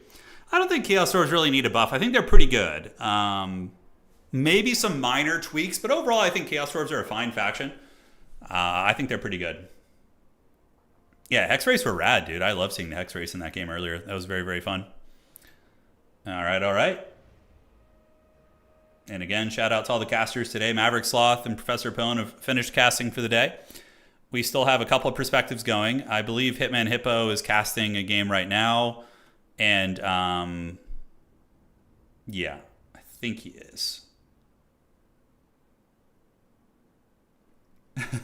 [SPEAKER 1] I don't think Chaos Dwarves really need a buff. I think they're pretty good. Maybe some minor tweaks, but overall I think Chaos Dwarves are a fine faction. I think they're pretty good. Yeah, Hex Race were rad, dude. I love seeing the Hex Race in that game earlier. That was very, very fun. All right. And again, shout out to all the casters today. Maverick Sloth and Professor Pone have finished casting for the day. We still have a couple of perspectives going. I believe Hitman Hippo is casting a game right now. And, yeah, I think he is.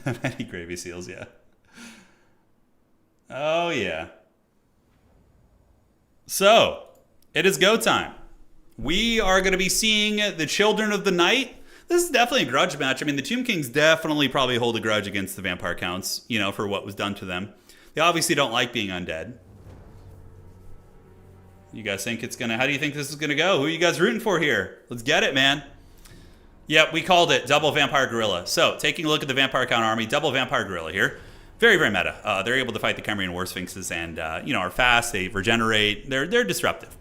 [SPEAKER 1] Many Gravy Seals, yeah. Oh, yeah. So, it is go time. We are going to be seeing the Children of the Night. This is definitely a grudge match. I mean, the Tomb Kings definitely probably hold a grudge against the Vampire Counts, for what was done to them. They obviously don't like being undead. You guys think it's going to... How do you think this is going to go? Who are you guys rooting for here? Let's get it, man. Yep, we called it Double Vampire Gorilla. So, taking a look at the Vampire Count army, Double Vampire Gorilla here. Very, very meta. They're able to fight the Khemrian War Sphinxes and, are fast. They regenerate. They're disruptive.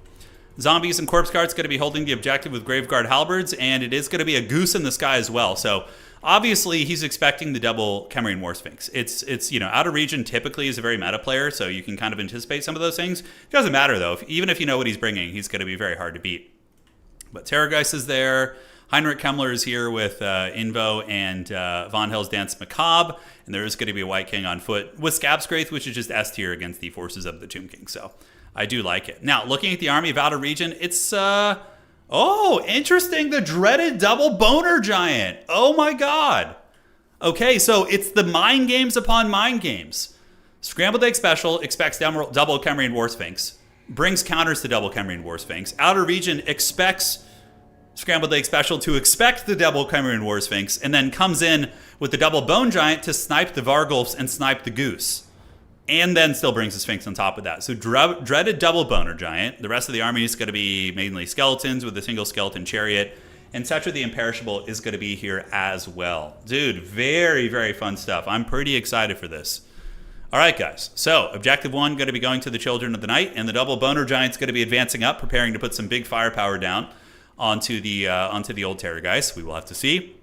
[SPEAKER 1] Zombies and Corpse Guards going to be holding the objective with Graveguard Halberds, and it is going to be a goose in the sky as well. So, obviously, he's expecting the double Khemrian War Sphinx. It's out of region typically is a very meta player, so you can kind of anticipate some of those things. It doesn't matter, though. Even if you know what he's bringing, he's going to be very hard to beat. But Terrorgeist is there. Heinrich Kemmler is here with Invo and Von Hell's Dance Macabre, and there is going to be a White King on foot with Scabscraith, which is just S tier against the forces of the Tomb King. So I do like it. Now, looking at the army of Outer Region, it's interesting. The dreaded double boner giant. Oh my god. Okay, so it's the mind games upon mind games. Scrambled Egg Special expects double Khemrian War Sphinx, brings counters to double Khemrian War Sphinx. Outer Region expects Scrambled Egg Special to expect the double Khemrian War Sphinx, and then comes in with the double Bone Giant to snipe the Vargulfs and snipe the Goose. And then still brings the Sphinx on top of that. So dreaded double Boner Giant. The rest of the army is going to be mainly skeletons with a single skeleton chariot. And Cetra the Imperishable is going to be here as well. Dude, very, very fun stuff. I'm pretty excited for this. All right, guys. So Objective 1 going to be going to the Children of the Night, and the double Boner Giant's going to be advancing up, preparing to put some big firepower down onto the old Terrorgeist. We will have to see.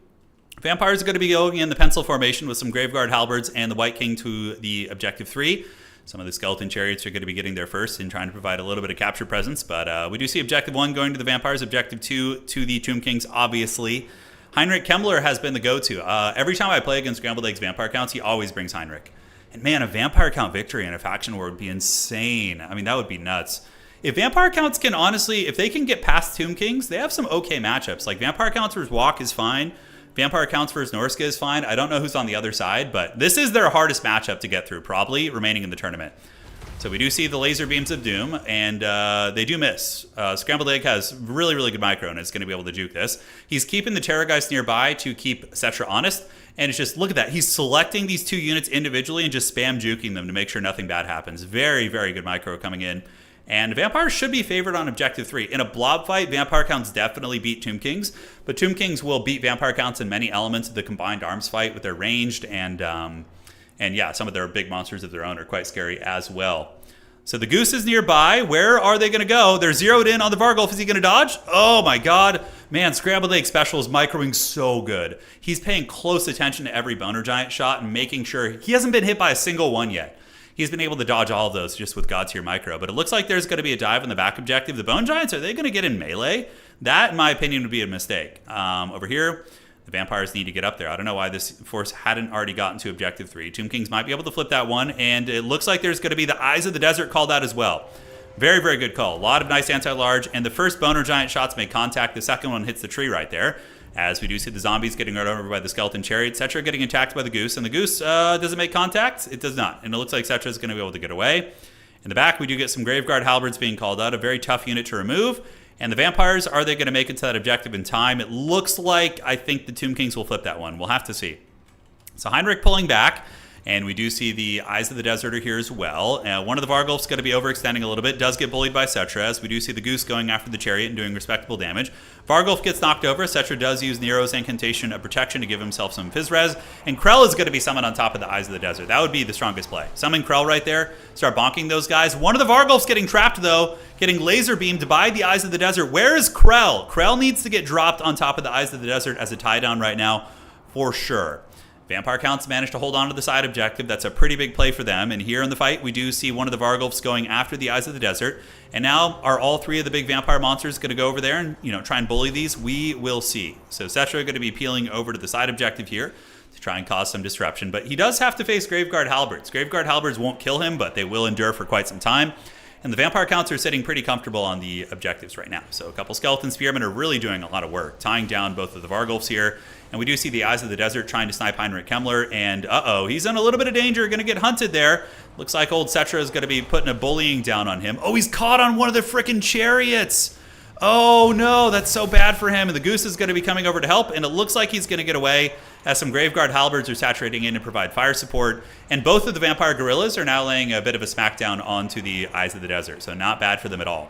[SPEAKER 1] Vampires are going to be going in the pencil formation with some Graveguard Halberds and the White King to the Objective 3. Some of the Skeleton Chariots are going to be getting there first and trying to provide a little bit of capture presence. But we do see Objective 1 going to the Vampires, Objective 2 to the Tomb Kings, obviously. Heinrich Kemmler has been the go-to. Every time I play against Scrambled Eggs Vampire Counts, he always brings Heinrich. And man, a Vampire Count victory in a faction war would be insane. I mean, that would be nuts. If Vampire Counts can honestly, if they can get past Tomb Kings, they have some okay matchups. Like Vampire Counts versus Walk is fine. Vampire counts versus Norska is fine. I don't know who's on the other side, but this is their hardest matchup to get through, probably, remaining in the tournament. So we do see the laser beams of doom, and they do miss. Scrambled Egg has really, really good micro, and is going to be able to juke this. He's keeping the Terrorgeist nearby to keep Cetra honest, and it's just, look at that. He's selecting these 2 units individually and just spam juking them to make sure nothing bad happens. Very, very good micro coming in. And Vampires should be favored on Objective 3. In a blob fight, Vampire Counts definitely beat Tomb Kings, but Tomb Kings will beat Vampire Counts in many elements of the combined arms fight with their ranged, and yeah, some of their big monsters of their own are quite scary as well. So the Goose is nearby. Where are they going to go? They're zeroed in on the Vargulf. Is he going to dodge? Oh my god. Man, Scrambled Egg Special is microing so good. He's paying close attention to every Boner Giant shot and making sure he hasn't been hit by a single one yet. He's been able to dodge all of those just with God Tier Micro. But it looks like there's going to be a dive in the back objective. The Bone Giants, are they going to get in melee? That, in my opinion, would be a mistake. Over here, the Vampires need to get up there. I don't know why this force hadn't already gotten to Objective 3. Tomb Kings might be able to flip that one. And it looks like there's going to be the Eyes of the Desert called out as well. Very, very good call. A lot of nice anti-large. And the first Boner Giant shots make contact. The second one hits the tree right there. As we do see the zombies getting run over by the skeleton chariot. Cetra getting attacked by the Goose. And the Goose, does it make contact? It does not. And it looks like Cetra is going to be able to get away. In the back, we do get some Graveguard Halberds being called out. A very tough unit to remove. And the Vampires, are they going to make it to that objective in time? It looks like, I think the Tomb Kings will flip that one. We'll have to see. So Heinrich pulling back. And we do see the Eyes of the Desert are here as well. One of the Vargulf's going to be overextending a little bit. Does get bullied by Cetra, as we do see the Goose going after the Chariot and doing respectable damage. Vargulf gets knocked over. Cetra does use Nero's Incantation of Protection to give himself some Fizzres. And Krell is going to be summoned on top of the Eyes of the Desert. That would be the strongest play. Summon Krell right there. Start bonking those guys. One of the Vargulf's getting trapped, though. Getting laser beamed by the Eyes of the Desert. Where is Krell? Krell needs to get dropped on top of the Eyes of the Desert as a tie down right now, for sure. Vampire Counts managed to hold on to the side objective. That's a pretty big play for them. And here in the fight, we do see one of the Vargulfs going after the Eyes of the Desert. And now, are all 3 of the big vampire monsters going to go over there and, try and bully these? We will see. So Cetra going to be peeling over to the side objective here to try and cause some disruption. But he does have to face Graveguard Halberds. Graveguard Halberds won't kill him, but they will endure for quite some time. And the Vampire Counts are sitting pretty comfortable on the objectives right now. So a couple Skeleton Spearmen are really doing a lot of work, tying down both of the Vargulfs here. And we do see the Eyes of the Desert trying to snipe Heinrich Kemmler. And uh-oh, he's in a little bit of danger, going to get hunted there. Looks like old Cetra is going to be putting a bullying down on him. Oh, he's caught on one of the frickin' chariots. Oh no, that's so bad for him. And the Goose is going to be coming over to help. And it looks like he's going to get away as some Graveguard Halberds are saturating in to provide fire support. And both of the Vampire Gorillas are now laying a bit of a smackdown onto the Eyes of the Desert. So not bad for them at all.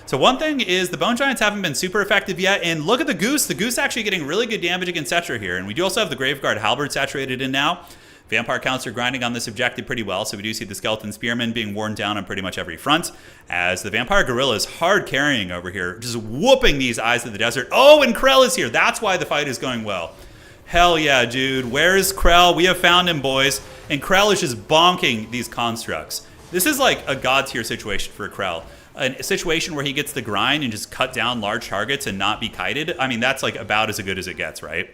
[SPEAKER 1] So one thing is the Bone Giants haven't been super effective yet. And look at the Goose. The Goose actually getting really good damage against Cetra here. And we do also have the Graveguard Halberd saturated in now. Vampire Counts are grinding on this objective pretty well, so we do see the Skeleton Spearmen being worn down on pretty much every front, as the Vampire Gorilla is hard carrying over here, just whooping these Eyes of the Desert. Oh, and Krell is here. That's why the fight is going well. Hell yeah, dude. Where is Krell? We have found him, boys. And Krell is just bonking these constructs. This is like a god tier situation for Krell. A situation where he gets the grind and just cut down large targets and not be kited. I mean, that's like about as good as it gets, right?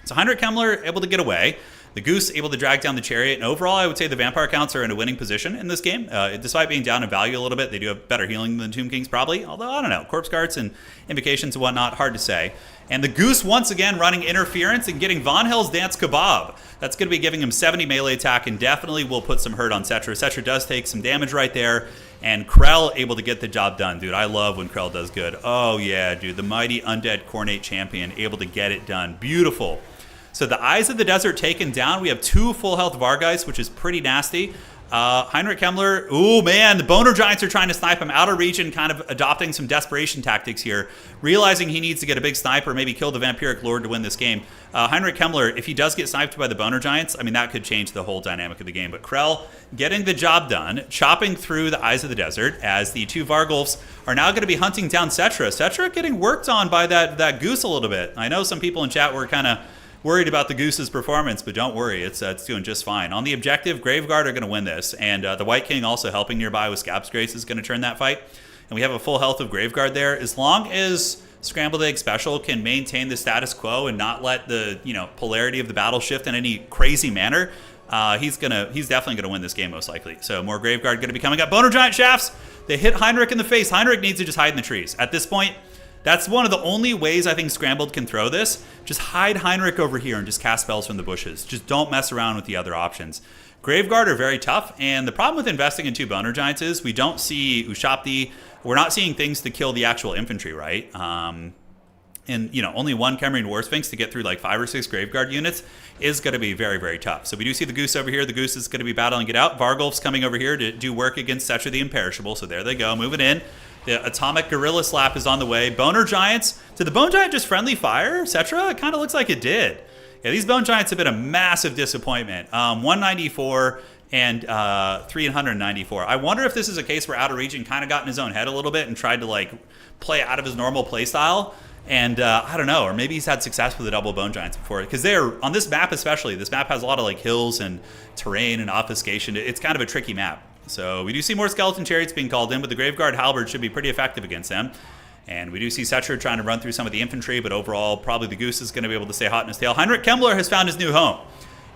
[SPEAKER 1] So Heinrich Kemmler able to get away. The Goose able to drag down the Chariot. And overall, I would say the Vampire Counts are in a winning position in this game. Despite being down in value a little bit, they do have better healing than Tomb Kings probably. Although, I don't know. Corpse Guards and Invocations and whatnot, hard to say. And the Goose once again running interference and getting Von Hell's Dance Kebab. That's going to be giving him 70 melee attack and definitely will put some hurt on Cetra. Cetra does take some damage right there. And Krell able to get the job done. Dude, I love when Krell does good. Oh yeah, dude. The mighty undead Cornate champion able to get it done. Beautiful. So the Eyes of the Desert taken down. We have 2 full health Vargeist, which is pretty nasty. Heinrich Kemmler, ooh man, the Boner Giants are trying to snipe him out of region, kind of adopting some desperation tactics here, realizing he needs to get a big sniper, maybe kill the Vampiric Lord to win this game. Heinrich Kemmler, if he does get sniped by the Boner Giants, I mean, that could change the whole dynamic of the game. But Krell getting the job done, chopping through the Eyes of the Desert, as the 2 Vargulfs are now going to be hunting down Cetra. Cetra getting worked on by that Goose a little bit. I know some people in chat were kind of worried about the Goose's performance, but don't worry, it's doing just fine. On the objective, Graveguard are going to win this, and the White King also helping nearby with Scab's Grace is going to turn that fight. And we have a full health of Graveguard there. As long as Scrambled Egg Special can maintain the status quo and not let the polarity of the battle shift in any crazy manner, he's definitely gonna win this game most likely. So more Graveguard going to be coming up. Boner Giant shafts. They hit Heinrich in the face. Heinrich needs to just hide in the trees at this point. That's one of the only ways I think Scrambled can throw this. Just hide Heinrich over here and just cast spells from the bushes. Just don't mess around with the other options. Graveguard are very tough, and the problem with investing in 2 Boner Giants is we don't see Ushabti. We're not seeing things to kill the actual infantry, right? And, only 1 Camarine War Sphinx to get through like 5 or 6 Graveguard units is going to be very, very tough. So we do see the Goose over here. The Goose is going to be battling it out. Vargulf's coming over here to do work against Setcher the Imperishable. So there they go, moving in. The Atomic Gorilla Slap is on the way. Boner Giants. Did the Bone Giant just friendly fire Settra? It kind of looks like it did. Yeah, these Bone Giants have been a massive disappointment. 194 and 394. I wonder if this is a case where Outer Region kind of got in his own head a little bit and tried to like play out of his normal play style. And I don't know, or maybe he's had success with the double Bone Giants before. Because they're, on this map especially, this map has a lot of like hills and terrain and obfuscation. It's kind of a tricky map. So we do see more Skeleton Chariots being called in, but the Graveguard Halberd should be pretty effective against them. And we do see Setcher trying to run through some of the infantry, but overall, probably the Goose is going to be able to stay hot in his tail. Heinrich Kemmler has found his new home,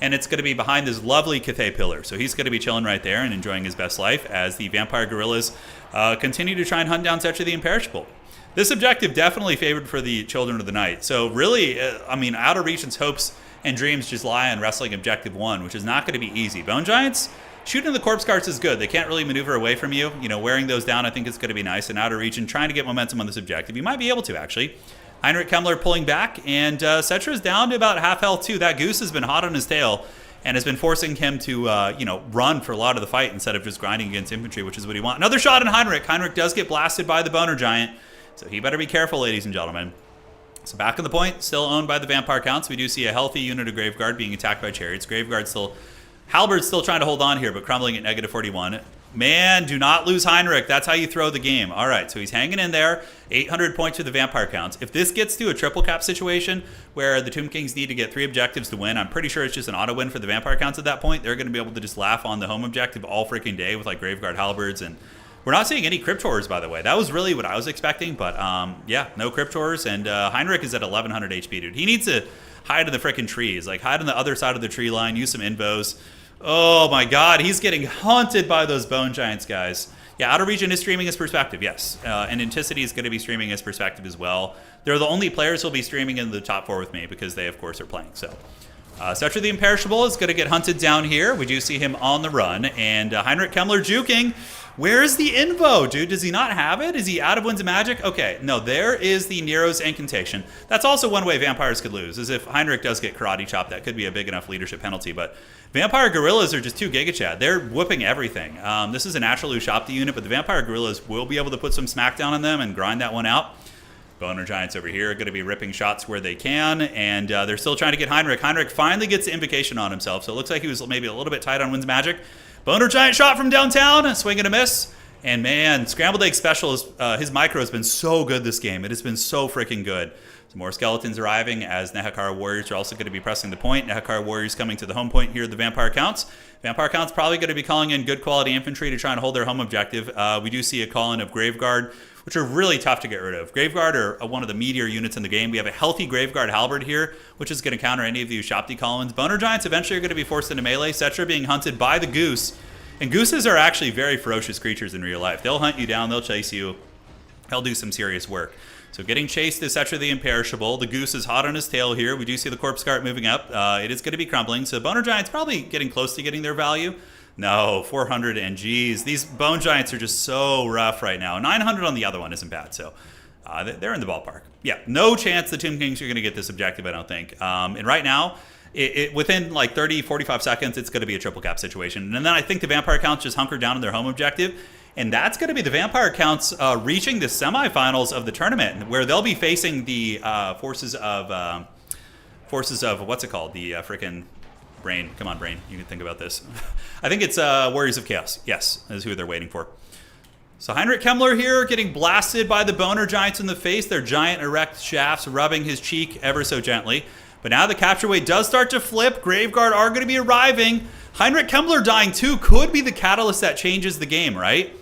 [SPEAKER 1] and it's going to be behind this lovely Cathay Pillar. So he's going to be chilling right there and enjoying his best life as the Vampire Gorillas continue to try and hunt down Setcher the Imperishable. This objective definitely favored for the Children of the Night. So really, Outer Region's hopes and dreams just lie on wrestling Objective 1, which is not going to be easy. Bone Giants, shooting the Corpse Carts is good. They can't really maneuver away from you. Wearing those down I think is going to be nice. And Outer Region trying to get momentum on this objective. You might be able to, actually. Heinrich Kemmler pulling back, and Setcher is down to about half health too. That Goose has been hot on his tail and has been forcing him to run for a lot of the fight instead of just grinding against infantry, which is what he wants. Another shot in Heinrich. Heinrich does get blasted by the Boner Giant, so he better be careful, ladies and gentlemen. So back on the point, still owned by the Vampire Counts. We do see a healthy unit of Graveguard being attacked by Chariots. Graveguard still... Halberd's still trying to hold on here, but crumbling at negative 41. Man, do not lose Heinrich. That's how you throw the game. All right, so he's hanging in there. 800 points for the Vampire Counts. If this gets to a triple cap situation where the Tomb Kings need to get 3 objectives to win, I'm pretty sure it's just an auto win for the Vampire Counts at that point. They're going to be able to just laugh on the home objective all freaking day with like Graveguard Halberds. And we're not seeing any Crypt Horrors, by the way. That was really what I was expecting, but yeah, no Crypt Horrors. And Heinrich is at 1100 HP, dude. He needs to hide in the freaking trees. Like, hide on the other side of the tree line, use some invos. Oh my god, he's getting hunted by those Bone Giants, guys. Yeah, Outer Region is streaming his perspective, yes. And Inticity is going to be streaming his perspective as well. They're the only players who'll be streaming in the top 4 with me because they, of course, are playing. So, Setcher the Imperishable is going to get hunted down here. We do see him on the run. And Heinrich Kemmler juking. Where's the invo, dude? Does he not have it? Is he out of Winds of Magic? Okay, no, there is the Nero's Incantation. That's also one way Vampires could lose, is if Heinrich does get Karate Chop. That could be a big enough leadership penalty, but Vampire Gorillas are just too Giga-Chad. They're whooping everything. This is a natural Ushabti unit, but the Vampire Gorillas will be able to put some smackdown on them and grind that one out. Boner Giants over here are going to be ripping shots where they can, and they're still trying to get Heinrich. Heinrich finally gets the Invocation on himself, so it looks like he was maybe a little bit tight on Winds of Magic. Boner Giant shot from downtown, swing and a miss. And man, Scrambled Egg Special, his micro has been so good this game. It has been so freaking good. Some more skeletons arriving as Nehekara Warriors are also going to be pressing the point. Nehekara Warriors coming to the home point here, the Vampire Counts. Vampire Counts probably going to be calling in good quality infantry to try and hold their home objective. We do see a call-in of Graveguard, which are really tough to get rid of. Graveguard are one of the meatier units in the game. We have a healthy Graveguard Halberd here, which is going to counter any of the Ushabti call-ins. Boner Giants eventually are going to be forced into melee. Setcher being hunted by the Goose. And gooses are actually very ferocious creatures in real life. They'll hunt you down, they'll chase you, they'll do some serious work. So getting chased is Setcher the Imperishable. The Goose is hot on his tail here. We do see the Corpse Cart moving up. It is going to be crumbling. So Boner Giants probably getting close to getting their value. No, 400 and geez. These Bone Giants are just so rough right now. 900 on the other one isn't bad. So they're in the ballpark. Yeah, no chance the Tomb Kings are going to get this objective, I don't think. And right now, within like 30, 45 seconds, it's going to be a triple cap situation. And then I think the Vampire Counts just hunker down on their home objective. And that's going to be the Vampire Counts reaching the semifinals of the tournament, where they'll be facing the forces of what's it called? The freaking Brain. Come on, Brain. You can think about this. I think it's Warriors of Chaos. Yes, is who they're waiting for. So Heinrich Kemmler here getting blasted by the Boner Giants in the face. Their giant erect shafts rubbing his cheek ever so gently. But now the capture weight does start to flip. Graveguard are going to be arriving. Heinrich Kemmler dying too could be the catalyst that changes the game, right?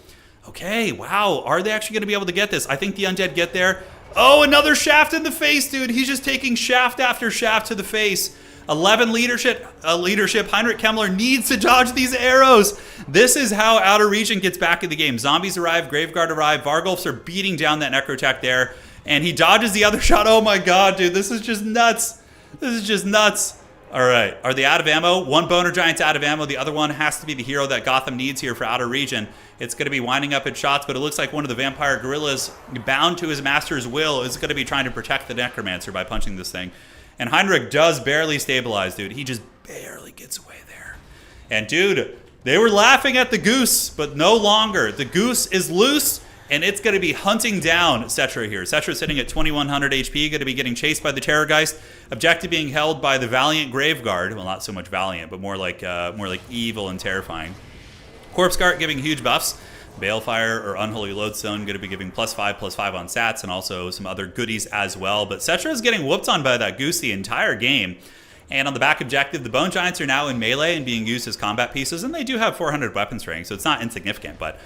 [SPEAKER 1] Okay, wow. Are they actually going to be able to get this? I think the Undead get there. Oh, another shaft in the face, dude. He's just taking shaft after shaft to the face. 11 leadership. Heinrich Kemmler needs to dodge these arrows. This is how Outer Region gets back in the game. Zombies arrive. Graveguard arrive. Vargulfs are beating down that Necrotech there. And he dodges the other shot. Oh my god, dude. This is just nuts. This is just nuts. All right. Are they out of ammo? One Boner Giant's out of ammo. The other one has to be the hero that Gotham needs here for Outer Region. It's going to be winding up its shots, but it looks like one of the Vampire Gorillas, bound to his master's will, is going to be trying to protect the Necromancer by punching this thing. And Heinrich does barely stabilize, dude. He just barely gets away there. And, dude, they were laughing at the Goose, but no longer. The Goose is loose, and it's going to be hunting down Cetra here. Cetra sitting at 2100 HP, going to be getting chased by the Terrorgeist. Objective being held by the Valiant Graveguard. Well, not so much Valiant, but more like evil and terrifying. Corpse Guard giving huge buffs. Balefire or Unholy Lodestone going to be giving +5/+5 on stats, and also some other goodies as well. But Cetra is getting whooped on by that Goose the entire game. And on the back objective, the Bone Giants are now in melee and being used as combat pieces, and they do have 400 weapons range, so it's not insignificant. But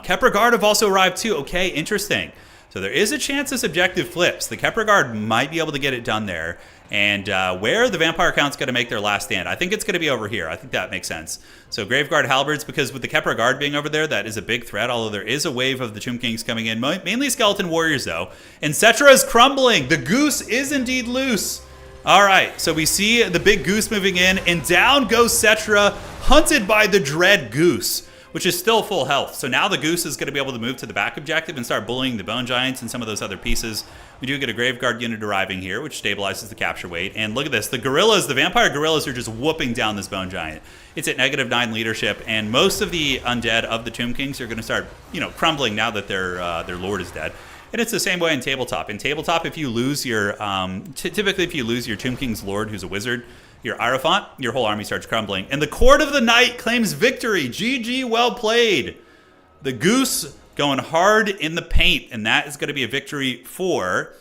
[SPEAKER 1] Kepler Guard have also arrived too. Okay, interesting. So there is a chance this objective flips. The Kepler Guard might be able to get it done there. And where the Vampire Count's going to make their last stand, I think it's going to be over here. I think that makes sense. So Graveguard Halberds, because with the Kepler Guard being over there, that is a big threat, although there is a wave of the Tomb Kings coming in, mainly Skeleton Warriors, though. And Cetra is crumbling. The Goose is indeed loose. All right, so we see the big Goose moving in, and down goes Cetra, hunted by the Dread Goose, which is still full health. So now the Goose is going to be able to move to the back objective and start bullying the Bone Giants and some of those other pieces. We do get a Graveguard unit arriving here, which stabilizes the capture weight. And look at this. The Gorillas, the Vampire Gorillas are just whooping down this Bone Giant. It's at -9 leadership, and most of the undead of the Tomb Kings are going to start, crumbling now that their lord is dead. And it's the same way in Tabletop. In Tabletop, if you lose your, typically if you lose your Tomb King's Lord, who's a wizard, your Hierophant, your whole army starts crumbling. And the Court of the Night claims victory. GG, well played. The Goose going hard in the paint, and that is going to be a victory for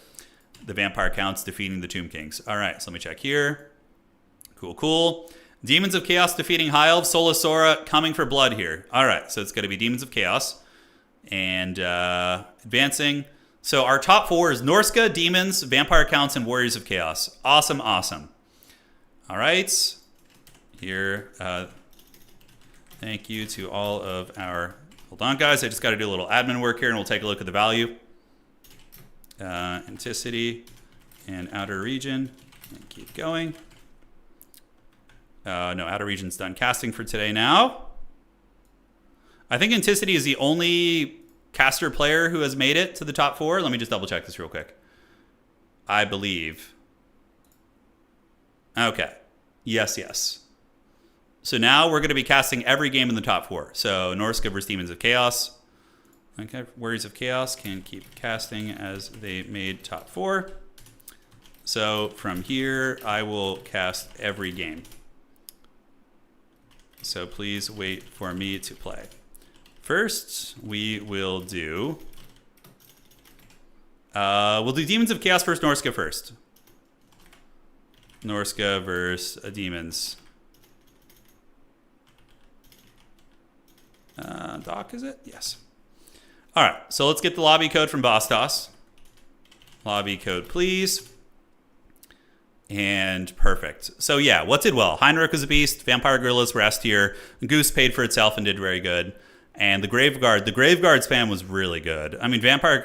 [SPEAKER 1] the Vampire Counts defeating the Tomb Kings. All right, so let me check here. Cool. Demons of Chaos defeating High Elves. Solasora coming for blood here. All right, so it's going to be Demons of Chaos. And advancing. So our top 4 is Norska, Demons, Vampire Counts, and Warriors of Chaos. Awesome. All right. Here, thank you to all of our... Hold on, guys. I just got to do a little admin work here, and we'll take a look at the value. Anticity and Outer Region. And keep going. No, Outer Region's done casting for today now. I think Anticity is the only caster player who has made it to the top 4. Let me just double check this real quick. I believe. Okay. Yes. So now we're going to be casting every game in the top 4. So Norska versus Demons of Chaos. Okay, Warriors of Chaos can keep casting as they made top 4. So from here, I will cast every game. So please wait for me to play. First, we will do... we'll do Demons of Chaos versus Norska first. Norska versus Demons. Doc, is it? Yes. All right, so let's get the lobby code from Bastos. Lobby code, please. And perfect. So yeah, what did well? Heinrich was a beast. Vampire Gorillas were S tier. Goose paid for itself and did very good. And the Graveguard spam was really good. I mean,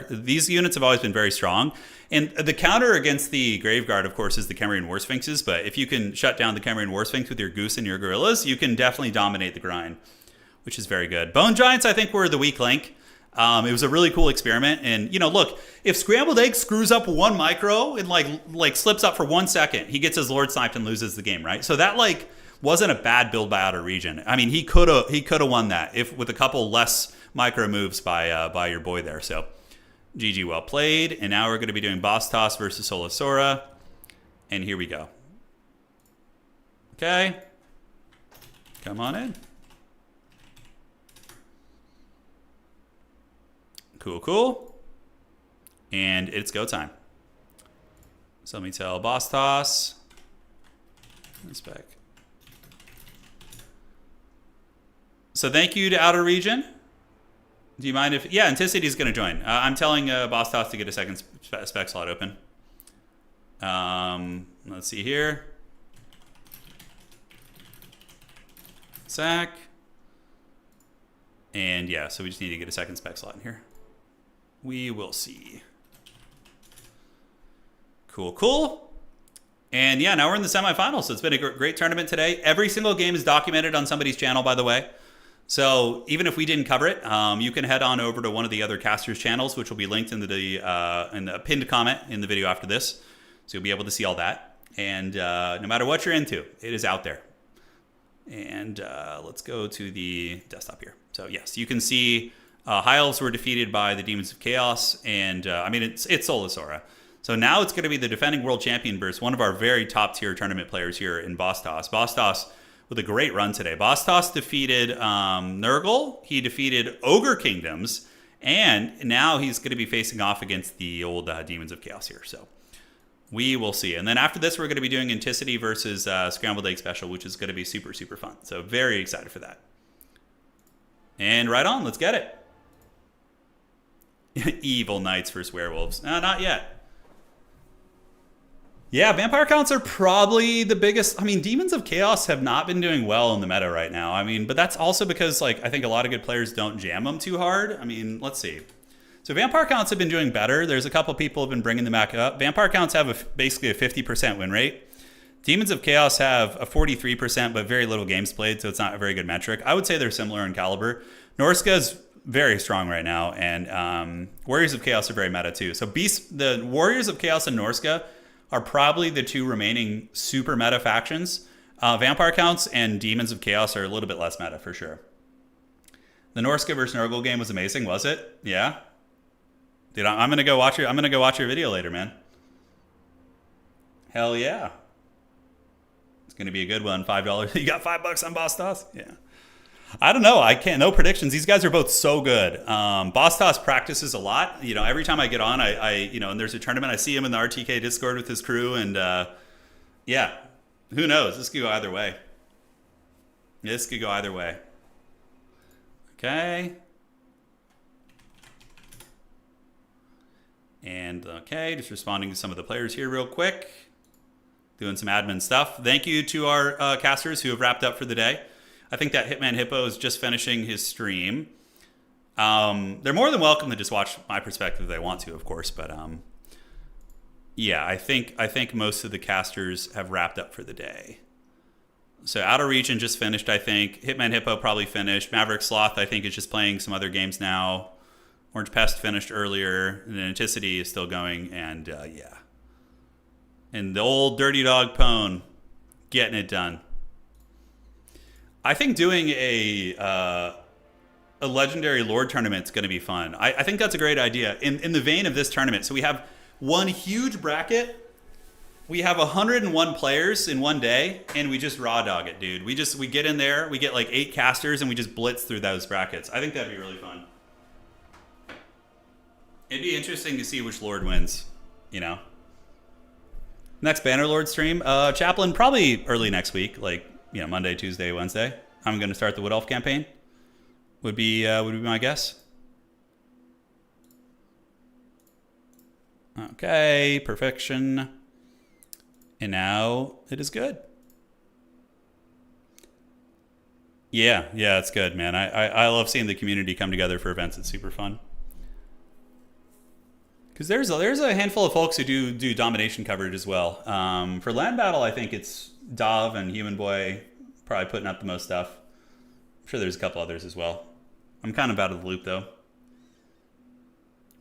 [SPEAKER 1] these units have always been very strong. And the counter against the Graveguard, of course, is the Kemerian War Sphinxes. But if you can shut down the Kemerian War Sphinx with your Goose and your Gorillas, you can definitely dominate the grind, which is very good. Bone Giants, I think, were the weak link. It was a really cool experiment. And, look, if Scrambled Egg screws up 1 micro and, like slips up for 1 second, he gets his Lord sniped and loses the game, right? So that, wasn't a bad build by Outer Region. I mean, he could have won that if with a couple less micro moves by your boy there. So GG, well played. And now we're going to be doing Bastos versus Solasora. And here we go. Okay. Come on in. Cool. And it's go time. So let me tell Bastos. This back. So thank you to Outer Region. Do you mind if... Yeah, Anticity is going to join. I'm telling Bastos to get a second spec slot open. Let's see here. Sack. And yeah, so we just need to get a second spec slot in here. We will see. Cool, cool. And yeah, now we're in the semifinals. So it's been a great tournament today. Every single game is documented on somebody's channel, by the way. So even if we didn't cover it, you can head on over to one of the other casters' channels, which will be linked in the pinned comment in the video after this. So you'll be able to see all that. And no matter what you're into, it is out there. And let's go to the desktop here. So yes, you can see High Elves were defeated by the Demons of Chaos. And I mean, it's Solasora. So now it's going to be the defending world champion versus one of our very top tier tournament players here in Bostos. Bostos with a great run today. Bostos defeated Nurgle. He defeated Ogre Kingdoms. And now he's going to be facing off against the old Demons of Chaos here. So we will see. And then after this, we're going to be doing Anticity versus Scrambled Egg Special, which is going to be super, super fun. So very excited for that. And right on. Let's get it. Evil Knights versus Werewolves. No, not yet. Yeah, vampire counts are probably the biggest. I mean, Demons of Chaos have not been doing well in the meta right now. I mean, but that's also because, like, I think a lot of good players don't jam them too hard. I mean, let's see. So vampire counts have been doing better. There's a couple people have been bringing them back up. Vampire counts have basically a 50% win rate. Demons of Chaos have a 43%, but very little games played, so it's not a very good metric. I would say they're similar in caliber. Norska is very strong right now, and Warriors of Chaos are very meta too. So the Warriors of Chaos and Norska are probably the two remaining super meta factions. Vampire Counts and Demons of Chaos are a little bit less meta for sure. The Norska versus Nurgle game was amazing, was it? Yeah. Dude, I'm gonna go watch your video later, man. Hell yeah. It's gonna be a good one. $5. You got $5 on Bostos? Yeah. I don't know. I can't. No predictions. These guys are both so good. Bostos practices a lot. You know, every time I get on, and there's a tournament, I see him in the RTK Discord with his crew, and yeah, who knows? This could go either way. This could go either way. Okay. And okay, just responding to some of the players here real quick. Doing some admin stuff. Thank you to our casters who have wrapped up for the day. I think that Hitman Hippo is just finishing his stream. They're more than welcome to just watch my perspective if they want to, of course. But yeah, I think most of the casters have wrapped up for the day. So Outer Region just finished, I think. Hitman Hippo probably finished. Maverick Sloth, I think, is just playing some other games now. Orange Pest finished earlier. And Anticity is still going. And yeah. And the old Dirty Dog Pwn getting it done. I think doing a Legendary Lord tournament is going to be fun. I think that's a great idea. In the vein of this tournament, so we have one huge bracket. We have 101 players in one day, and we just raw dog it, dude. We get in there, we get like 8 casters, and we just blitz through those brackets. I think that'd be really fun. It'd be interesting to see which Lord wins, you know. Next Bannerlord stream, Chaplain, probably early next week, like, you know, Monday, Tuesday, Wednesday. I'm going to start the Wood Elf campaign. Would be my guess. Okay, perfection. And now it is good. Yeah, it's good, man. I love seeing the community come together for events. It's super fun. Because there's a handful of folks who do domination coverage as well. For Land Battle, I think it's Dov and Human Boy probably putting up the most stuff. I'm sure there's a couple others as well. I'm kind of out of the loop, though.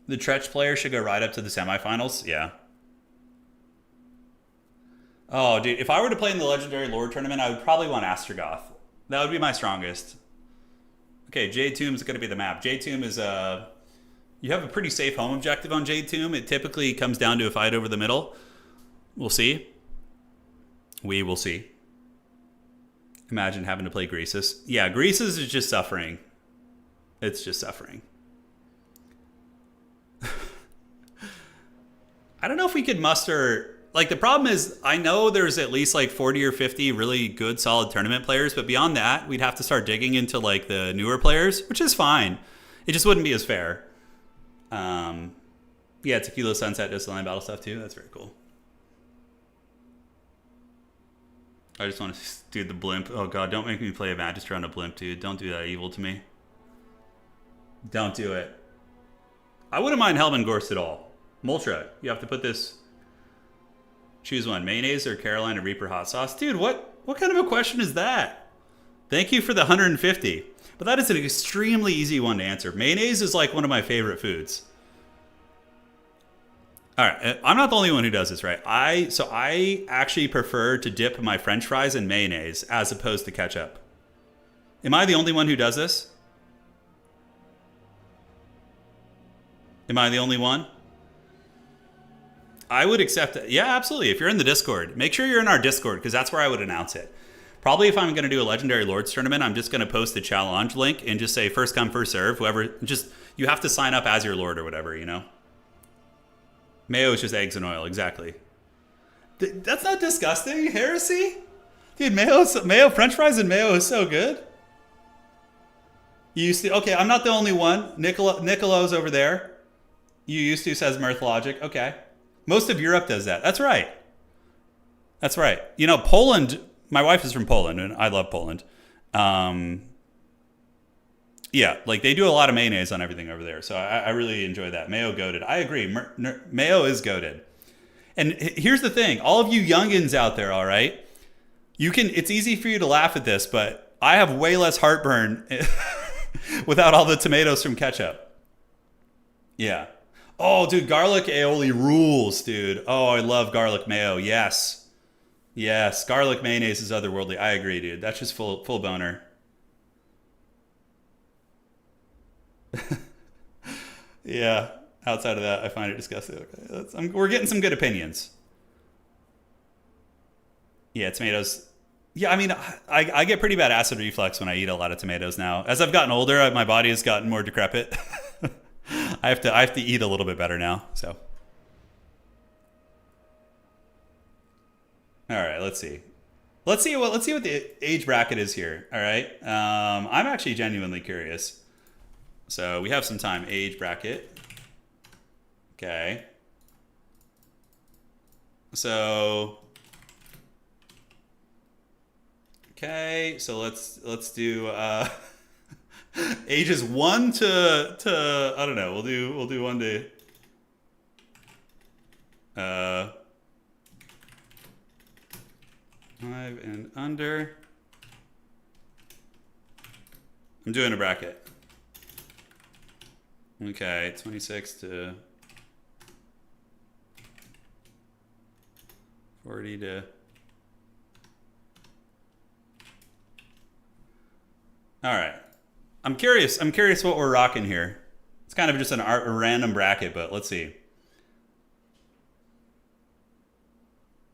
[SPEAKER 1] The Tretch player should go right up to the semifinals. Yeah. Oh, dude, if I were to play in the Legendary Lord tournament, I would probably want Astrogoth. That would be my strongest. Okay, Jade Tomb is going to be the map. Jade Tomb is you have a pretty safe home objective on Jade Tomb. It typically comes down to a fight over the middle. We'll see. We will see. Imagine having to play Greasus. Yeah, Greasus is just suffering. It's just suffering. I don't know if we could muster... Like, the problem is, I know there's at least, like, 40 or 50 really good, solid tournament players, but beyond that, we'd have to start digging into, like, the newer players, which is fine. It just wouldn't be as fair. Yeah, Tequila Sunset does the Land Battle stuff, too. That's very cool. I just want to do the blimp. Oh, God, don't make me play a Magister on a blimp, dude. Don't do that evil to me. Don't do it. I wouldn't mind Helmengorst at all. Moltra, you have to put this... Choose one. Mayonnaise or Carolina Reaper hot sauce? Dude, what kind of a question is that? Thank you for the 150. But that is an extremely easy one to answer. Mayonnaise is like one of my favorite foods. All right, I'm not the only one who does this, right? I actually prefer to dip my French fries in mayonnaise as opposed to ketchup. Am I the only one who does this? Am I the only one? I would accept it. Yeah, absolutely. If you're in the Discord, make sure you're in our Discord because that's where I would announce it. Probably if I'm going to do a Legendary Lords tournament, I'm just going to post the challenge link and just say first come, first serve. Whoever, you have to sign up as your Lord or whatever, you know? Mayo is just eggs and oil, exactly. That's not disgusting. Heresy? Dude, mayo, French fries and mayo is so good. You used to, okay, I'm not the only one. Nicolo's over there. You used to, says Mirth Logic. Okay. Most of Europe does that. That's right. That's right. You know, Poland, my wife is from Poland, and I love Poland. Yeah, like they do a lot of mayonnaise on everything over there. So I really enjoy that. Mayo goated. I agree. Mayo is goated. And here's the thing. All of you youngins out there, all right? It's easy for you to laugh at this, but I have way less heartburn without all the tomatoes from ketchup. Yeah. Oh, dude, garlic aioli rules, dude. Oh, I love garlic mayo. Yes. Yes, garlic mayonnaise is otherworldly. I agree, dude. That's just full boner. Yeah, outside of that, I find it disgusting. Okay, we're getting some good opinions. Yeah, tomatoes. Yeah, I mean, I get pretty bad acid reflux when I eat a lot of tomatoes now. As I've gotten older, my body has gotten more decrepit. I have to eat a little bit better now. So, all right, let's see. Let's see what the age bracket is here. All right, I'm actually genuinely curious. So we have some time. Age bracket. Okay. So. Okay. So let's do ages 1 to I don't know. We'll do 1 to 5 and under. I'm doing a bracket. Okay, 26 to 40 to... All right. I'm curious what we're rocking here. It's kind of just a random bracket, but let's see.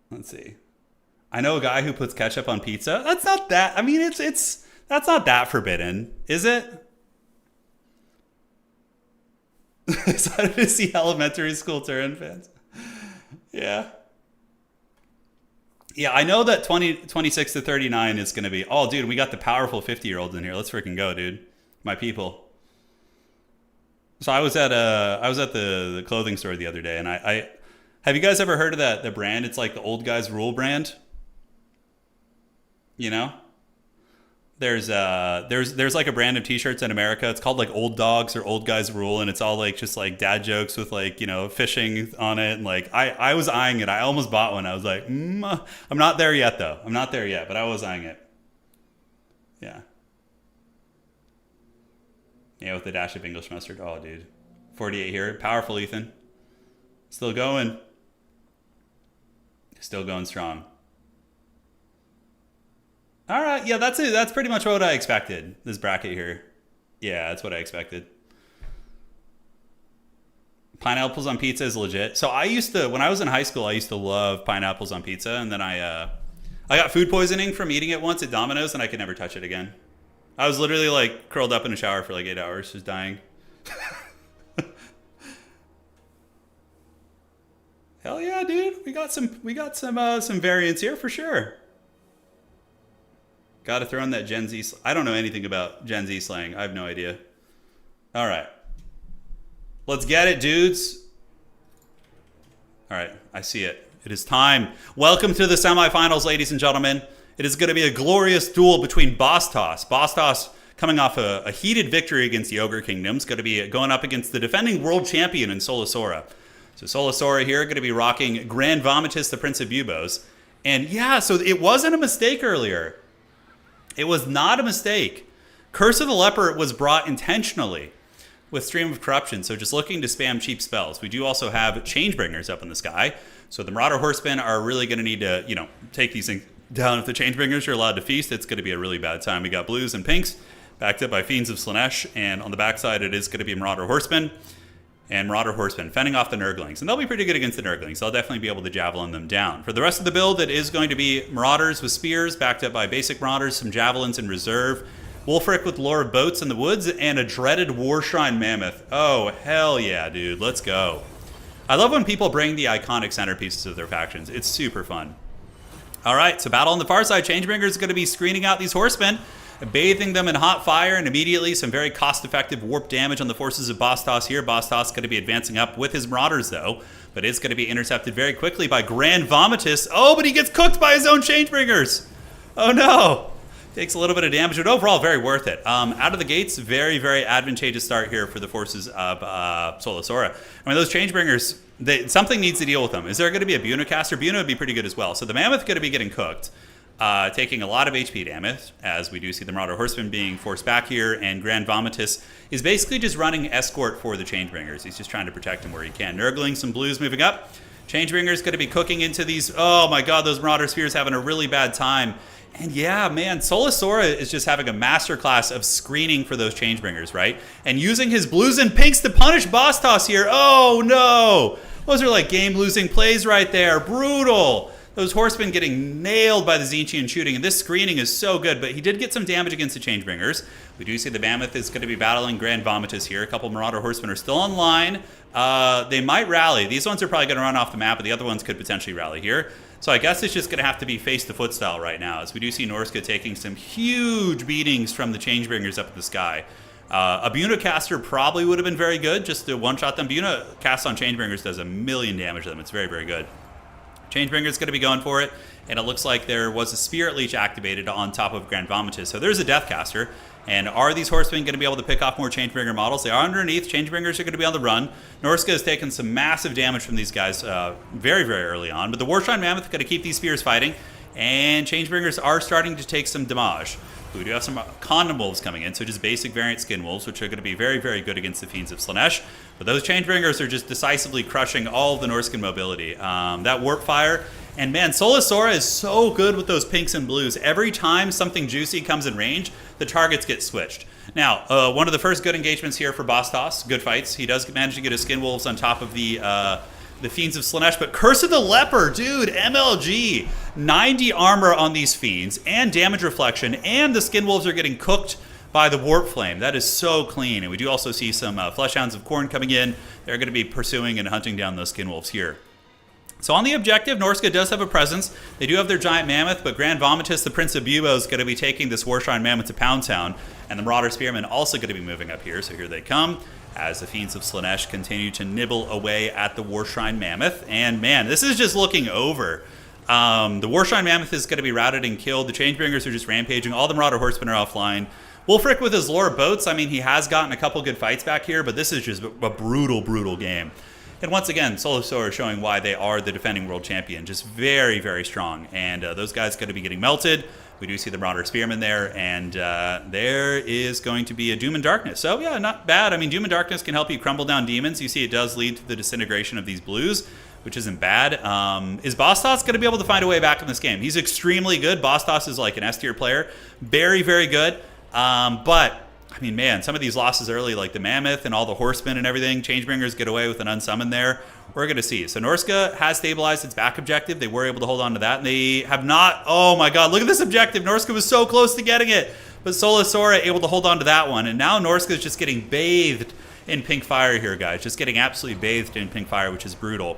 [SPEAKER 1] Let's see. I know a guy who puts ketchup on pizza. That's not that... I mean, that's not that forbidden, is it? Excited to see elementary school Turin fans. Yeah. Yeah, I know that 26 to 39 is going to be... Oh, dude, we got the powerful 50-year-olds in here. Let's freaking go, dude. My people. So I was at the clothing store the other day, and I have you guys ever heard of the brand? It's like the Old Guys Rule brand. You know? There's like a brand of t-shirts in America. It's called like Old Dogs or Old Guys Rule, and it's all like just like dad jokes with like, you know, fishing on it. And like I was eyeing it. I almost bought one. I was like, I'm not there yet though. I'm not there yet, but I was eyeing it. Yeah. Yeah, with the dash of English mustard. Oh, dude. 48 here. Powerful, Ethan. Still going. Still going strong. All right, yeah, that's it. That's pretty much what I expected, this bracket here. Yeah, that's what I expected. Pineapples on pizza is legit. So when I was in high school, I used to love pineapples on pizza, and then I got food poisoning from eating it once at Domino's, and I could never touch it again. I was literally like curled up in a shower for like 8 hours, just dying. Hell yeah, dude. We got some variants here for sure. Got to throw in that Gen Z. I don't know anything about Gen Z slang. I have no idea. All right. Let's get it, dudes. All right. I see it. It is time. Welcome to the semifinals, ladies and gentlemen. It is going to be a glorious duel between Boss Toss. Boss Toss coming off a heated victory against the Ogre Kingdoms. Going to be going up against the defending world champion in Solasora. So Solasora here going to be rocking Grand Vomitus, the Prince of Bubos. And yeah, so it wasn't a mistake earlier. It was not a mistake. Curse of the Leper was brought intentionally with Stream of Corruption, so just looking to spam cheap spells. We do also have Changebringers up in the sky, so the Marauder Horsemen are really going to need to, take these things down. If the Changebringers are allowed to feast, it's going to be a really bad time. We got blues and pinks, backed up by Fiends of Slaanesh, and on the backside it is going to be Marauder Horsemen. And Marauder Horsemen fending off the Nurglings. And they'll be pretty good against the Nurglings. They'll definitely be able to javelin them down. For the rest of the build, it is going to be Marauders with Spears, backed up by basic Marauders, some Javelins in reserve, Wolfric with Lore of Boats in the Woods, and a dreaded Warshrine Mammoth. Oh, hell yeah, dude. Let's go. I love when people bring the iconic centerpieces of their factions. It's super fun. All right, so battle on the far side. Changebringer is going to be screening out these horsemen, bathing them in hot fire, and immediately some very cost-effective warp damage on the forces of Bastos here. Bastos going to be advancing up with his Marauders, though, but it's going to be intercepted very quickly by Grand Vomitus. Oh, but he gets cooked by his own Changebringers. Oh, no. Takes a little bit of damage, but overall, very worth it. Out of the gates, very, very advantageous start here for the forces of Solasora. I mean, those Changebringers, something needs to deal with them. Is there going to be a Buna caster? Buna would be pretty good as well. So the Mammoth going to be getting cooked, taking a lot of HP damage, as we do see the Marauder Horseman being forced back here, and Grand Vomitus is basically just running escort for the Changebringers. He's just trying to protect them where he can. Nurgling, some blues moving up. Changebringers going to be cooking into these. Oh my god, those Marauder Spheres having a really bad time. And yeah, man, Solasora is just having a masterclass of screening for those Changebringers, right? And using his blues and pinks to punish Bastos here. Oh no! Those are like game-losing plays right there. Brutal! Those horsemen getting nailed by the Tzeentchian shooting, and this screening is so good, but he did get some damage against the Changebringers. We do see the Mammoth is going to be battling Grand Vomitus here. A couple Marauder horsemen are still online. They might rally. These ones are probably going to run off the map, but the other ones could potentially rally here. So I guess it's just going to have to be face-to-foot style right now, as we do see Norska taking some huge beatings from the Changebringers up in the sky. A Buna caster probably would have been very good, just to one-shot them. Buna cast on Changebringers does 1,000,000 damage to them. It's very, very good. Changebringer's going to be going for it, and it looks like there was a Spirit Leech activated on top of Grand Vomitus. So there's a Deathcaster. And are these horsemen going to be able to pick off more Changebringer models? They are underneath. Changebringers are going to be on the run. Norska has taken some massive damage from these guys very, very early on. But the Warshrine Mammoth is going to keep these spears fighting. And Changebringers are starting to take some damage. We do have some Condom Wolves coming in, so just basic variant Skin Wolves, which are going to be very, very good against the Fiends of Slaanesh. But those Changebringers are just decisively crushing all of the Norscan mobility. That Warp Fire, and man, Solasora is so good with those pinks and blues. Every time something juicy comes in range, the targets get switched. Now, one of the first good engagements here for Bastos, good fights. He does manage to get his Skin Wolves on top of the Fiends of Slaanesh, but Curse of the Leper, dude, MLG. 90 armor on these Fiends, and damage reflection, and the Skin Wolves are getting cooked by the Warp Flame. That is so clean. And we do also see some Fleshhounds of Khorne coming in. They're going to be pursuing and hunting down those Skin Wolves here. So on the objective, Norska does have a presence. They do have their giant mammoth, but Grand Vomitus, the Prince of Bubo, is going to be taking this Warshrine Mammoth to Pound Town, and the Marauder Spearmen also going to be moving up here. So here they come, as the Fiends of Slaanesh continue to nibble away at the Warshrine Mammoth. And man, this is just looking over. The Warshrine Mammoth is going to be routed and killed. The Changebringers are just rampaging. All the Marauder Horsemen are offline. Wolfric with his Lore of Boats, I mean, he has gotten a couple good fights back here, but this is just a brutal, brutal game. And once again, Solasora showing why they are the defending world champion. Just very, very strong. And those guys going to be getting melted. We do see the Marauder Spearmen there. And there is going to be a Doom and Darkness. So yeah, not bad. I mean, Doom and Darkness can help you crumble down demons. You see it does lead to the disintegration of these blues, which isn't bad. Is Bastos going to be able to find a way back in this game? He's extremely good. Bastos is like an S tier player. Very, very good. But I mean, man, some of these losses early, like the Mammoth and all the Horsemen and everything, Changebringers get away with an unsummon there. We're going to see. So Norska has stabilized its back objective. They were able to hold on to that, and they have not. Oh my god, look at this objective. Norska was so close to getting it, but Solasora able to hold on to that one. And now Norska is just getting bathed in pink fire here, guys. Just getting absolutely bathed in pink fire, which is brutal.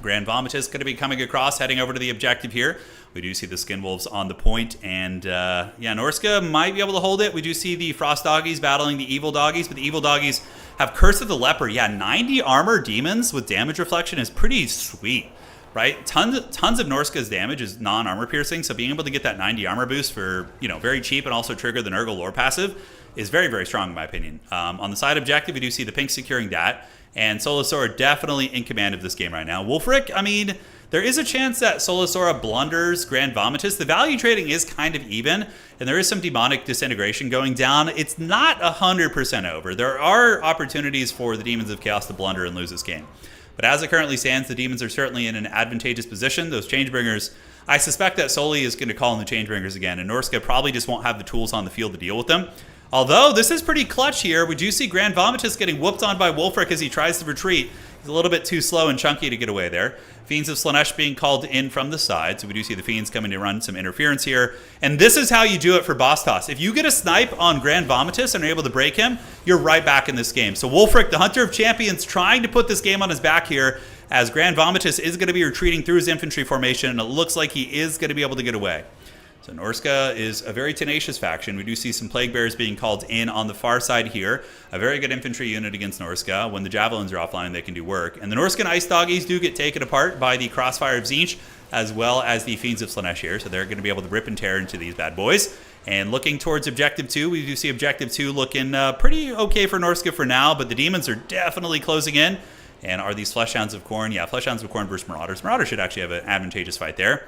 [SPEAKER 1] Grand Vomitus going to be coming across, heading over to the objective here. We do see the Skin Wolves on the point, and yeah, Norska might be able to hold it. We do see the Frost Doggies battling the Evil Doggies, but the Evil Doggies have Curse of the Leper. Yeah, 90 armor demons with damage reflection is pretty sweet, right? Tons of Norska's damage is non-armor piercing, so being able to get that 90 armor boost for, very cheap and also trigger the Nurgle lore passive is very, very strong in my opinion. On the side objective, we do see the pink securing that, and Solasora definitely in command of this game right now. Wulfric, I mean, there is a chance that Solasora blunders Grand Vomitus. The value trading is kind of even, and there is some demonic disintegration going down. It's not 100% over. There are opportunities for the Demons of Chaos to blunder and lose this game. But as it currently stands, the Demons are certainly in an advantageous position. Those Changebringers, I suspect that Soli is going to call in the Changebringers again, and Norska probably just won't have the tools on the field to deal with them. Although, this is pretty clutch here. We do see Grand Vomitus getting whooped on by Wulfric as he tries to retreat. He's a little bit too slow and chunky to get away there. Fiends of Slaanesh being called in from the side, so we do see the Fiends coming to run some interference here. And this is how you do it for boss toss. If you get a snipe on Grand Vomitus and are able to break him, you're right back in this game. So Wulfric, the Hunter of Champions, trying to put this game on his back here, as Grand Vomitus is going to be retreating through his infantry formation, and it looks like he is going to be able to get away. So Norska is a very tenacious faction. We do see some Plague Bears being called in on the far side here. A very good infantry unit against Norska. When the Javelins are offline, they can do work. And the Norskan Ice Doggies do get taken apart by the Crossfire of Tzeentch, as well as the Fiends of Slaanesh here. So they're going to be able to rip and tear into these bad boys. And looking towards Objective 2, we do see Objective 2 looking pretty okay for Norska for now, but the Demons are definitely closing in. And are these Fleshhounds of Khorne? Yeah, Fleshhounds of Khorne versus Marauders. Marauders should actually have an advantageous fight there.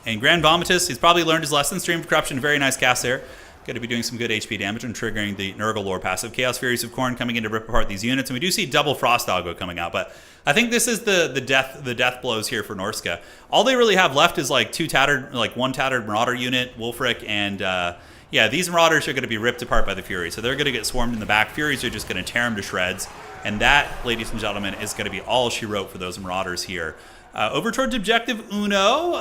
[SPEAKER 1] And Grand Vomitus, he's probably learned his lesson. Stream of Corruption, very nice cast there. Going to be doing some good HP damage and triggering the Nurgle lore passive. Chaos Furies of Khorne coming in to rip apart these units. And we do see double Frost Doggo coming out. But I think this is the death blows here for Norska. All they really have left is like one tattered Marauder unit, Wulfric, and yeah, these Marauders are going to be ripped apart by the Furies. So they're going to get swarmed in the back. Furies are just going to tear them to shreds. And that, ladies and gentlemen, is going to be all she wrote for those Marauders here. Over towards Objective Uno,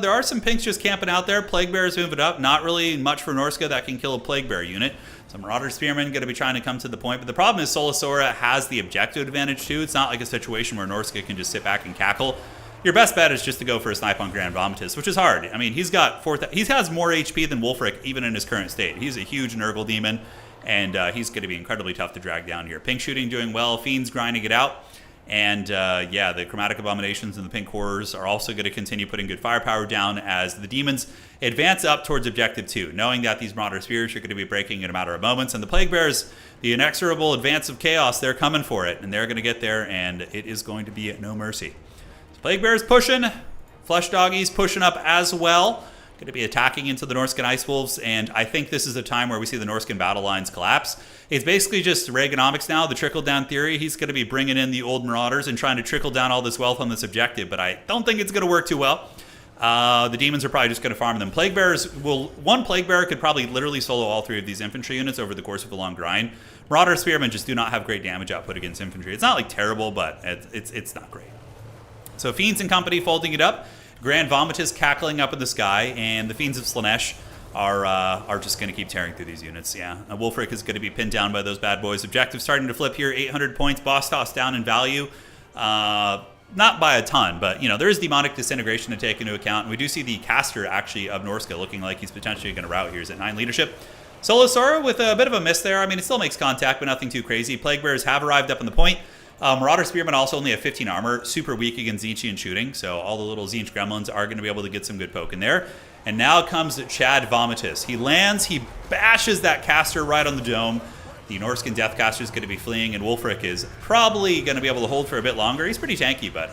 [SPEAKER 1] there are some pinks just camping out there. Plague Bears moving up. Not really much for Norska that can kill a Plague Bear unit. Some Marauder Spearmen going to be trying to come to the point. But the problem is Solasora has the objective advantage too. It's not like a situation where Norska can just sit back and cackle. Your best bet is just to go for a snipe on Grand Vomitus, which is hard. I mean, he has more HP than Wulfric even in his current state. He's a huge Nurgle demon, and he's going to be incredibly tough to drag down here. Pink shooting doing well. Fiends grinding it out. And yeah, the Chromatic Abominations and the Pink Horrors are also going to continue putting good firepower down as the Demons advance up towards Objective 2, knowing that these Marauder Spears are going to be breaking in a matter of moments. And the Plague Bears, the inexorable advance of chaos, they're coming for it. And they're going to get there, and it is going to be no mercy. So Plague Bears pushing, Flesh Doggies pushing up as well. Going to be attacking into the Norskan Ice Wolves, and I think this is a time where we see the Norskan battle lines collapse. It's basically just Reaganomics now, the trickle-down theory. He's going to be bringing in the old Marauders and trying to trickle down all this wealth on this objective, but I don't think it's going to work too well. The Demons are probably just going to farm them. Plague Bears one Plague Bear could probably literally solo all three of these infantry units over the course of a long grind. Marauder Spearmen just do not have great damage output against infantry. It's not like terrible, but it's not great. So Fiends and company folding it up. Grand Vomitus cackling up in the sky, and the Fiends of Slaanesh are just going to keep tearing through these units. Yeah, Wulfric is going to be pinned down by those bad boys. Objective starting to flip here, 800 points. Boss toss down in value. Not by a ton, but you know there is demonic disintegration to take into account. And we do see the caster actually of Norska looking like he's potentially going to rout here. He's at 9 leadership. Solasora with a bit of a miss there. I mean, it still makes contact, but nothing too crazy. Plague Bears have arrived up on the point. Marauder Spearmen also only have 15 armor, super weak against Tzeentchian shooting, so all the little Tzeentch gremlins are going to be able to get some good poke in there. And now comes Chad Vomitus. He lands, he bashes that caster right on the dome. The Norskan Deathcaster is going to be fleeing, and Wulfric is probably going to be able to hold for a bit longer. He's pretty tanky, but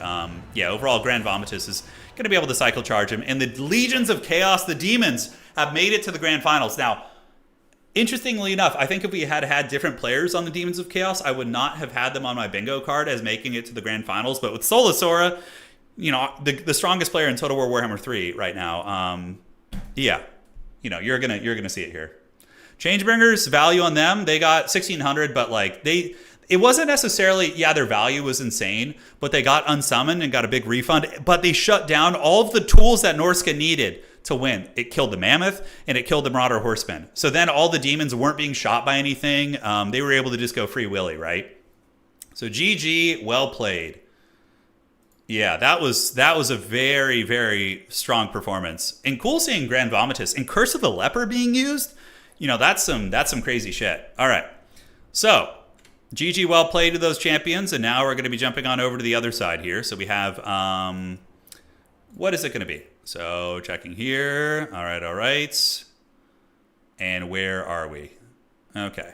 [SPEAKER 1] yeah, overall Grand Vomitus is going to be able to cycle charge him. And the Legions of Chaos, the Demons, have made it to the Grand Finals. Now, interestingly enough, I think if we had different players on the Demons of Chaos, I would not have had them on my bingo card as making it to the Grand Finals. But with Solasora, you know, the strongest player in Total War Warhammer 3 right now, yeah, you know, you're gonna see it here. Changebringers, value on them, they got 1,600, but like it wasn't necessarily, yeah, their value was insane, but they got unsummoned and got a big refund. But they shut down all of the tools that Norska needed to win. It killed the Mammoth, and it killed the Marauder Horsemen. So then all the demons weren't being shot by anything. They were able to just go free willy, right? So GG, well played. Yeah, that was a very, very strong performance. And cool seeing Grand Vomitus and Curse of the Leper being used. You know, that's some crazy shit. All right. So, GG, well played to those champions, and now we're going to be jumping on over to the other side here. So we have, what is it going to be? So checking here. All right. And where are we? Okay.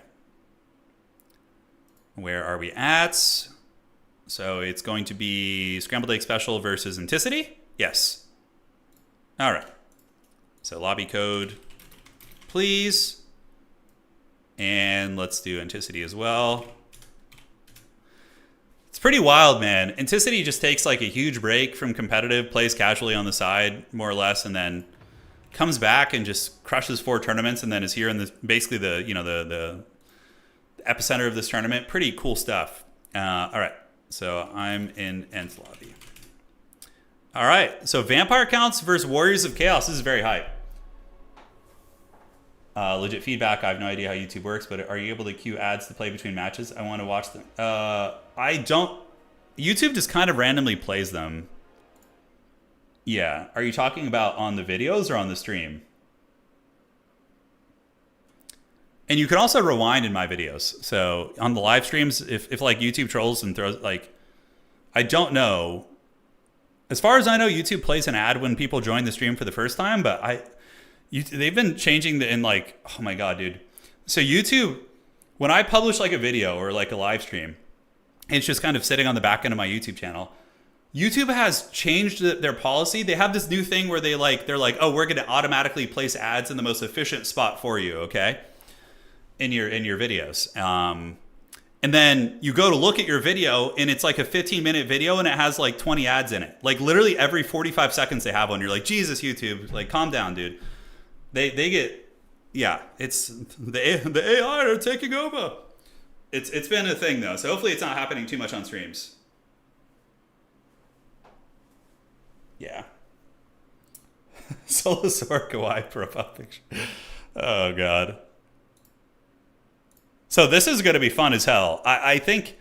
[SPEAKER 1] Where are we at? So it's going to be Scrambled Egg Special versus Anticity? Yes. All right. So lobby code, please. And let's do Anticity as well. It's pretty wild, man. Anticity just takes like a huge break from competitive, plays casually on the side, more or less, and then comes back and just crushes 4 tournaments, and then is here in the basically the epicenter of this tournament. Pretty cool stuff. All right, so I'm in Ents lobby. All right, so Vampire Counts versus Warriors of Chaos. This is very hype. Legit feedback. I have no idea how YouTube works, but are you able to queue ads to play between matches? I want to watch them. I don't. YouTube just kind of randomly plays them. Yeah. Are you talking about on the videos or on the stream? And you can also rewind in my videos. So on the live streams, if like YouTube trolls and throws like, I don't know. As far as I know, YouTube plays an ad when people join the stream for the first time, but they've been changing in like, oh my God, dude. So YouTube, when I publish like a video or like a live stream, it's just kind of sitting on the back end of my YouTube channel. YouTube has changed their policy. They have this new thing where they're like, oh, we're going to automatically place ads in the most efficient spot for you, okay? In your videos. And then you go to look at your video and it's like a 15-minute video and it has like 20 ads in it. Like literally every 45 seconds they have one. You're like, Jesus, YouTube, like calm down, dude. They get, yeah, it's the AI are taking over. It's been a thing though, so hopefully it's not happening too much on streams. Yeah. Solosaur Kawaii profile picture. Oh God. So this is going to be fun as hell. I think,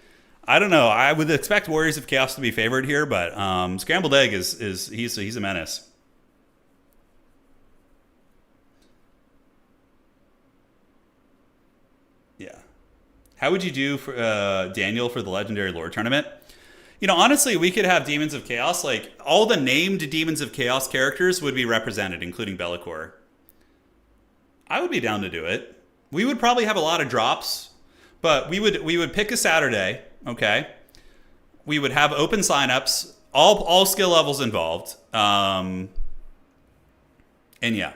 [SPEAKER 1] I don't know. I would expect Warriors of Chaos to be favored here, but Scrambled Egg he's a menace. Yeah. How would you do for Daniel for the Legendary Lore Tournament? You know, honestly, we could have Demons of Chaos. Like, all the named Demons of Chaos characters would be represented, including Be'lakor. I would be down to do it. We would probably have a lot of drops, but we would pick a Saturday, okay? We would have open signups, all skill levels involved. And yeah.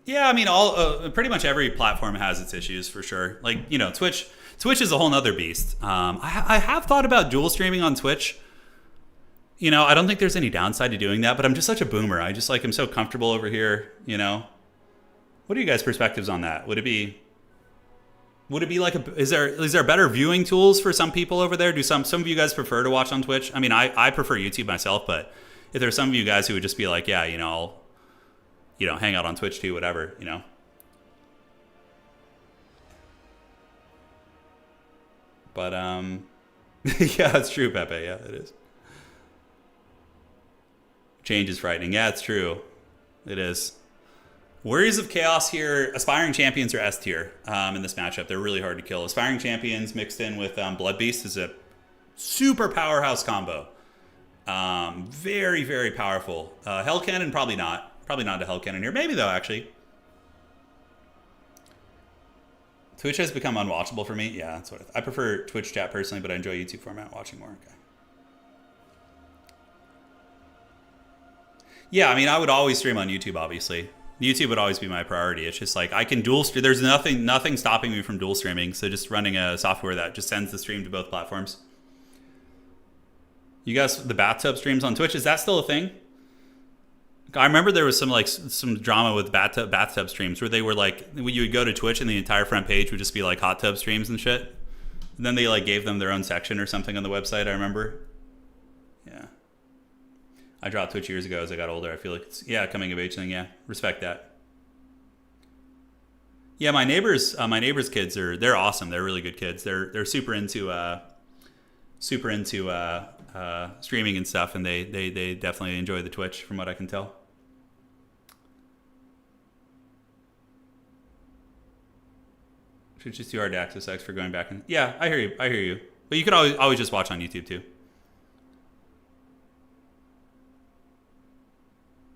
[SPEAKER 1] Yeah, I mean, pretty much every platform has its issues for sure. Like, you know, Twitch is a whole nother beast. I have thought about dual streaming on Twitch. You know, I don't think there's any downside to doing that, but I'm just such a boomer. I just like, I'm so comfortable over here, you know? What are you guys' perspectives on that? Would it be like is there better viewing tools for some people over there? Do some of you guys prefer to watch on Twitch? I mean, I prefer YouTube myself, but if there's some of you guys who would just be like, yeah, you know, I'll hang out on Twitch too, whatever, you know. But yeah, it's true, Pepe. Yeah, it is. Change is frightening. Yeah, it's true. It is. Warriors of Chaos here. Aspiring Champions are S tier in this matchup. They're really hard to kill. Aspiring Champions mixed in with Blood Beast is a super powerhouse combo. Very, very powerful. Hell Cannon, probably not. Probably not a Hell Cannon here. Maybe though, actually. Twitch has become unwatchable for me. Yeah, that's what I prefer Twitch chat personally, but I enjoy YouTube format watching more. Okay. Yeah, I mean, I would always stream on YouTube, obviously. YouTube would always be my priority. It's just like I can dual stream. There's nothing stopping me from dual streaming. So just running a software that just sends the stream to both platforms. You guys, the bathtub streams on Twitch, is that still a thing? I remember there was some drama with bathtub streams where they were like, you would go to Twitch and the entire front page would just be like hot tub streams and shit. And then they like gave them their own section or something on the website, I remember. Yeah. I dropped Twitch years ago as I got older. I feel like it's, yeah, coming of age thing. Yeah. Respect that. Yeah. My neighbors' kids they're awesome. They're really good kids. They're super into streaming and stuff. And they definitely enjoy the Twitch from what I can tell. It's just too hard to access X for going back. Yeah, I hear you. But you could always just watch on YouTube too.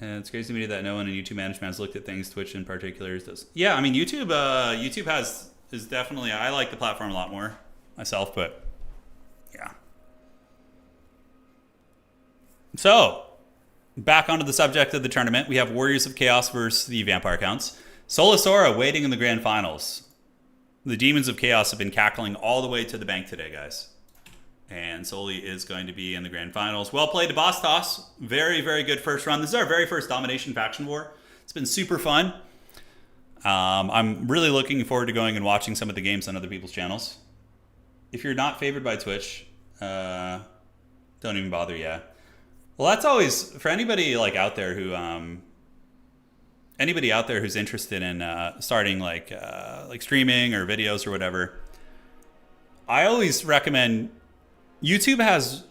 [SPEAKER 1] And it's crazy to me that no one in YouTube management has looked at things Twitch in particular does. Yeah, I mean YouTube is definitely, I like the platform a lot more myself, but yeah. So back onto the subject of the tournament, we have Warriors of Chaos versus the Vampire Counts. Solasora waiting in the grand finals. The Demons of Chaos have been cackling all the way to the bank today, guys. And Soli is going to be in the grand finals. Well played to Boss Toss. Very, very good first run. This is our very first Domination faction war. It's been super fun. I'm really looking forward to going and watching some of the games on other people's channels. If you're not favored by Twitch, don't even bother, yeah. Well, that's always, for anybody like out there who, anybody out there who's interested in starting like streaming or videos or whatever, I always recommend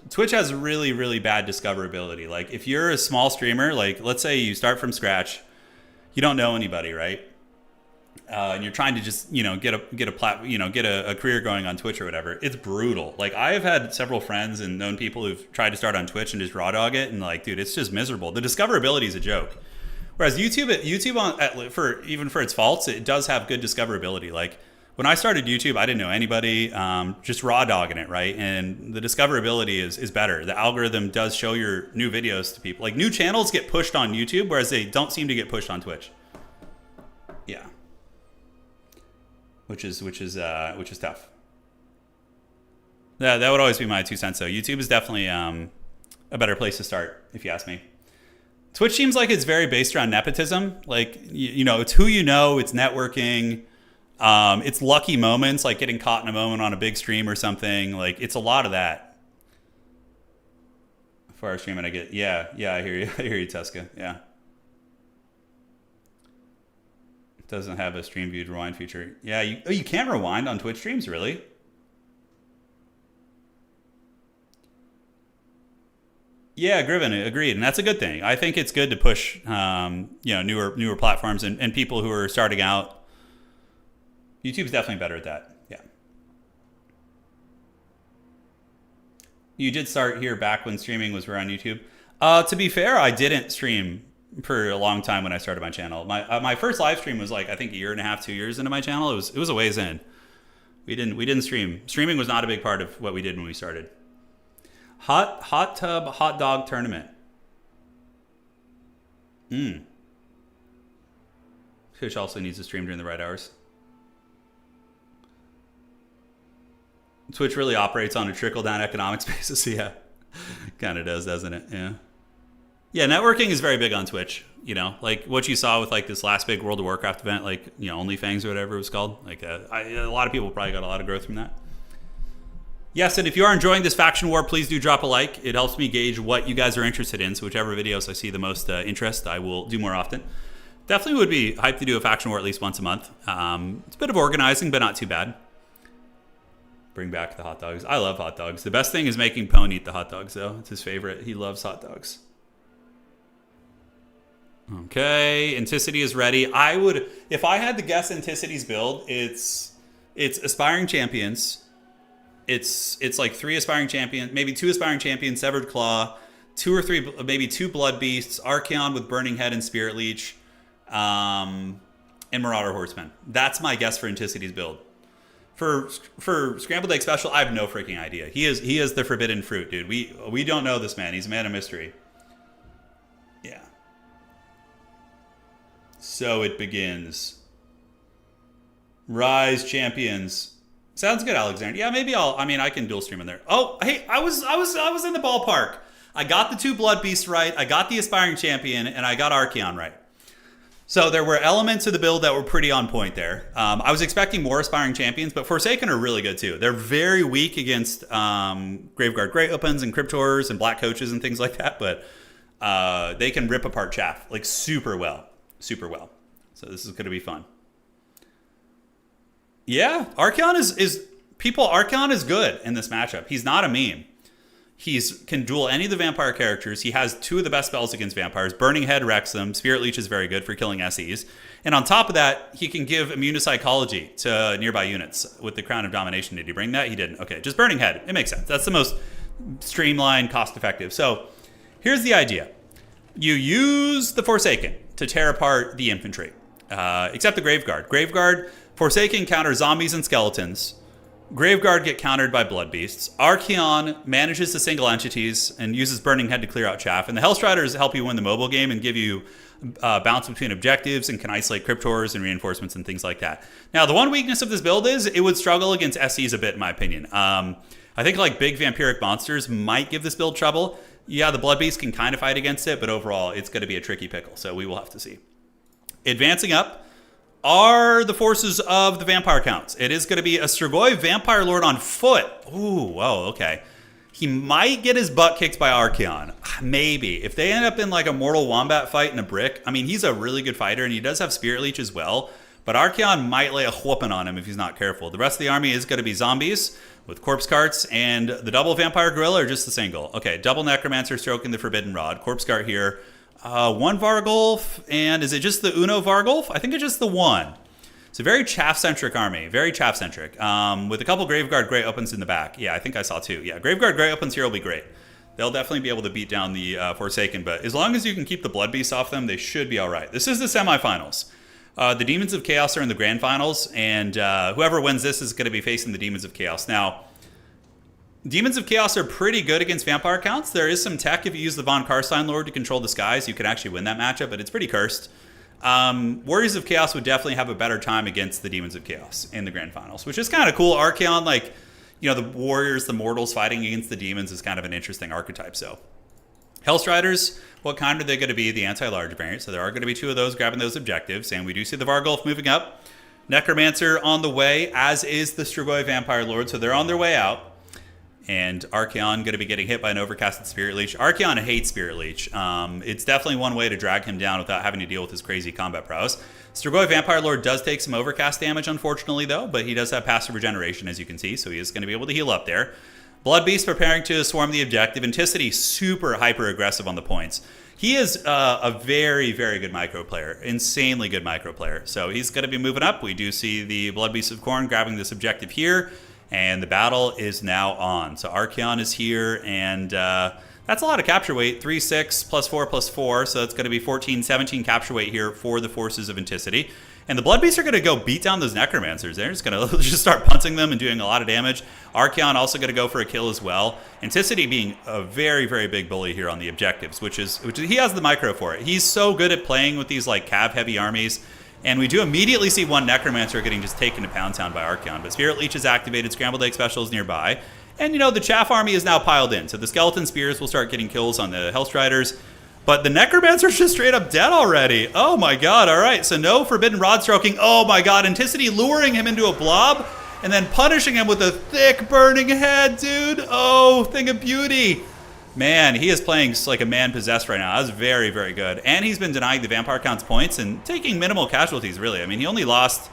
[SPEAKER 1] Twitch has really, really bad discoverability. Like if you're a small streamer, like let's say you start from scratch, you don't know anybody, right? And you're trying to just, get a career going on Twitch or whatever. It's brutal. Like I have had several friends and known people who've tried to start on Twitch and just raw dog it. And like, dude, it's just miserable. The discoverability is a joke. Whereas YouTube for its faults, it does have good discoverability. Like when I started YouTube, I didn't know anybody, just raw dogging it, right? And the discoverability is better. The algorithm does show your new videos to people. Like new channels get pushed on YouTube, whereas they don't seem to get pushed on Twitch. Yeah, which is tough. That would always be my 2 cents though. YouTube is definitely a better place to start, if you ask me. Twitch seems like it's very based around nepotism. Like it's who you know, it's networking. It's lucky moments, like getting caught in a moment on a big stream or something. Like it's a lot of that. For our stream, and I get, yeah, I hear you. I hear you, Tuska. Yeah. It doesn't have a stream viewed rewind feature. Yeah, you can't rewind on Twitch streams, really? Yeah, Griven, agreed, and that's a good thing. I think it's good to push, newer platforms and people who are starting out. YouTube's definitely better at that. Yeah. You did start here back when streaming was on YouTube. To be fair, I didn't stream for a long time when I started my channel. My first live stream was like I think a year and a half, 2 years into my channel. It was a ways in. We didn't stream. Streaming was not a big part of what we did when we started. Hot tub hot dog tournament. Fish also needs to stream during the right hours. Twitch really operates on a trickle-down economics basis. Yeah, kind of does, doesn't it? Yeah. Yeah, networking is very big on Twitch. Like what you saw with like this last big World of Warcraft event, like, OnlyFans or whatever it was called. Like a lot of people probably got a lot of growth from that. Yes, and if you are enjoying this faction war, please do drop a like. It helps me gauge what you guys are interested in. So whichever videos I see the most interest, I will do more often. Definitely would be hyped to do a faction war at least once a month. It's a bit of organizing, but not too bad. Bring back the hot dogs. I love hot dogs. The best thing is making Pone eat the hot dogs, though. It's his favorite. He loves hot dogs. Okay, Anticity is ready. If I had to guess Anticity's build, it's Aspiring Champions. It's like 3 Aspiring Champions, maybe 2 Aspiring Champions, Severed Claw, 2 or 3, maybe 2 Blood Beasts, Archeon with Burning Head and Spirit Leech, and Marauder Horseman. That's my guess for Anticity's build. For Scrambled Egg Special, I have no freaking idea. He is the forbidden fruit, dude. We don't know this man. He's a man of mystery. Yeah. So it begins. Rise Champions. Sounds good, Alexander. Yeah, maybe I can dual stream in there. Oh, hey, I was in the ballpark. I got the 2 Blood Beasts right. I got the Aspiring Champion, and I got Archeon right. So there were elements of the build that were pretty on point there. I was expecting more Aspiring Champions, but Forsaken are really good too. They're very weak against Graveguard Great Opens and Cryptors and Black Coaches and things like that, but they can rip apart chaff like super well. Super well. So this is going to be fun. Yeah, Archeon Archeon is good in this matchup. He's not a meme. He can duel any of the vampire characters. He has 2 of the best spells against vampires. Burning Head wrecks them. Spirit Leech is very good for killing SEs. And on top of that, he can give immune to psychology to nearby units with the Crown of Domination. Did he bring that? He didn't. Okay, just Burning Head. It makes sense. That's the most streamlined, cost-effective. So here's the idea. You use the Forsaken to tear apart the infantry, except the Graveguard. Graveguard, Forsaken counter zombies and skeletons. Graveguard get countered by Blood Beasts. Archaon manages to single entities and uses Burning Head to clear out chaff. And the Hellstriders help you win the mobile game and give you bounce between objectives and can isolate Cryptors and reinforcements and things like that. Now, the one weakness of this build is it would struggle against SCs a bit, in my opinion. I think like big vampiric monsters might give this build trouble. Yeah, the Blood Beast can kind of fight against it, but overall, it's going to be a tricky pickle, so we will have to see. Advancing up are the forces of the Vampire Counts. It is going to be a Strigoi Vampire Lord on foot. Ooh, whoa, okay. He might get his butt kicked by Archaon. Maybe. If they end up in like a Mortal Wombat fight in a brick, I mean, he's a really good fighter, and he does have Spirit Leech as well, but Archaon might lay a whooping on him if he's not careful. The rest of the army is going to be zombies with corpse carts, and the double Vampire Gorilla or just the single? Okay, double Necromancer stroking the Forbidden Rod. Corpse cart here. One Vargulf, and is it just the Uno Vargulf? I think it's just the one. It's a very chaff-centric army, very chaff-centric, with a couple Graveguard Grey Opens in the back. Yeah, I think I saw two. Yeah, Graveguard Grey Opens here will be great. They'll definitely be able to beat down the Forsaken, but as long as you can keep the Blood Beasts off them, they should be all right. This is the semifinals. The Demons of Chaos are in the grand finals, and whoever wins this is going to be facing the Demons of Chaos. Now, Demons of Chaos are pretty good against Vampire Counts. There is some tech if you use the Von Karstein Lord to control the skies. You can actually win that matchup, but it's pretty cursed. Warriors of Chaos would definitely have a better time against the Demons of Chaos in the grand finals, which is kind of cool. Archaon, like, you know, the Warriors, the Mortals fighting against the Demons is kind of an interesting archetype. So, Hellstriders, what kind are they going to be? The anti-large variant. So there are going to be two of those grabbing those objectives, and we do see the Vargulf moving up. Necromancer on the way, as is the Strigoi Vampire Lord, so they're on their way out. And Archaon going to be getting hit by an overcasted Spirit Leech. Archaon hates Spirit Leech. It's definitely one way to drag him down without having to deal with his crazy combat prowess. Strigoi Vampire Lord does take some overcast damage, unfortunately, though, but he does have passive regeneration, as you can see, so he is going to be able to heal up there. Blood Beast preparing to swarm the objective. Anticity super hyper-aggressive on the points. He is a very, very good micro player. Insanely good micro player. So he's going to be moving up. We do see the Blood Beast of Khorne grabbing this objective here. And the battle is now on. So Archaon is here, and that's a lot of capture weight. 3, 6, +4, so that's going to be 14, 17 capture weight here for the forces of Anticity. And the Blood Beasts are going to go beat down those Necromancers. They're just going to just start punching them and doing a lot of damage. Archaon also going to go for a kill as well. Anticity being a very, very big bully here on the objectives, which he has the micro for it. He's so good at playing with these like cav-heavy armies. And we do immediately see one Necromancer getting just taken to Pound Town by Archaon. But Spirit Leech is activated, Scrambled Egg Special is nearby. And, you know, the Chaff army is now piled in. So the Skeleton Spears will start getting kills on the Hellstriders. But the Necromancer's just straight up dead already. Oh my god, alright. So no Forbidden Rod stroking. Oh my god, Anticity luring him into a blob. And then punishing him with a thick burning head, dude. Oh, thing of beauty. Man, he is playing like a man possessed right now. That was very, very good. And he's been denying the Vampire Count's points and taking minimal casualties, really. I mean, he only lost,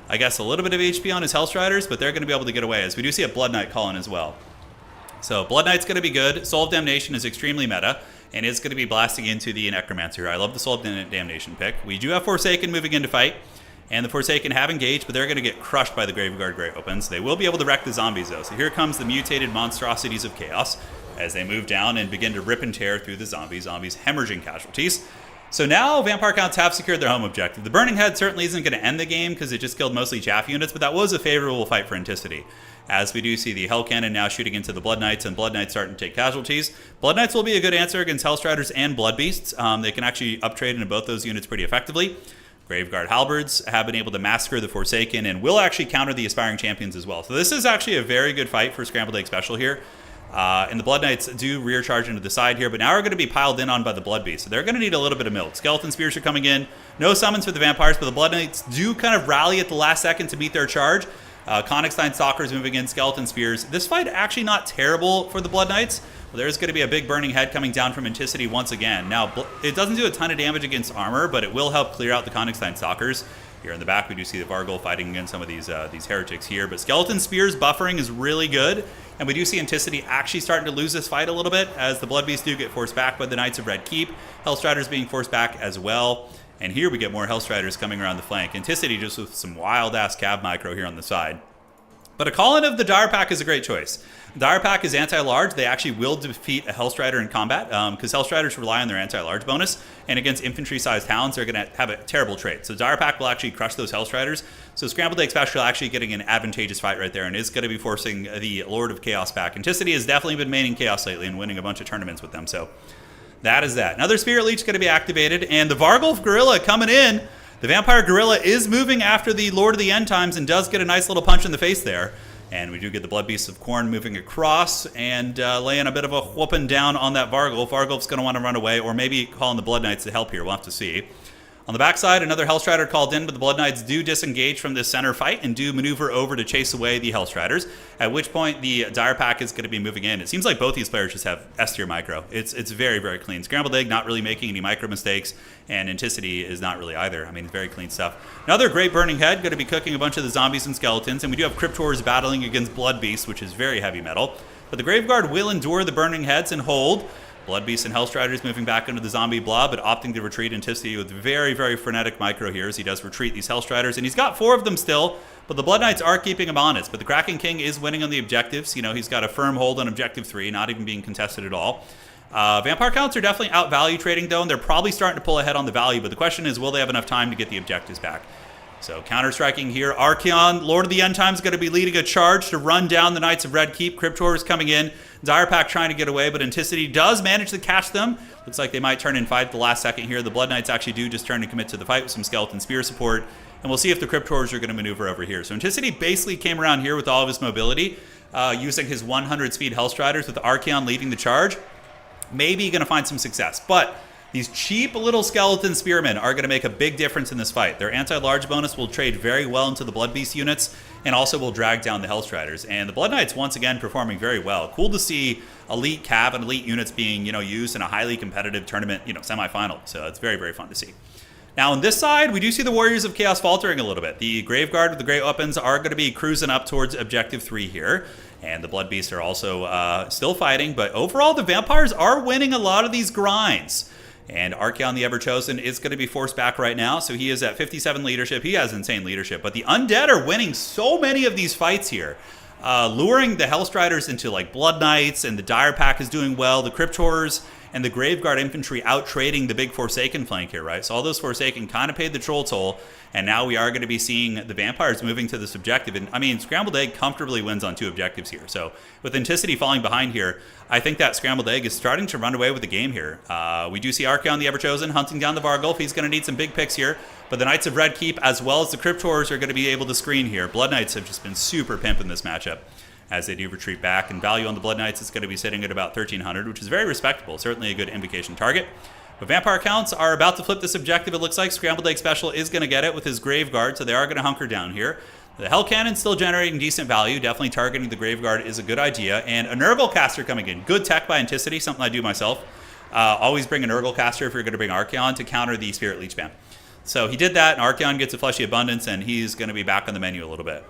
[SPEAKER 1] I guess, a little bit of HP on his Hellstriders, but they're going to be able to get away, as we do see a Blood Knight calling as well. So Blood Knight's going to be good. Soul of Damnation is extremely meta, and it's going to be blasting into the Necromancer. I love the Soul of Damnation pick. We do have Forsaken moving into fight, and the Forsaken have engaged, but they're going to get crushed by the Graveguard Grey Opens. They will be able to wreck the zombies, though. So here comes the mutated monstrosities of chaos as they move down and begin to rip and tear through the zombies hemorrhaging casualties. So now Vampire Counts have secured their home objective. The Burning Head certainly isn't going to end the game because it just killed mostly chaff units, but that was a favorable fight for Anticity, as we do see the Hell Cannon now shooting into the Blood Knights, and Blood Knights starting to take casualties. Blood Knights will be a good answer against Hellstriders and Blood Beasts. They can actually uptrade into both those units pretty effectively. Graveguard Halberds have been able to massacre the Forsaken and will actually counter the Aspiring Champions as well. So this is actually a very good fight for Scrambled Egg Special here. And the Blood Knights do rear charge into the side here, but now are going to be piled in on by the Blood Beast. So they're going to need a little bit of milk. Skeleton Spears are coming in. No summons for the Vampires, but the Blood Knights do kind of rally at the last second to meet their charge. Konigstein Stalkers moving in, Skeleton Spears. This fight actually not terrible for the Blood Knights. Well, there's going to be a big Burning Head coming down from Anticity once again. Now, it doesn't do a ton of damage against armor, but it will help clear out the Konigstein Stalkers. Here in the back, we do see the Vargul fighting against some of these heretics here. But Skeleton Spears buffering is really good. And we do see Anticity actually starting to lose this fight a little bit, as the Blood Beasts do get forced back by the Knights of Red Keep. Hellstriders being forced back as well. And here we get more Hellstriders coming around the flank. Anticity just with some wild-ass cav micro here on the side. But a call-in of the Dire Pack is a great choice. Dire Pack is anti-large. They actually will defeat a Hellstrider in combat because Hellstriders rely on their anti-large bonus. And against infantry-sized hounds, they're going to have a terrible trait. So Dire Pack will actually crush those Hellstriders. So Scrambled Egg Special actually getting an advantageous fight right there and is going to be forcing the Lord of Chaos back. Anticity has definitely been maining Chaos lately and winning a bunch of tournaments with them. So that is that. Another Spirit Leech going to be activated. And the Vargulf Gorilla coming in. The Vampire Gorilla is moving after the Lord of the End Times and does get a nice little punch in the face there. And we do get the Blood Beasts of Khorne moving across and laying a bit of a whooping down on that Vargulf. Vargulf's going to want to run away, or maybe calling the Blood Knights to help here. We'll have to see. On the backside, another Hellstrider called in, but the Blood Knights do disengage from this center fight and do maneuver over to chase away the Hellstriders, at which point the Dire Pack is going to be moving in. It seems like both these players just have S-tier micro. It's very, very clean. Scrambled Egg not really making any micro mistakes, and Anticity is not really either. I mean, very clean stuff. Another great Burning Head, going to be cooking a bunch of the zombies and skeletons, and we do have Cryptors battling against Blood Beasts, which is very heavy metal. But the Graveguard will endure the Burning Heads and hold. Blood Beasts and Hellstriders moving back into the zombie blob, but opting to retreat Anticity with very, very frenetic micro here as he does retreat these Hellstriders. And he's got 4 of them still, but the Blood Knights are keeping him honest. But the Kraken King is winning on the objectives. You know, he's got a firm hold on objective 3, not even being contested at all. Vampire counts are definitely out value trading though, and they're probably starting to pull ahead on the value, but the question is, will they have enough time to get the objectives back? So counter-striking here. Archaon, Lord of the End Times, going to be leading a charge to run down the Knights of Red Keep. Cryptors coming in. Dire Pack trying to get away, but Anticity does manage to catch them. Looks like they might turn and fight at the last second here. The Blood Knights actually do just turn to commit to the fight with some Skeleton Spear support. And we'll see if the Cryptors are going to maneuver over here. So Anticity basically came around here with all of his mobility, using his 100 speed Hellstriders with Archaon leading the charge. Maybe going to find some success. But these cheap little Skeleton Spearmen are going to make a big difference in this fight. Their anti-large bonus will trade very well into the Blood Beast units and also will drag down the Hellstriders. And the Blood Knights, once again, performing very well. Cool to see elite cav and elite units being, used in a highly competitive tournament, semifinal. So it's very, very fun to see. Now on this side, we do see the Warriors of Chaos faltering a little bit. The Graveguard with the great weapons are going to be cruising up towards Objective 3 here. And the Blood Beasts are also still fighting. But overall, the Vampires are winning a lot of these grinds. And Archaon the Everchosen is going to be forced back right now. So he is at 57 leadership. He has insane leadership. But the Undead are winning so many of these fights here. Luring the Hellstriders into like Blood Knights, and the Dire Pack is doing well. The Cryptors and the Graveguard infantry out trading the big Forsaken flank here, right? So all those Forsaken kind of paid the troll toll. And now we are going to be seeing the Vampires moving to this objective. And I mean, Scrambled Egg comfortably wins on 2 objectives here. So with Anticity falling behind here, I think that Scrambled Egg is starting to run away with the game here. We do see Archaon the Everchosen hunting down the Vargulf. He's going to need some big picks here. But the Knights of Red Keep, as well as the Cryptors, are going to be able to screen here. Blood Knights have just been super pimp in this matchup as they do retreat back. And value on the Blood Knights is going to be sitting at about 1,300, which is very respectable. Certainly a good invocation target. But Vampire counts are about to flip this objective, it looks like. Scrambled Egg Special is going to get it with his Graveguard, so they are going to hunker down here. The Hell Cannon still generating decent value. Definitely targeting the Graveguard is a good idea. And a Nurgle Caster coming in. Good tech by Anticity, something I do myself. Always bring a Nurgle Caster if you're going to bring Archaon to counter the Spirit Leech spam. So he did that, and Archaon gets a Fleshy Abundance, and he's going to be back on the menu a little bit.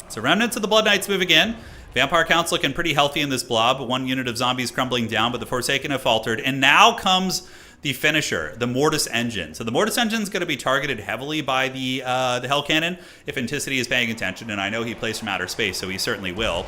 [SPEAKER 1] So Remnants of the Blood Knights moving in. Vampire count's looking pretty healthy in this blob. 1 unit of zombies crumbling down, but the Forsaken have faltered. And now comes the finisher, the Mortis Engine. So the Mortis Engine is going to be targeted heavily by the Hell Cannon if Anticity is paying attention, and I know he plays from outer space, so he certainly will.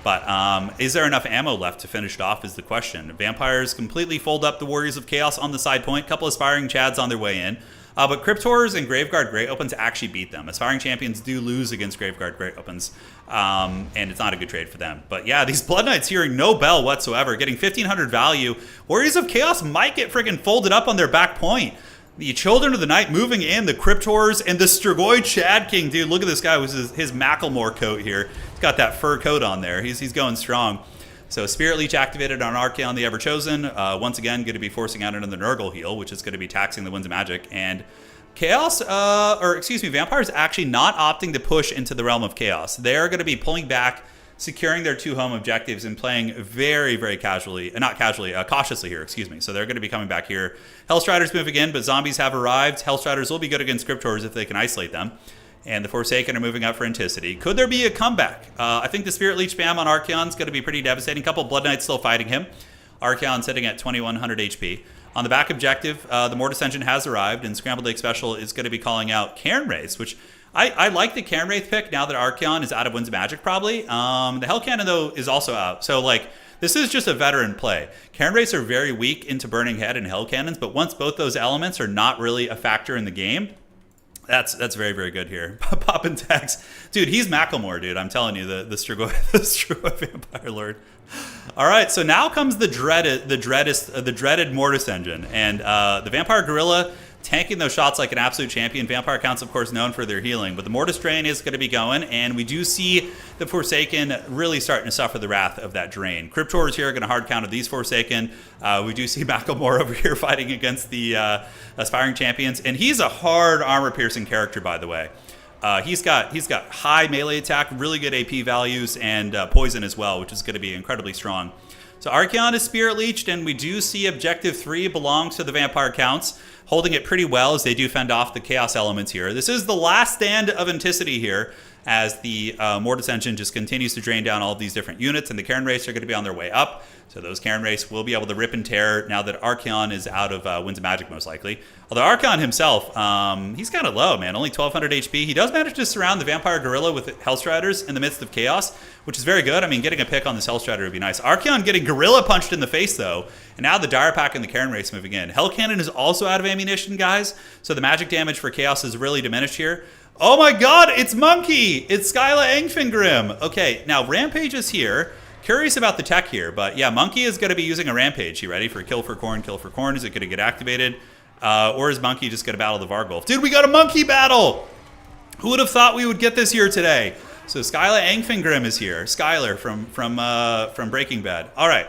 [SPEAKER 1] But is there enough ammo left to finish it off is the question. Vampires completely fold up the Warriors of Chaos on the side point. Couple Aspiring Chads on their way in. But Cryptors and Graveguard Great Opens actually beat them. Aspiring Champions do lose against Graveguard Great Opens, and it's not a good trade for them. But yeah, these Blood Knights hearing no bell whatsoever, getting 1,500 value. Warriors of Chaos might get friggin' folded up on their back point. The Children of the Night moving in, the Cryptors, and the Strigoi Chad King. Dude, look at this guy with his Macklemore coat here. He's got that fur coat on there. He's going strong. So Spirit Leech activated on Archaon the Everchosen. Once again, going to be forcing out another Nurgle heal, which is going to be taxing the Winds of Magic. And Chaos, Vampires actually not opting to push into the Realm of Chaos. They're going to be pulling back, securing their 2 home objectives, and playing very, very cautiously here, So they're going to be coming back here. Hellstriders moving in, but zombies have arrived. Hellstriders will be good against Cryptors if they can isolate them. And the Forsaken are moving up for Anticity. Could there be a comeback? I think the Spirit Leech spam on Archaon is going to be pretty devastating. A couple Blood Knights still fighting him. Archaon sitting at 2,100 HP. On the back objective, the Mortis Engine has arrived, and Scrambled Egg Special is going to be calling out Cairn Rays, which I like the Cairn Wraith pick now that Archeon is out of Winds of Magic, probably. The Hell Cannon, though, is also out. So, like, this is just a veteran play. Cairn Wraiths are very weak into Burning Head and Hell Cannons, but once both those elements are not really a factor in the game, that's very, very good here. Poppin' tags. Dude, he's Macklemore, dude. I'm telling you, the Strigoi Vampire Lord. All right, so now comes the dreaded Mortis Engine. And the Vampire Gorilla tanking those shots like an absolute champion. Vampire Count's, of course, known for their healing. But the Mortis Drain is going to be going, and we do see the Forsaken really starting to suffer the wrath of that drain. Cryptors here are going to hard counter these Forsaken. We do see Macklemore over here fighting against the Aspiring Champions. And he's a hard armor-piercing character, by the way. He's got high melee attack, really good AP values, and poison as well, which is going to be incredibly strong. So Archeon is Spirit Leeched, and we do see Objective 3 belongs to the Vampire Counts, holding it pretty well as they do fend off the Chaos elements here. This is the last stand of Anticity here, as the Mortis Engine just continues to drain down all of these different units, and the Cairn Wraiths are going to be on their way up. So those Cairn Wraiths will be able to rip and tear now that Archeon is out of Winds of Magic, most likely. Although Archeon himself, he's kind of low, man. Only 1,200 HP. He does manage to surround the Vampire Gorilla with Hellstriders in the midst of Chaos, which is very good. I mean, getting a pick on this Hellstrider would be nice. Archeon getting Gorilla punched in the face, though. And now the Dire Pack and the Cairn Wraiths moving in. Hell Cannon is also out of ammunition, guys. So the magic damage for Chaos is really diminished here. Oh my god, it's Monkey! It's Skyla Angfingrim. Okay, now Rampage is here. Curious about the tech here, but yeah, Monkey is going to be using a Rampage. You ready for Kill for Corn, Kill for Corn? Is it going to get activated? Or is Monkey just going to battle the Vargulf? Dude, we got a Monkey battle! Who would have thought we would get this here today? So Skyla Angfingrim is here. Skylar from Breaking Bad. All right.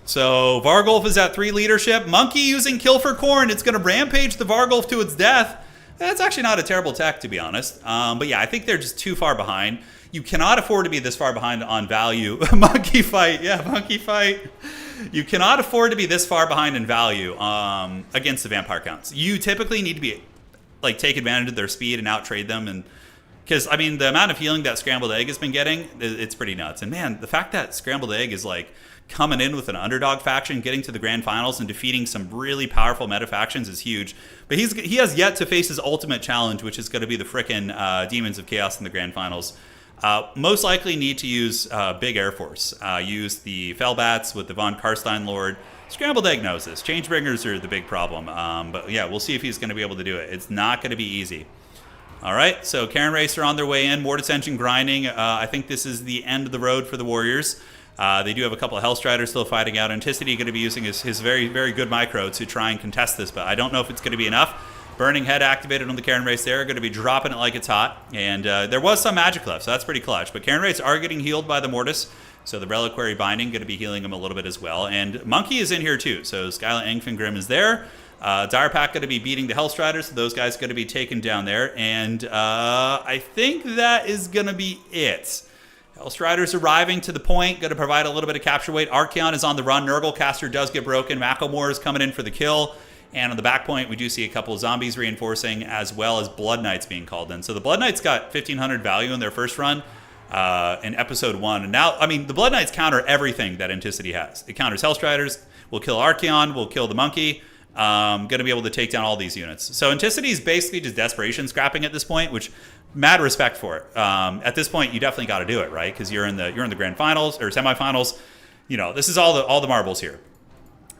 [SPEAKER 1] So Vargulf is at 3 leadership. Monkey using Kill for Corn. It's going to Rampage the Vargulf to its death. That's actually not a terrible tech, to be honest. But yeah, I think they're just too far behind. You cannot afford to be this far behind on value. Monkey fight. Yeah, monkey fight. You cannot afford to be this far behind in value against the Vampire Counts. You typically need to be like take advantage of their speed and out-trade them. And because, I mean, the amount of healing that Scrambled Egg has been getting, it's pretty nuts. And man, the fact that Scrambled Egg is like coming in with an underdog faction, getting to the grand finals and defeating some really powerful meta factions is huge. But he has yet to face his ultimate challenge, which is going to be the frickin' Demons of Chaos in the grand finals. Most likely need to use Big Air Force. Use the Fellbats with the Von Karstein Lord. Scrambled Egg knows this. Changebringers are the big problem. But yeah, we'll see if he's going to be able to do it. It's not going to be easy. All right, so Cairn Wraiths are on their way in. Mortis Engine grinding. I think this is the end of the road for the Warriors. They do have a couple of Hellstriders still fighting out. Anticity going to be using his very, very good micro to try and contest this, but I don't know if it's going to be enough. Burning Head activated on the Cairn Wraiths there. Going to be dropping it like it's hot. And there was some magic left, so that's pretty clutch. But Cairn Wraiths are getting healed by the Mortis, so the Reliquary Binding going to be healing them a little bit as well. And Monkey is in here too, so Skyla Angfingrim is there. Dire Pack going to be beating the Hellstriders, so those guys going to be taken down there. And I think that is going to be it. Hellstriders arriving to the point, going to provide a little bit of capture weight. Archeon is on the run. Nurgle does get broken. Macklemore is coming in for the kill. And on the back point, we do see a couple of zombies reinforcing, as well as Blood Knights being called in. So the Blood Knights got 1,500 value in their first run in Episode 1. And now, I mean, the Blood Knights counter everything that Anticity has. It counters Hellstriders, will kill Archeon, will kill the Monkey. Going to be able to take down all these units. So Anticity is basically just desperation scrapping at this point, which mad respect for it. At this point, you definitely got to do it, right? Because you're in the grand finals or semifinals. You know, this is all the marbles here.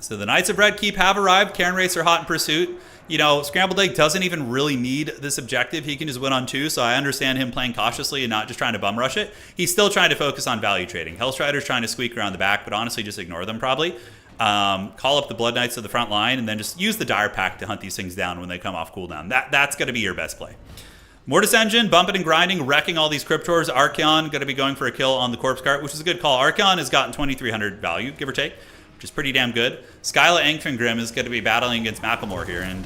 [SPEAKER 1] So the Knights of Red Keep have arrived. Cairn Wraiths are hot in pursuit. You know, Scrambled Egg doesn't even really need this objective. He can just win on 2, so I understand him playing cautiously and not just trying to bum rush it. He's still trying to focus on value trading. Hellstrider's trying to squeak around the back, but honestly just ignore them probably. Call up the Blood Knights to the front line and then just use the Dire Pack to hunt these things down when they come off cooldown. That's going to be your best play. Mortis Engine, bumping and grinding, wrecking all these Cryptors. Archeon going to be going for a kill on the Corpse Cart, which is a good call. Archeon has gotten 2,300 value, give or take, which is pretty damn good. Skyla Angfingrim is going to be battling against Macklemore here, and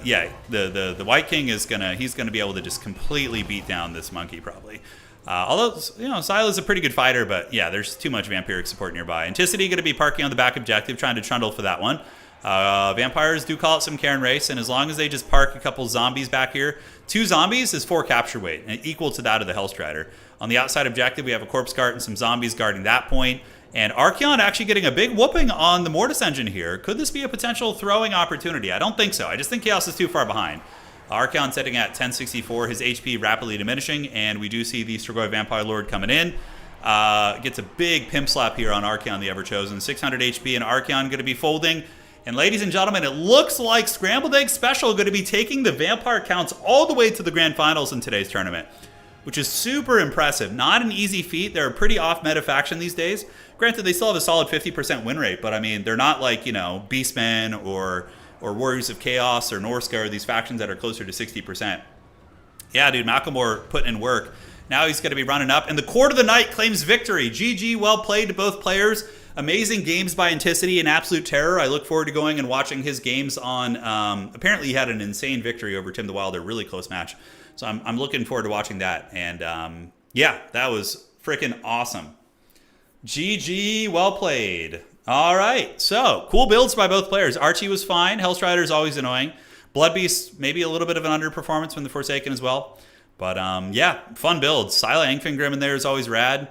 [SPEAKER 1] yeah, the White King is he's gonna be able to just completely beat down this Monkey probably. Although, you know, Skyla's a pretty good fighter, but yeah, there's too much vampiric support nearby. Anticity going to be parking on the back objective, trying to trundle for that one. Vampires do call it some Cairn Wraiths, and as long as they just park a couple zombies back here, 2 zombies is 4 capture weight, and equal to that of the Hellstrider. On the outside objective, we have a Corpse Cart and some zombies guarding that point. And Archeon actually getting a big whooping on the Mortis Engine here. Could this be a potential throwing opportunity? I don't think so. I just think Chaos is too far behind. Archaon sitting at 1064, his HP rapidly diminishing, and we do see the Strigoi Vampire Lord coming in. Gets a big pimp slap here on Archaon, the Ever-Chosen. 600 HP, and Archaon going to be folding. And ladies and gentlemen, it looks like Scrambled Egg Special going to be taking the Vampire counts all the way to the Grand Finals in today's tournament, which is super impressive. Not an easy feat. They're a pretty off-meta faction these days. Granted, they still have a solid 50% win rate, but I mean, they're not like, you know, Beastmen or Warriors of Chaos or Norska, or these factions that are closer to 60%. Yeah, dude, Macklemore putting in work. Now he's going to be running up, and the Court of the Night claims victory. GG, well played to both players. Amazing games by Anticity and Absolute Terror. I look forward to going and watching his games on... apparently he had an insane victory over Tim the Wilder, really close match. So I'm looking forward to watching that. And yeah, that was freaking awesome. GG, well played. All right, so cool builds by both players. Archie was fine. Hellstrider is always annoying. Bloodbeast, maybe a little bit of an underperformance from the Forsaken as well. But yeah, fun builds. Sila Engfingrim in there is always rad.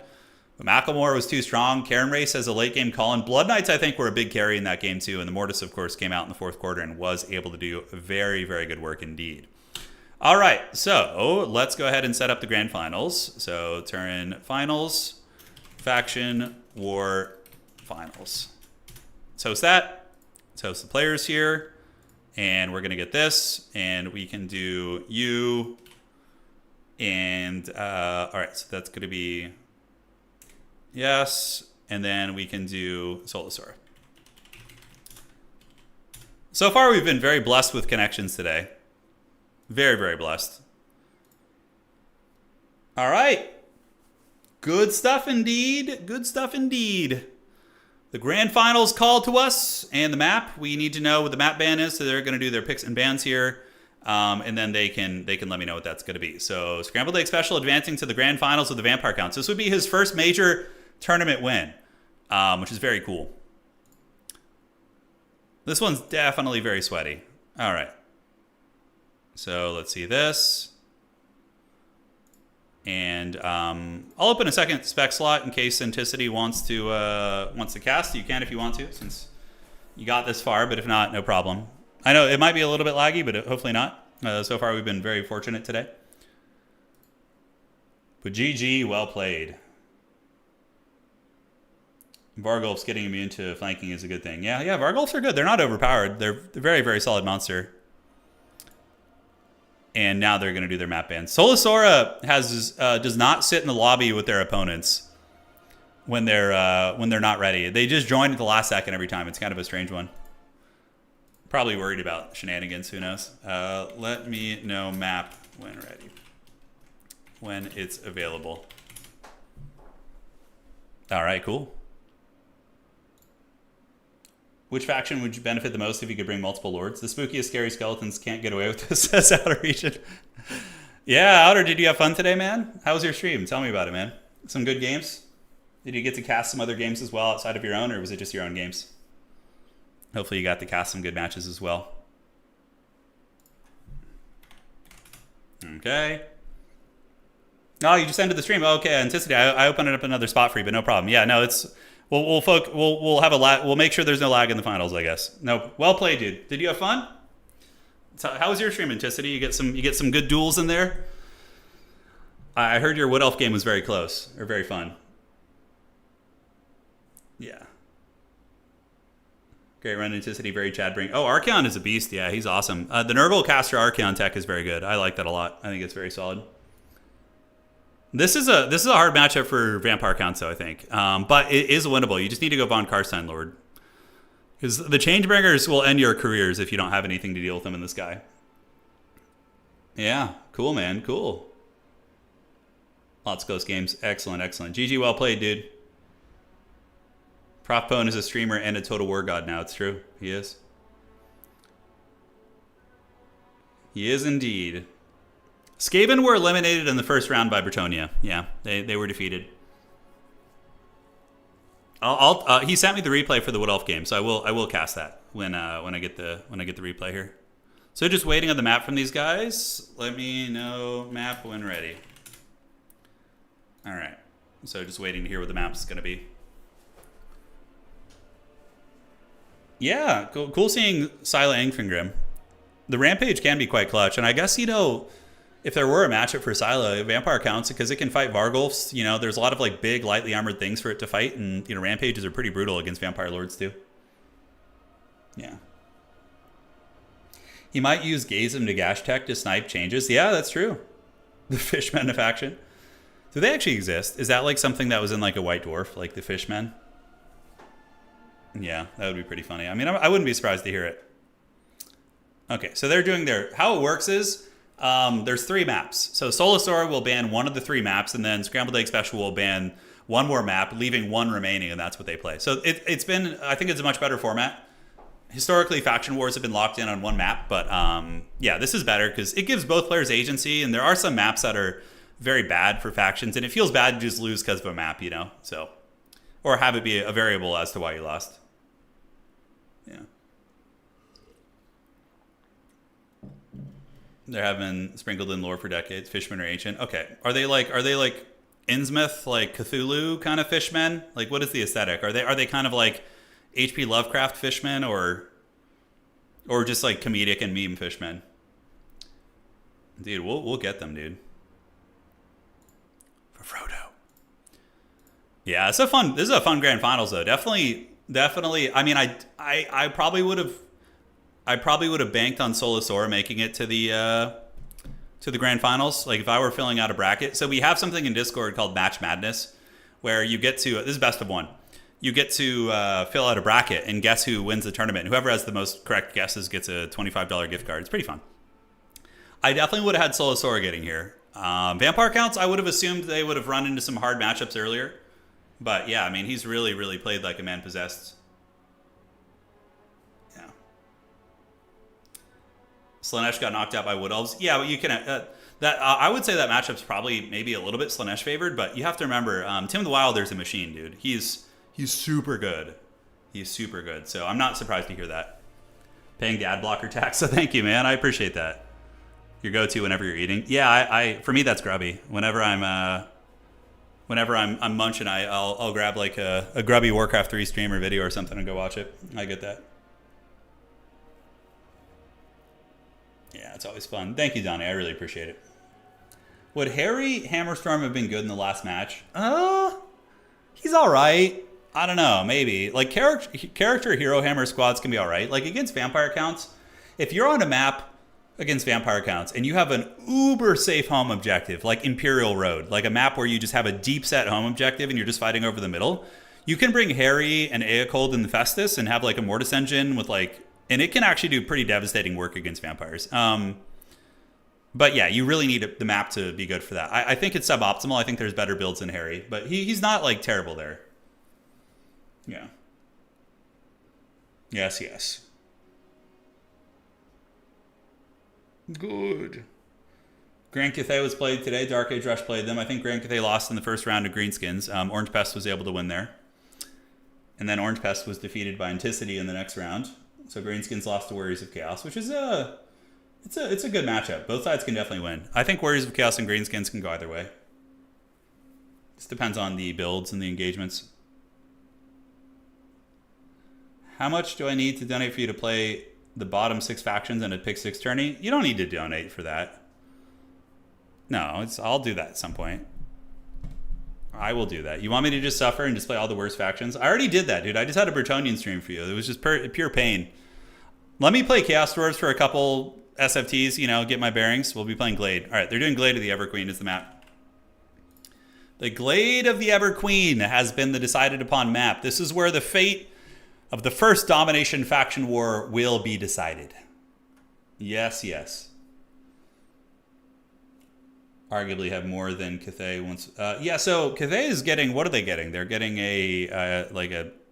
[SPEAKER 1] Macklemore was too strong. Karen Race has a late game call-in. Blood Knights, I think, were a big carry in that game too. And the Mortis, of course, came out in the fourth quarter and was able to do very, very good work indeed. All right, so let's go ahead and set up the Grand Finals. So Turin Finals, Faction War Finals. Let's host that. Let's host the players here. And we're going to get this. And we can do you. And, all right, so that's going to be yes. And then we can do Solasaur. So far, we've been very blessed with connections today. Very, very blessed. All right. Good stuff indeed. Good stuff indeed. The Grand Finals called to us, and the map. We need to know what the map ban is, so they're going to do their picks and bans here, and then they can let me know what that's going to be. So Scrambled Egg Special advancing to the Grand Finals of the Vampire Counts. This would be his first major tournament win, which is very cool. This one's definitely very sweaty. All right. So let's see this. And I'll open a second spec slot in case Anticity wants to cast. You can if you want to, since you got this far. But if not, no problem. I know it might be a little bit laggy, but hopefully not. So far, we've been very fortunate today. But GG, well played. Vargulf's getting immune to flanking is a good thing. Yeah, Vargulfs are good. They're not overpowered. They're a very, very solid monster. And now they're going to do their map ban. Solasora does not sit in the lobby with their opponents when they're not ready. They just join at the last second every time. It's kind of a strange one. Probably worried about shenanigans. Who knows? Let me know map when ready. When it's available. All right, cool. Which faction would you benefit the most if you could bring multiple lords? The spookiest, scary skeletons can't get away with this, says Outer Region. Yeah, Outer, did you have fun today, man? How was your stream? Tell me about it, man. Some good games? Did you get to cast some other games as well outside of your own, or was it just your own games? Hopefully you got to cast some good matches as well. Okay. Oh, you just ended the stream. Oh, okay, Anticity. I opened up another spot for you, but no problem. Yeah, no, it's... We'll have a lag. We'll make sure there's no lag in the finals, I guess. No, well played, dude. Did you have fun? How was your stream, Anticity? You get some good duels in there. I heard your Wood Elf game was very close or very fun. Yeah. Great run, Anticity. Very Chad Brink. Oh, Archaon is a beast. Yeah, he's awesome. The Nurgle Caster Archaon tech is very good. I like that a lot. I think it's very solid. This is a hard matchup for Vampire Counts, though, I think. But it is winnable. You just need to go Von Karstein Lord. Because the Changebringers will end your careers if you don't have anything to deal with them in this guy. Yeah, cool, man. Cool. Lots of close games. Excellent, excellent. GG, well played, dude. Prof Pone is a streamer and a total war god now. It's true. He is. He is indeed. Skaven were eliminated in the first round by Bretonia. Yeah, they were defeated. He sent me the replay for the Wood Elf game, so I will cast that when I get the replay here. So just waiting on the map from these guys. Let me know map when ready. All right. So just waiting to hear what the map is going to be. Yeah, cool seeing Sila Engfingrim. the Rampage can be quite clutch. And I guess, you know, if there were a matchup for Scylla, Vampire counts because it can fight Vargulfs. You know, there's a lot of like big, lightly armored things for it to fight. And, you know, Rampages are pretty brutal against Vampire Lords too. Yeah. He might use Gazeum to Gash Tech to snipe changes. Yeah, that's true. The Fishmen faction. Do they actually exist? Is that like something that was in like a White Dwarf, like the Fishmen? Yeah, that would be pretty funny. I mean, I wouldn't be surprised to hear it. Okay, so they're doing their... How it works is there's 3 maps. So Solosaur will ban one of the 3 maps, and then Scrambled Egg Special will ban one more map, leaving 1 remaining, and that's what they play. So it's been... I think it's a much better format. Historically, faction wars have been locked in on 1 map, but yeah, this is better because it gives both players agency, and there are some maps that are very bad for factions, and it feels bad to just lose because of a map, you know? So, or have it be a variable as to why you lost. Yeah. There have been sprinkled in lore for decades. Fishmen are ancient. Okay. Are they like Innsmouth, like Cthulhu kind of fishmen? Like, what is the aesthetic? Are they kind of like H.P. Lovecraft fishmen or just like comedic and meme fishmen? Dude, we'll get them, dude. For Frodo. Yeah, this is a fun grand finals though. Definitely. I mean, I probably would have banked on Solosaur making it to the grand finals. Like if I were filling out a bracket. So we have something in Discord called Match Madness, where you get to this is best of 1. You get to fill out a bracket and guess who wins the tournament. Whoever has the most correct guesses gets a $25 gift card. It's pretty fun. I definitely would have had Solosaur getting here. Vampire counts, I would have assumed they would have run into some hard matchups earlier. But yeah, I mean, he's really, really played like a man possessed. Yeah. Slanesh got knocked out by Wood Elves. Yeah, but you can... I would say that matchup's probably maybe a little bit Slanesh favored, but you have to remember, Tim the Wilder's a machine, dude. He's super good. He's super good. So I'm not surprised to hear that. Paying the ad blocker tax. So thank you, man. I appreciate that. Your go-to whenever you're eating. Yeah, I for me that's grubby. Whenever I'm munching, I'll grab like a grubby Warcraft 3 streamer video or something and go watch it. I get that. Yeah, it's always fun. Thank you, Donnie. I really appreciate it. Would Harry Hammerstorm have been good in the last match? He's all right. I don't know, maybe. Like character hero hammer squads can be all right. Like against vampire counts, if you're on a map against vampire counts and you have an uber safe home objective, like Imperial Road, like a map where you just have a deep set home objective and you're just fighting over the middle, you can bring Harry and Eocold and the Festus and have like a Mortis engine with like, and it can actually do pretty devastating work against vampires. But yeah, you really need the map to be good for that. I think it's suboptimal. I think there's better builds than Harry, but he's not like terrible there. Yeah. Yes. Good. Grand Cathay was played today. Dark Age Rush played them. I think Grand Cathay lost in the first round to Greenskins. Orange Pest was able to win there. And then Orange Pest was defeated by Anticity in the next round. So Greenskins lost to Warriors of Chaos, which is it's a good matchup. Both sides can definitely win. I think Warriors of Chaos and Greenskins can go either way. Just depends on the builds and the engagements. How much do I need to donate for you to play the bottom 6 factions in a pick 6 tourney? You don't need to donate for that. No, I'll do that at some point. I will do that. You want me to just suffer and just play all the worst factions? I already did that, dude. I just had a Bretonian stream for you. It was just pure pain. Let me play Chaos Dwarves for a couple SFTs, get my bearings. We'll be playing Glade. All right, they're doing Glade of the Everqueen is the map. The Glade of the Everqueen has been the decided upon map. This is where the fate of the first Domination faction war will be decided. Yes. Arguably have more than Cathay once. So Cathay is getting, what are they getting? They're getting a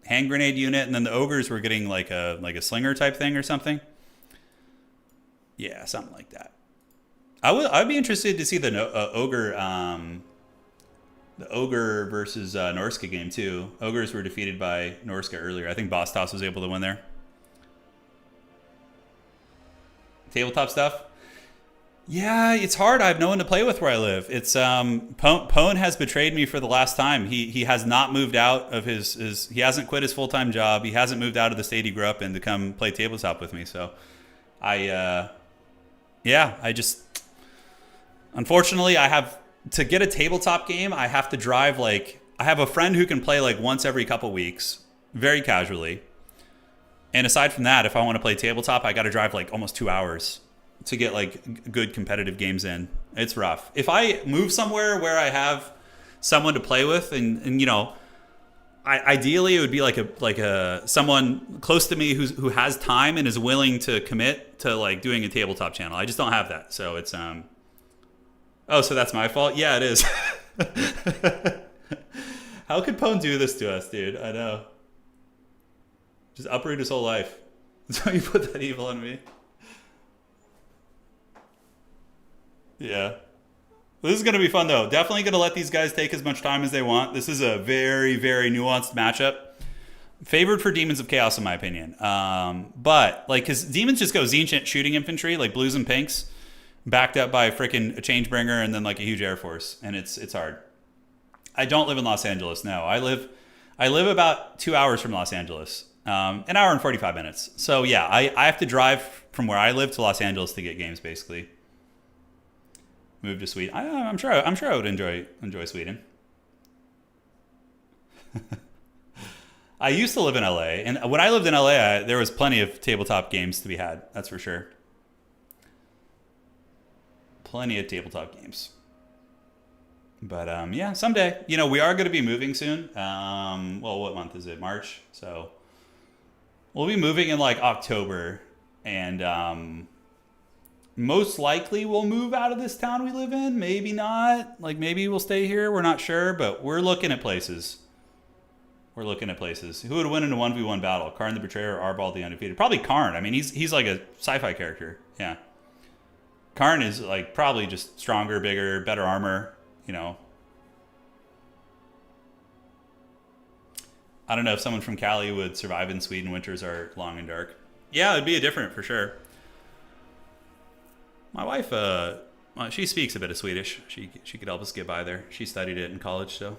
[SPEAKER 1] hand grenade unit, and then the ogres were getting like a slinger type thing or something. Yeah, something like that. I'd be interested to see the ogre versus Norska game too. Ogres were defeated by Norska earlier. I think Boss Toss was able to win there. Tabletop stuff. Yeah, it's hard. I have no one to play with where I live. It's Pone has betrayed me for the last time. He has not moved out of his he hasn't quit his full-time job. He hasn't moved out of the state he grew up in to come play tabletop with me. So I Yeah, unfortunately, I have to get a tabletop game. I have to drive like I have a friend who can play like once every couple weeks, very casually. And aside from that, if I want to play tabletop, I got to drive like almost 2 hours to get like good competitive games in. It's rough. If I move somewhere where I have someone to play with, and you know, ideally it would be like a someone close to me who has time and is willing to commit to like doing a tabletop channel. I just don't have that, so it's Oh, so that's my fault? Yeah, it is. How could Pone do this to us, dude? I know. Just uproot his whole life. That's how you put that evil on me. Yeah. Well, this is going to be fun, though. Definitely going to let these guys take as much time as they want. This is a very, very nuanced matchup. Favored for Demons of Chaos, in my opinion. But, like, because Demons just go Zenchant shooting infantry, like blues and pinks, backed up by freaking a Changebringer and then, like, a huge Air Force. And it's hard. I don't live in Los Angeles, no. I live about 2 hours from Los Angeles. An hour and 45 minutes. So, yeah, I have to drive from where I live to Los Angeles to get games, basically. Move to Sweden. I'm sure I would enjoy Sweden. I used to live in LA, and when I lived in LA, there was plenty of tabletop games to be had. That's for sure. Plenty of tabletop games. But yeah, someday. You know, we are going to be moving soon. Well, what month is it? March. So we'll be moving in like October, and most likely we'll move out of this town we live in. Maybe not. Like, maybe we'll stay here. We're not sure, but we're looking at places. Who would win in a 1v1 battle? Karn the Betrayer or Arbal the Undefeated? Probably Karn. I mean, he's like a sci-fi character. Yeah. Karn is like probably just stronger, bigger, better armor, you know. I don't know if someone from Cali would survive in Sweden. Winters are long and dark. Yeah, it'd be a different for sure. My wife, she speaks a bit of Swedish. She could help us get by there. She studied it in college, so.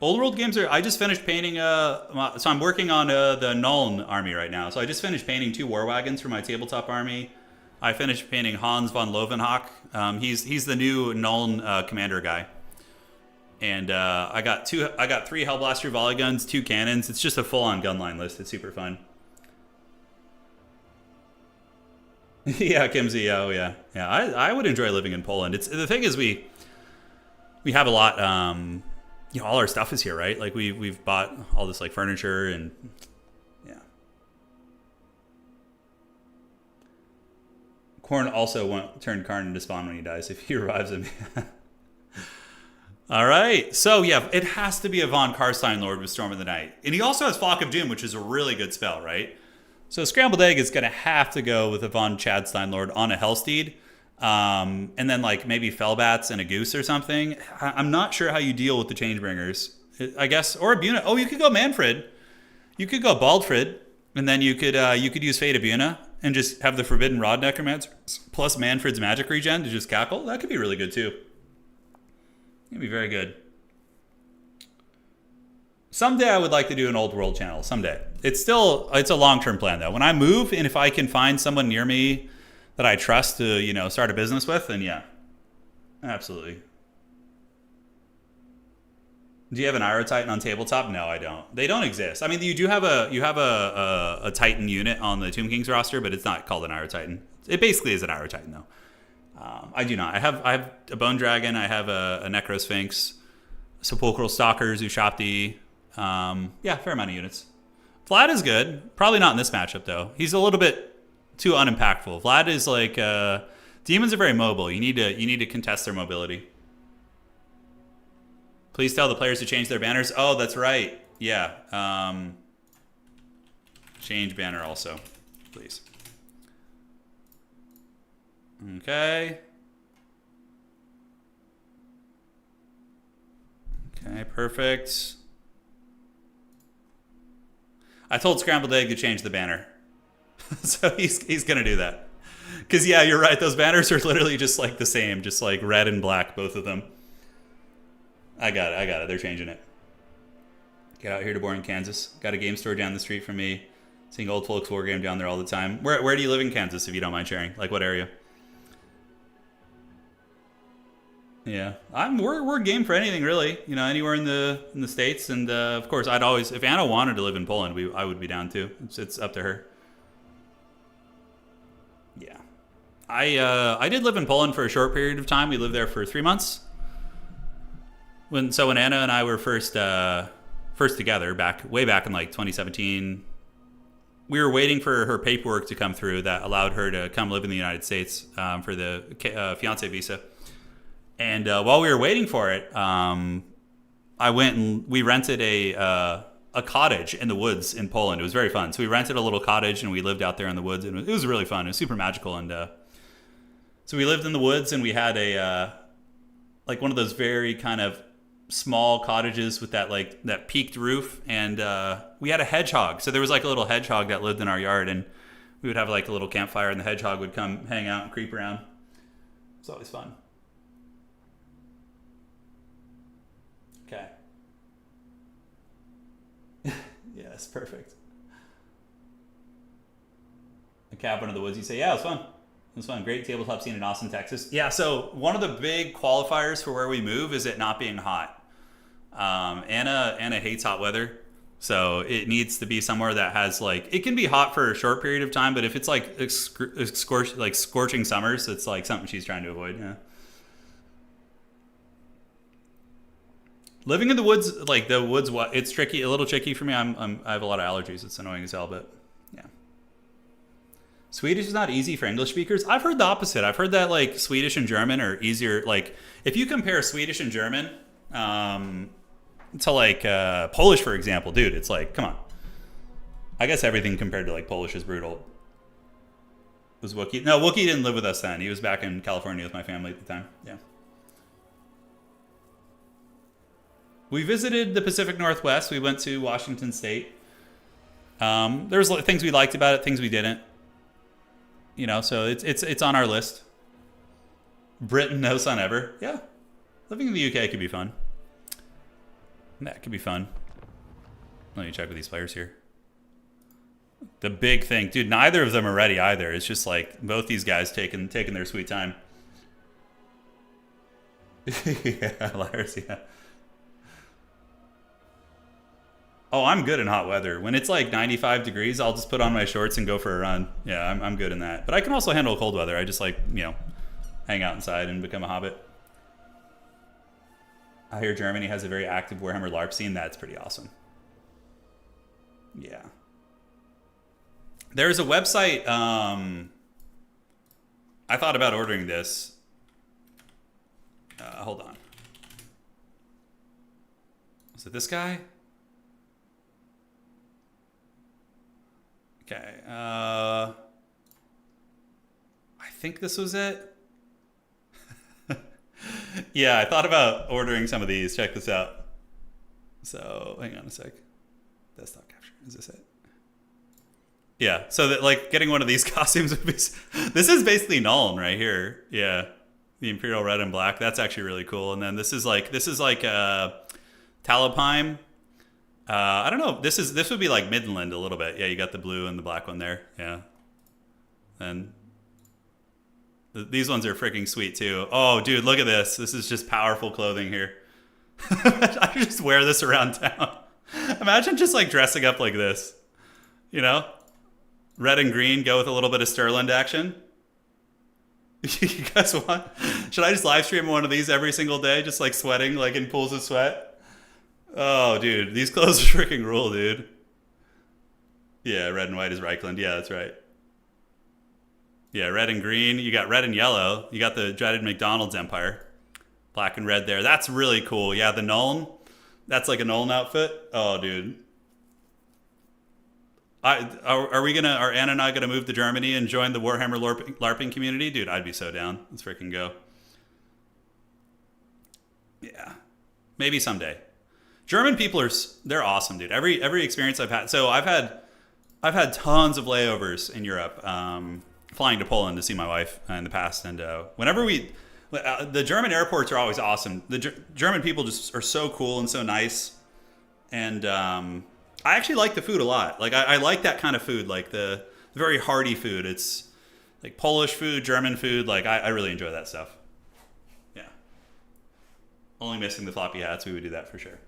[SPEAKER 1] Old world games are. I just finished painting. So I'm working on the Nuln army right now. So I just finished painting 2 war wagons for my tabletop army. I finished painting Hans von Lovenhoek. He's the new Nuln commander guy. And I got 3 Hellblaster volley guns, 2 cannons. It's just a full on gunline list. It's super fun. Yeah, Kimsey. Oh yeah. I would enjoy living in Poland. It's the thing is we have a lot. You know, all our stuff is here, right? Like we've bought all this like furniture and yeah. Korn also won't turn Karn into spawn when he dies if he revives him. All right, so yeah, it has to be a Von Karstein Lord with Storm of the Night, and he also has Flock of Doom, which is a really good spell, right? So Scrambled Egg is going to have to go with a Von Chadstein Lord on a Hellsteed. And then like maybe Fellbats and a Goose or something. I'm not sure how you deal with the Changebringers. I guess, or a Buna. Oh, you could go Manfred. You could go Baldfred. And then you could use Fate of Buna and just have the Forbidden Rod Necromancer plus Manfred's magic regen to just cackle. That could be really good too. It'd be very good. Someday I would like to do an old world channel. Someday. It's a long-term plan though. When I move and if I can find someone near me that I trust to, you know, start a business with, then yeah. Absolutely. Do you have an Iro Titan on tabletop? No, I don't. They don't exist. I mean, you have a Titan unit on the Tomb Kings roster, but it's not called an Iro Titan. It basically is an Iro Titan though. I do not. I have a Bone Dragon. I have a Necrosphinx, Sepulchral Stalkers, Ushapti. Yeah, fair amount of units. Vlad is good. Probably not in this matchup though. He's a little bit too unimpactful. Vlad is like demons are very mobile. You need to contest their mobility. Please tell the players to change their banners. Oh, that's right. Yeah. Change banner also, please. Okay. Okay, perfect. I told Scrambled Egg to change the banner. So he's going to do that. Because, yeah, you're right. Those banners are literally just like the same. Just like red and black, both of them. I got it. They're changing it. Get out here to boring Kansas. Got a game store down the street from me. Seeing old folks war game down there all the time. Where do you live in Kansas, if you don't mind sharing? Like, what area? Yeah, we're game for anything really. You know, anywhere in the states, and of course, I'd always, if Anna wanted to live in Poland, I would be down too. It's up to her. Yeah, I did live in Poland for a short period of time. We lived there for 3 months. When Anna and I were first together, way back in like 2017, we were waiting for her paperwork to come through that allowed her to come live in the United States for the fiance visa. And while we were waiting for it, I went and we rented a cottage in the woods in Poland. It was very fun. So we rented a little cottage and we lived out there in the woods, and it was really fun. It was super magical. And so we lived in the woods, and we had like one of those very kind of small cottages with that peaked roof, and we had a hedgehog. So there was like a little hedgehog that lived in our yard, and we would have like a little campfire, and the hedgehog would come hang out and creep around. It's always fun. Okay. Yes, perfect. A cabin in the woods, you say? Yeah, it was fun. It was fun. Great tabletop scene in Austin, Texas. Yeah, so one of the big qualifiers for where we move is it not being hot. Anna hates hot weather, so it needs to be somewhere that has like, it can be hot for a short period of time, but if it's like scorching summers, it's like something she's trying to avoid. Yeah. Living in the woods, it's tricky, a little tricky for me. I have a lot of allergies. It's annoying as hell, but yeah. Swedish is not easy for English speakers. I've heard the opposite. I've heard that like Swedish and German are easier. Like if you compare Swedish and German to like Polish, for example, dude, it's like, come on. I guess everything compared to like Polish is brutal. Was Wookie? No, Wookie didn't live with us then. He was back in California with my family at the time. Yeah. We visited the Pacific Northwest. We went to Washington State. There was things we liked about it, things we didn't. You know, so it's on our list. Britain, no sun ever. Yeah, living in the UK could be fun. That could be fun. Let me check with these players here. The big thing, dude. Neither of them are ready either. It's just like both these guys taking their sweet time. Yeah, Lars. Yeah. Oh, I'm good in hot weather. When it's like 95 degrees, I'll just put on my shorts and go for a run. Yeah, I'm good in that. But I can also handle cold weather. I just like, hang out inside and become a hobbit. I hear Germany has a very active Warhammer LARP scene. That's pretty awesome. Yeah. There's a website. I thought about ordering this. Hold on. Was it this guy? Okay, I think this was it. Yeah, I thought about ordering some of these. Check this out. So, hang on a sec. Desktop capture. Is this it? Yeah, so that like getting one of these costumes would be... This is basically Nuln right here. Yeah, the Imperial Red and Black. That's actually really cool. And then this is like Talopime. I don't know. This would be like Midland a little bit. Yeah, you got the blue and the black one there. Yeah. And these ones are freaking sweet too. Oh, dude, look at this. This is just powerful clothing here. I just wear this around town. Imagine just like dressing up like this. You know? Red and green, go with a little bit of Stirland action. You guys want? Should I just live stream one of these every single day? Just like sweating, like in pools of sweat? Oh, dude, these clothes are freaking rule, dude. Yeah, red and white is Reichland. Yeah, that's right. Yeah, red and green. You got red and yellow. You got the dreaded McDonald's Empire. Black and red there. That's really cool. Yeah, the Nuln. That's like a Nuln outfit. Oh, dude. Are Anna and I gonna move to Germany and join the Warhammer LARPing community? Dude, I'd be so down. Let's freaking go. Yeah. Maybe someday. German people they're awesome, dude. Every experience I've had. So I've had tons of layovers in Europe, flying to Poland to see my wife in the past, and whenever the German airports are always awesome. The German people just are so cool and so nice, and I actually like the food a lot. Like I like that kind of food, like the very hearty food. It's like Polish food, German food. Like I really enjoy that stuff. Yeah. Only missing the floppy hats. We would do that for sure.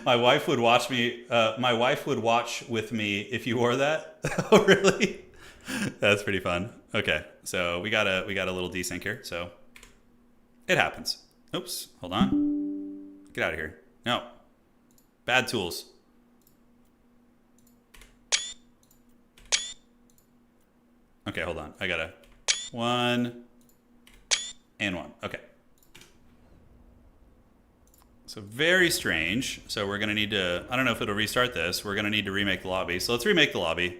[SPEAKER 1] My wife would watch me. My wife would watch with me if you wore that. Oh, really? That's pretty fun. Okay, so we got a little desync here. So it happens. Oops, hold on. Get out of here. No, bad tools. Okay, hold on. I gotta 1 and 1. Okay. So very strange. So we're gonna need to, I don't know if it'll restart this. We're gonna need to remake the lobby. So let's remake the lobby.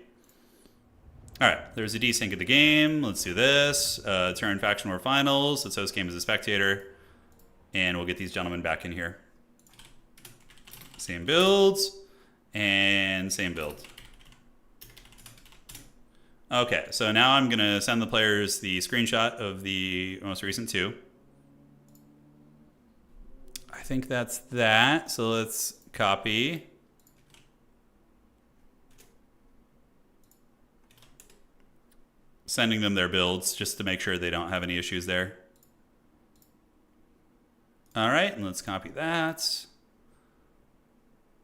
[SPEAKER 1] All right, there's a desync of the game. Let's do this. Turin Faction War Finals. Let's host game as a spectator. And we'll get these gentlemen back in here. Same builds and same build. Okay, so now I'm gonna send the players the screenshot of the most recent 2. I think that's that. So let's copy. Sending them their builds just to make sure they don't have any issues there. All right, and let's copy that.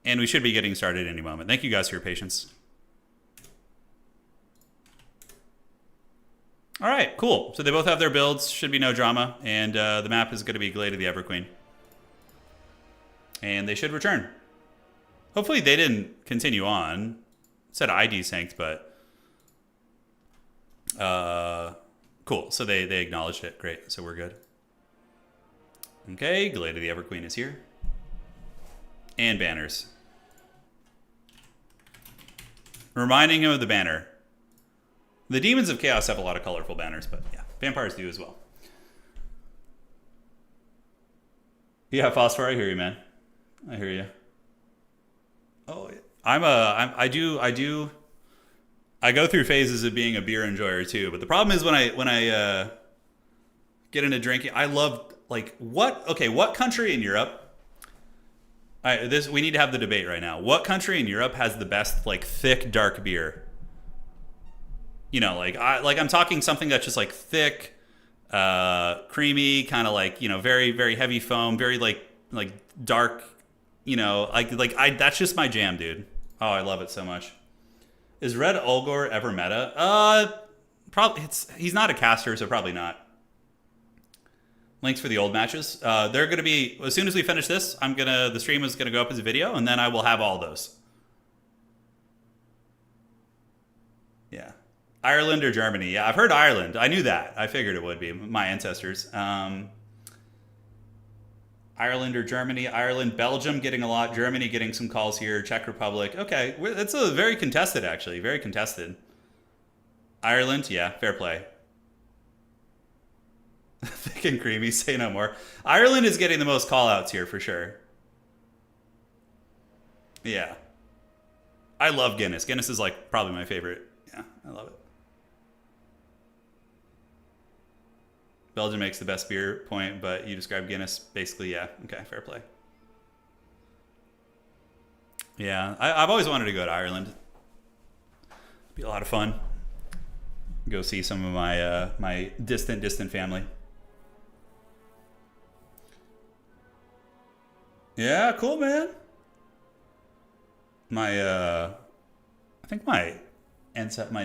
[SPEAKER 1] And we should be getting started any moment. Thank you guys for your patience. All right, cool. So they both have their builds. Should be no drama. And the map is going to be Glade of the Everqueen. And they should return. Hopefully they didn't continue on. It said I desynced, but cool. So they acknowledged it. Great. So we're good. Okay, Glade of the Everqueen is here. And banners. Reminding him of the banner. The Demons of Chaos have a lot of colorful banners, but yeah, vampires do as well. Yeah, Phosphor, I hear you, man. I hear you. Oh, I go through phases of being a beer enjoyer too, but the problem is when I get into drinking, I love like what country in Europe? We need to have the debate right now. What country in Europe has the best like thick dark beer? You know, I'm talking something that's just like thick, creamy, kind of like, you know, very very heavy foam, very like dark. You know, that's just my jam, dude. Oh, I love it so much. Is Red Olgor ever meta? Probably. He's not a caster, so probably not. Links for the old matches. They're gonna be as soon as we finish this. The stream is gonna go up as a video, and then I will have all those. Yeah, Ireland or Germany. Yeah, I've heard Ireland. I knew that. I figured it would be my ancestors. Ireland or Germany. Ireland, Belgium getting a lot. Germany getting some calls here. Czech Republic. Okay, it's a very contested, actually. Very contested. Ireland, yeah, fair play. Thick and creamy, say no more. Ireland is getting the most call-outs here for sure. Yeah. I love Guinness. Guinness is like probably my favorite. Yeah, I love it. Belgium makes the best beer point, but you describe Guinness. Basically, yeah. Okay, fair play. Yeah, I've always wanted to go to Ireland. Be a lot of fun. Go see some of my my distant family. Yeah, cool, man. I think my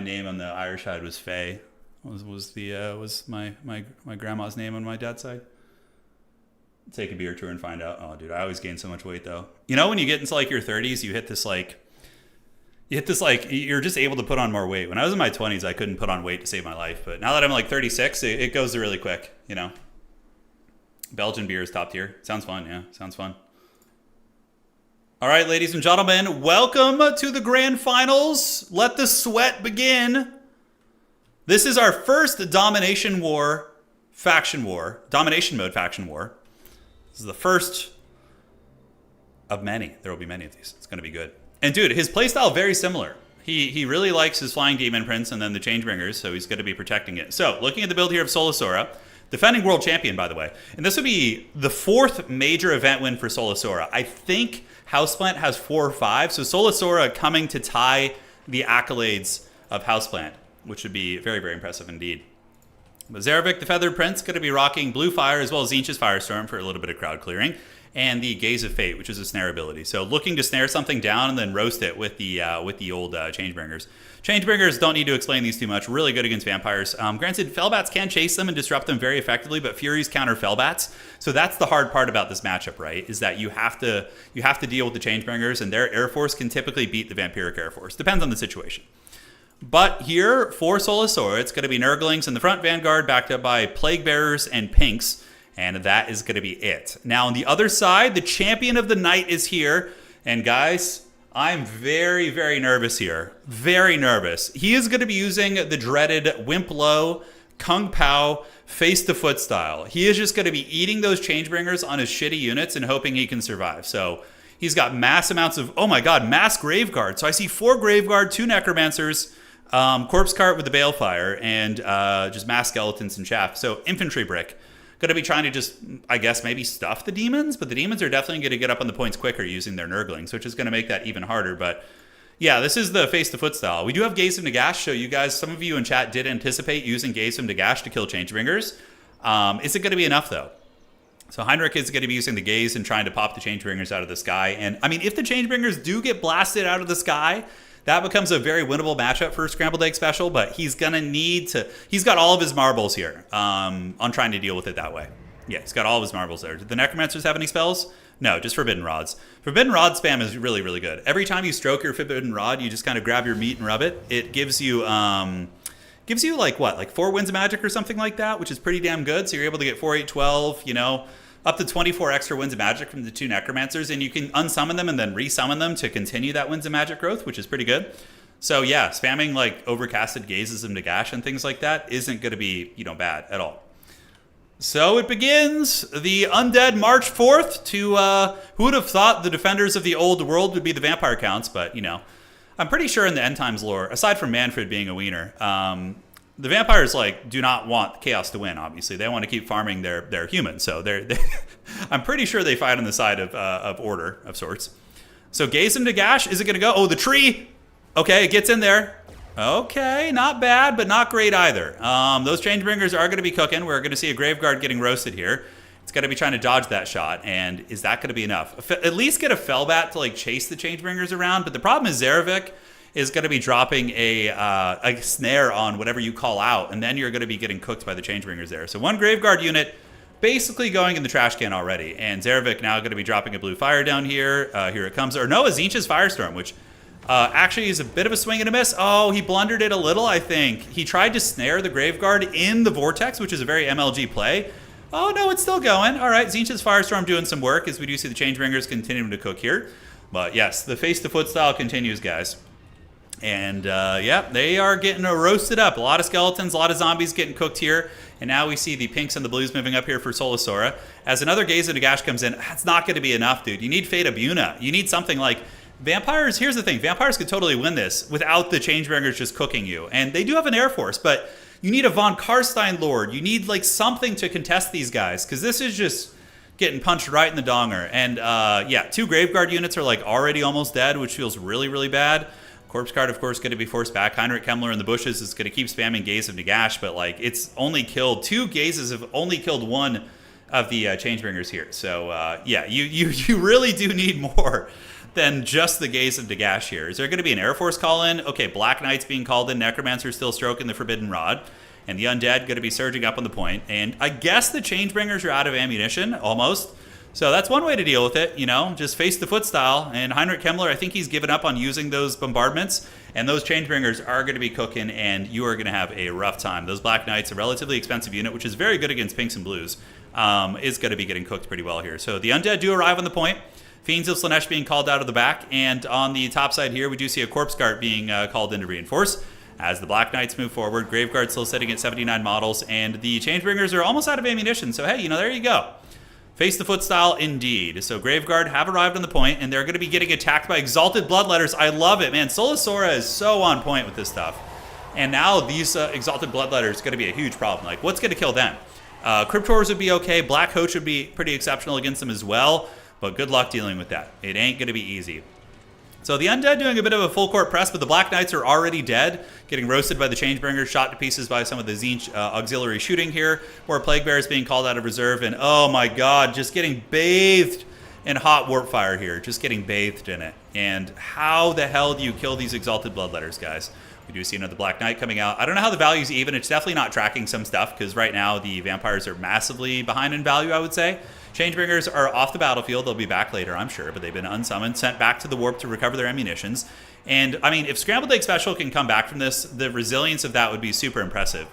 [SPEAKER 1] name on the Irish side was Faye. Was my grandma's name on my dad's side. Take a beer tour and find out. Oh, dude, I always gain so much weight though. You know, when you get into like your 30s, you're just able to put on more weight. When I was in my 20s, I couldn't put on weight to save my life. But now that I'm like 36, it goes really quick. You know, Belgian beer is top tier. Sounds fun. Yeah, sounds fun. All right, ladies and gentlemen, welcome to the grand finals. Let the sweat begin. This is our first Domination mode faction war. This is the first of many. There will be many of these. It's going to be good. And dude, his playstyle very similar. He really likes his Flying Demon Prince and then the Changebringers, so he's going to be protecting it. So, looking at the build here of Solasora, defending world champion, by the way. And this would be the 4th major event win for Solisora. I think Houseplant has 4 or 5, so Solisora coming to tie the accolades of Houseplant, which would be very, very impressive indeed. But Zarevic, the Feathered Prince, going to be rocking Blue Fire as well as Tzeentch's Firestorm for a little bit of crowd clearing, and the Gaze of Fate, which is a snare ability. So looking to snare something down and then roast it with the old Changebringers. Changebringers, don't need to explain these too much. Really good against vampires. Granted, Fellbats can chase them and disrupt them very effectively, but Furies counter Fellbats. So that's the hard part about this matchup, right? Is that you have to deal with the Changebringers, and their Air Force can typically beat the Vampiric Air Force. Depends on the situation. But here for Solisora, it's going to be Nurglings in the front vanguard, backed up by Plague Bearers and Pinks. And that is going to be it. Now, on the other side, the champion of the night is here. And guys, I'm very, very nervous here. Very nervous. He is going to be using the dreaded Wimplo, Kung Pao, face-to-foot style. He is just going to be eating those Changebringers on his shitty units and hoping he can survive. So he's got mass amounts of, oh my god, mass Graveguard. So I see 4 Graveguard, 2 Necromancers, Corpse Cart with the Balefire, and just mass Skeletons and Chaff. So Infantry Brick. Going to be trying to just, I guess, maybe stuff the demons, but the demons are definitely going to get up on the points quicker using their Nurglings, which is going to make that even harder. But yeah, this is the face-to-foot style. We do have Gaze of Nagash, so you guys, some of you in chat did anticipate using Gaze of Nagash to kill Changebringers. Is it going to be enough, though? So Heinrich is going to be using the Gaze and trying to pop the Changebringers out of the sky. And I mean, if the Changebringers do get blasted out of the sky, that becomes a very winnable matchup for Scrambled Egg Special, but he's going to need to... He's got all of his marbles here on trying to deal with it that way. Yeah, he's got all of his marbles there. Did the Necromancers have any spells? No, just Forbidden Rods. Forbidden Rod spam is really, really good. Every time you stroke your Forbidden Rod, you just kind of grab your meat and rub it. It gives you like what? Like 4 Winds of Magic or something like that, which is pretty damn good. So you're able to get 4, 8, 12, you know... Up to 24 extra Winds of Magic from the 2 Necromancers, and you can unsummon them and then resummon them to continue that Winds of Magic growth, which is pretty good. So yeah, spamming like Overcasted Gazes of Nagash and things like that isn't going to be, you know, bad at all. So it begins, the Undead March 4th to, who would have thought the defenders of the old world would be the Vampire Counts, but, you know, I'm pretty sure in the End Times lore, aside from Manfred being a wiener, the vampires like do not want chaos to win. Obviously, they want to keep farming their humans. So I'm pretty sure they fight on the side of order of sorts. So Gaze of Nagash, is it going to go? Oh, the tree. Okay, it gets in there. Okay, not bad, but not great either. Those Changebringers are going to be cooking. We're going to see a Graveguard getting roasted here. It's going to be trying to dodge that shot, and is that going to be enough? At least get a Fellbat to like chase the Changebringers around. But the problem is Zarevic is going to be dropping a snare on whatever you call out, and then you're going to be getting cooked by the Changebringers there. So 1 Graveguard unit basically going in the trash can already, and Zarevic now going to be dropping a Blue Fire down here. Here it comes. Or no, a Tzeentch's Firestorm, which actually is a bit of a swing and a miss. Oh, he blundered it a little, I think. He tried to snare the Graveguard in the Vortex, which is a very MLG play. Oh, no, it's still going. All right, Tzeentch's Firestorm doing some work as we do see the Changebringers continuing to cook here. But yes, the face-to-foot style continues, guys. And, yeah, they are getting roasted up. A lot of skeletons, a lot of zombies getting cooked here. And now we see the pinks and the blues moving up here for Solisora. As another Gaze of Nagash comes in, that's not going to be enough, dude. You need Fate of Buna. You need something like... Vampires, here's the thing. Vampires could totally win this without the Changebringers just cooking you. And they do have an Air Force, but you need a Von Karstein Lord. You need, like, something to contest these guys. Because this is just getting punched right in the donger. And, yeah, 2 Graveguard units are, like, already almost dead, which feels really, really bad. Corpse Card, of course, going to be forced back. Heinrich Kemmler in the bushes is going to keep spamming Gaze of Nagash, but like it's only killed 2 Gazes have only killed 1 of the Changebringers here. So yeah, you really do need more than just the Gaze of Nagash here. Is there going to be an Air Force call in? Okay, Black Knight's being called in. Necromancer still stroking the Forbidden Rod, and the Undead going to be surging up on the point. And I guess the Changebringers are out of ammunition almost. So that's one way to deal with it, you know, just face-the-foot style. And Heinrich Kemmler, I think he's given up on using those bombardments. And those Changebringers are going to be cooking, and you are going to have a rough time. Those Black Knights, a relatively expensive unit, which is very good against pinks and blues, is going to be getting cooked pretty well here. So the Undead do arrive on the point. Fiends of Slaanesh being called out of the back. And on the top side here, we do see a Corpse Cart being called in to reinforce. As the Black Knights move forward, Graveguard still sitting at 79 models, and the Changebringers are almost out of ammunition. So, hey, you know, there you go. Face-the-foot style indeed. So Graveguard have arrived on the point, and they're going to be getting attacked by Exalted Bloodletters. I love it, man. Solisora is so on point with this stuff. And now these Exalted Bloodletters are going to be a huge problem. Like, what's going to kill them? Cryptors would be okay. Black Coach would be pretty exceptional against them as well, but good luck dealing with that. It ain't going to be easy. So the Undead doing a bit of a full court press, but the Black Knights are already dead, getting roasted by the Changebringers, shot to pieces by some of the Tzeentch auxiliary shooting here, where Plague Bear is being called out of reserve, and oh my god, just getting bathed in hot warp fire here, just getting bathed in it. And how the hell do you kill these Exalted Bloodletters, guys? We do see another Black Knight coming out. I don't know how the value's even. It's definitely not tracking some stuff, because right now the Vampires are massively behind in value, I would say. Changebringers are off the battlefield. They'll be back later, I'm sure, but they've been unsummoned, sent back to the warp to recover their ammunitions. And, I mean, if Scrambled Egg Special can come back from this, the resilience of that would be super impressive.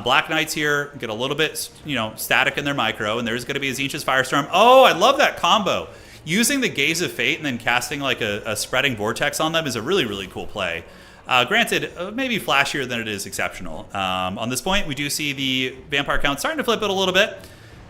[SPEAKER 1] Black Knights here get a little bit, static in their micro, and there's going to be a Tzeentch's Firestorm. Oh, I love that combo. Using the Gaze of Fate and then casting like a spreading vortex on them is a really, really cool play. Granted, maybe flashier than it is exceptional. On this point, we do see the Vampire count starting to flip it a little bit.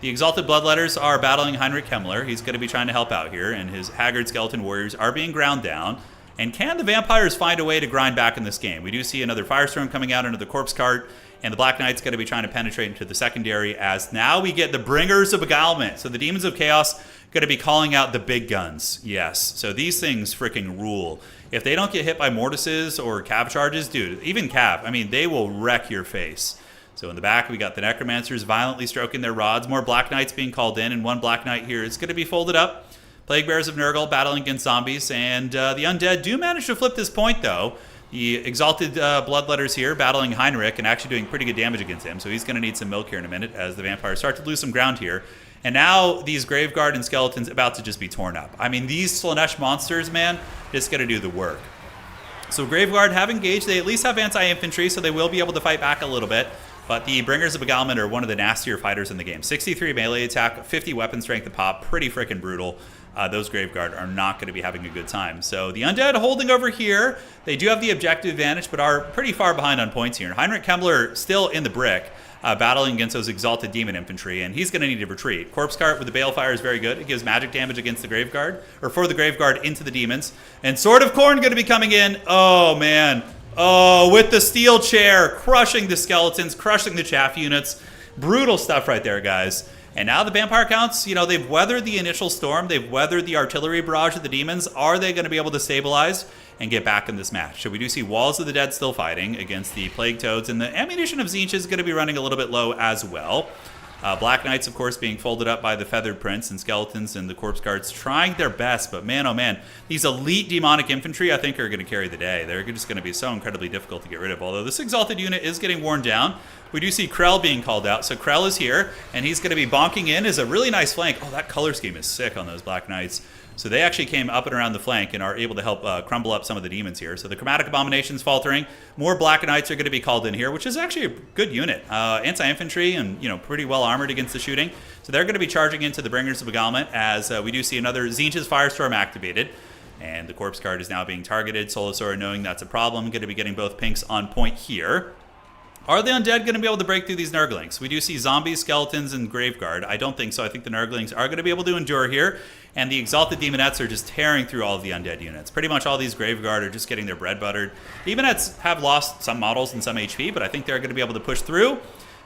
[SPEAKER 1] The Exalted Bloodletters are battling Heinrich Kemmler. He's going to be trying to help out here, and his Haggard Skeleton Warriors are being ground down. And can the Vampires find a way to grind back in this game? We do see another Firestorm coming out into the Corpse Cart, and the Black Knight's going to be trying to penetrate into the secondary, as now we get the Bringers of Beguilement. So the Demons of Chaos going to be calling out the big guns. Yes, so these things freaking rule. If they don't get hit by Mortises or Cav charges, dude, even Cav, I mean, they will wreck your face. So in the back, we got the Necromancers violently stroking their rods. More Black Knights being called in, and one Black Knight here is going to be folded up. Plague Bears of Nurgle battling against zombies, and the Undead do manage to flip this point, though. The Exalted Bloodletters here battling Heinrich and actually doing pretty good damage against him, so he's going to need some milk here in a minute as the Vampires start to lose some ground here. And now these Graveguard and Skeletons about to just be torn up. I mean, these Slaanesh monsters, man, just going to do the work. So Graveguard have engaged. They at least have anti-infantry, so they will be able to fight back a little bit. But the Bringers of Beguilement are one of the nastier fighters in the game. 63 melee attack, 50 weapon strength to pop, pretty freaking brutal. Those Graveguard are not going to be having a good time. So the Undead holding over here. They do have the objective advantage, but are pretty far behind on points here. Heinrich Kemmler still in the brick, battling against those Exalted Demon Infantry, and he's going to need to retreat. Corpse Cart with the Balefire is very good. It gives magic damage against the Graveguard, or for the Graveguard into the Demons. And Sword of Khorne going to be coming in. Oh, man. Oh, with the steel chair, crushing the skeletons, crushing the chaff units. Brutal stuff right there, guys. And now the Vampire counts, they've weathered the initial storm. They've weathered the artillery barrage of the demons. Are they going to be able to stabilize and get back in this match? So we do see Walls of the Dead still fighting against the Plague Toads. And the ammunition of Tzeentch is going to be running a little bit low as well. Black Knights, of course, being folded up by the Feathered Prince and Skeletons and the Corpse Guards trying their best. But man, oh man, these elite demonic infantry, I think, are going to carry the day. They're just going to be so incredibly difficult to get rid of. Although this Exalted unit is getting worn down. We do see Krell being called out. So Krell is here, and he's going to be bonking in as a really nice flank. Oh, that color scheme is sick on those Black Knights. So they actually came up and around the flank and are able to help crumble up some of the demons here. So the Chromatic Abomination's faltering. More Black Knights are going to be called in here, which is actually a good unit. Anti-infantry and, pretty well armored against the shooting. So they're going to be charging into the Bringers of Beguilement as we do see another Tzeentch's Firestorm activated. And the Corpse Guard is now being targeted. Solosaur, knowing that's a problem, going to be getting both pinks on point here. Are the Undead going to be able to break through these Nurglings? We do see zombies, skeletons, and Graveguard. I don't think so. I think the Nurglings are going to be able to endure here. And the Exalted Demonettes are just tearing through all of the Undead units. Pretty much all these Graveguard are just getting their bread buttered. Demonettes have lost some models and some HP, but I think they're going to be able to push through.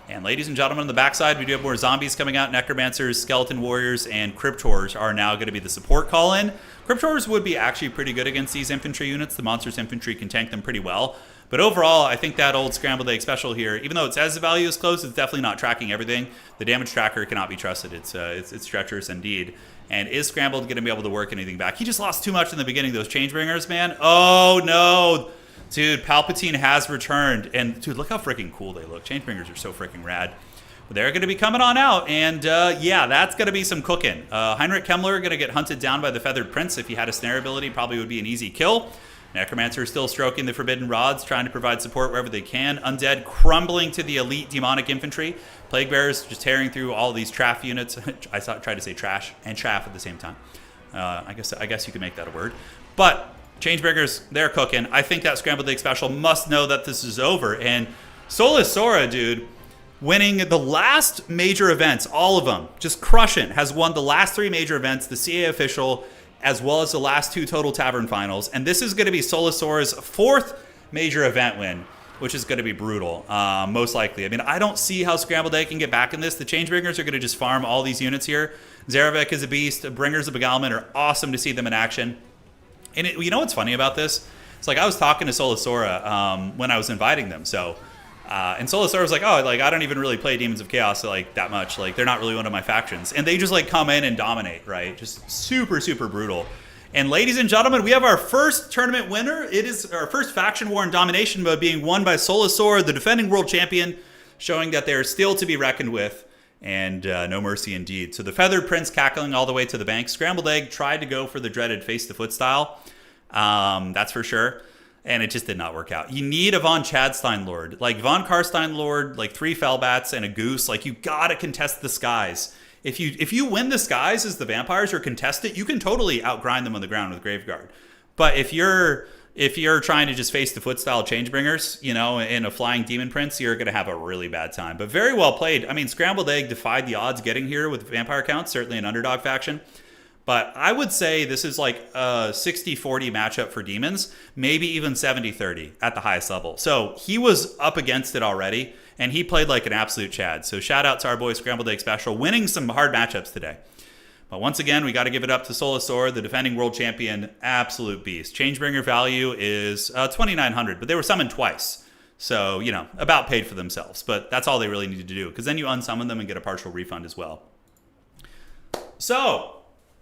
[SPEAKER 1] And ladies and gentlemen, on the backside, we do have more zombies coming out. Necromancers, Skeleton Warriors, and Cryptors are now going to be the support call-in. Cryptors would be actually pretty good against these infantry units. The Monsters Infantry can tank them pretty well. But overall, I think that old Scrambled Egg Special here, even though it says the value is close, it's definitely not tracking everything. The damage tracker cannot be trusted. It's treacherous indeed. And is Scrambled going to be able to work anything back? He just lost too much in the beginning, those Changebringers, man. Oh, no. Dude, Palpatine has returned. And, dude, look how freaking cool they look. Changebringers are so freaking rad. But they're going to be coming on out. And, yeah, that's going to be some cooking. Heinrich Kemmler going to get hunted down by the Feathered Prince. If he had a snare ability, probably would be an easy kill. Necromancer is still stroking the Forbidden Rods, trying to provide support wherever they can. Undead crumbling to the elite demonic infantry. Plague Bears just tearing through all these traff units. I tried to say trash and chaff at the same time. I guess you could make that a word. But Changebringers, they're cooking. I think that Scrambled Egg Special must know that this is over. And Solus Sora, dude, winning the last major events, all of them, just crushing, has won the last 3 major events, the CA official, as well as the last 2 total Tavern finals. And this is going to be Solosaur's 4th major event win. which is going to be brutal, most likely. I mean, I don't see how Scrambled Egg can get back in this. The Changebringers are going to just farm all these units here. Zarevek is a beast. Bringers of Beguilement are awesome to see them in action. And you know what's funny about this? It's like I was talking to Solasora when I was inviting them. So, and Solasora was like, oh, like I don't even really play Demons of Chaos like that much. Like they're not really one of my factions. And they just like come in and dominate, right? Just super, super brutal. And ladies and gentlemen, we have our first tournament winner. It is our first faction war in Domination mode being won by Solasora, the defending world champion, showing that they are still to be reckoned with. And no mercy indeed. So the Feathered Prince cackling all the way to the bank. Scrambled Egg tried to go for the dreaded face-to-foot style. That's for sure. And it just did not work out. You need a Von Chadstein Lord. Like Von Karstein Lord, like 3 Fellbats and a Goose. Like you gotta contest the skies. If you win the skies as the vampires or contest it, you can totally outgrind them on the ground with Graveguard. But if you're trying to just face the foot style Changebringers, you know, in a flying Demon Prince, you're going to have a really bad time. But very well played. I mean, Scrambled Egg defied the odds getting here with vampire counts, certainly an underdog faction. But I would say this is like a 60-40 matchup for Demons, maybe even 70-30 at the highest level. So he was up against it already, and he played like an absolute Chad. So shout out to our boy Scrambled Egg Special, winning some hard matchups today. But once again, we got to give it up to Solasora, the defending world champion, absolute beast. Changebringer value is 2,900, but they were summoned twice. So, you know, about paid for themselves. But that's all they really needed to do, because then you unsummon them and get a partial refund as well. So,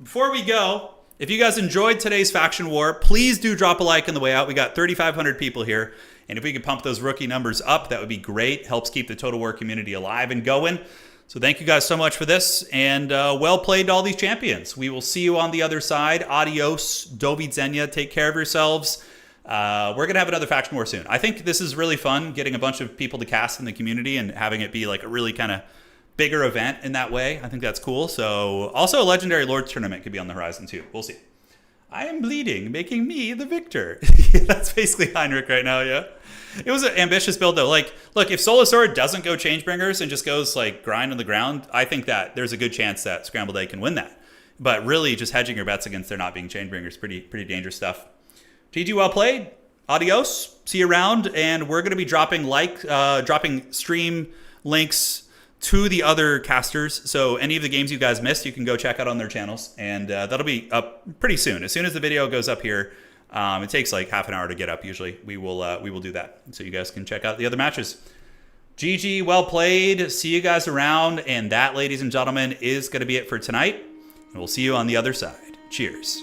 [SPEAKER 1] before we go, if you guys enjoyed today's faction war, please do drop a like on the way out. We got 3,500 people here. And if we could pump those rookie numbers up, that would be great. Helps keep the Total War community alive and going. So thank you guys so much for this, and well played to all these champions. We will see you on the other side. Adios, Dovidzenia. Take care of yourselves. We're going to have another faction war soon. I think this is really fun, getting a bunch of people to cast in the community and having it be like a really kind of bigger event in that way. I think that's cool. So also a Legendary Lords tournament could be on the horizon too. We'll see. I am bleeding, making me the victor. That's basically Heinrich right now, yeah. It was an ambitious build, though. Like, look, if Solasora doesn't go Changebringers and just goes, like, grind on the ground, I think that there's a good chance that Scrambled Egg can win that. But really, just hedging your bets against there not being Changebringers, pretty dangerous stuff. GG, well played. Adios. See you around. And we're going to be dropping stream links to the other casters. So any of the games you guys missed, you can go check out on their channels. And that'll be up pretty soon. As soon as the video goes up here, it takes like half an hour to get up usually. We will do that. So you guys can check out the other matches. GG, well played. See you guys around. And that, ladies and gentlemen, is going to be it for tonight. And we'll see you on the other side. Cheers.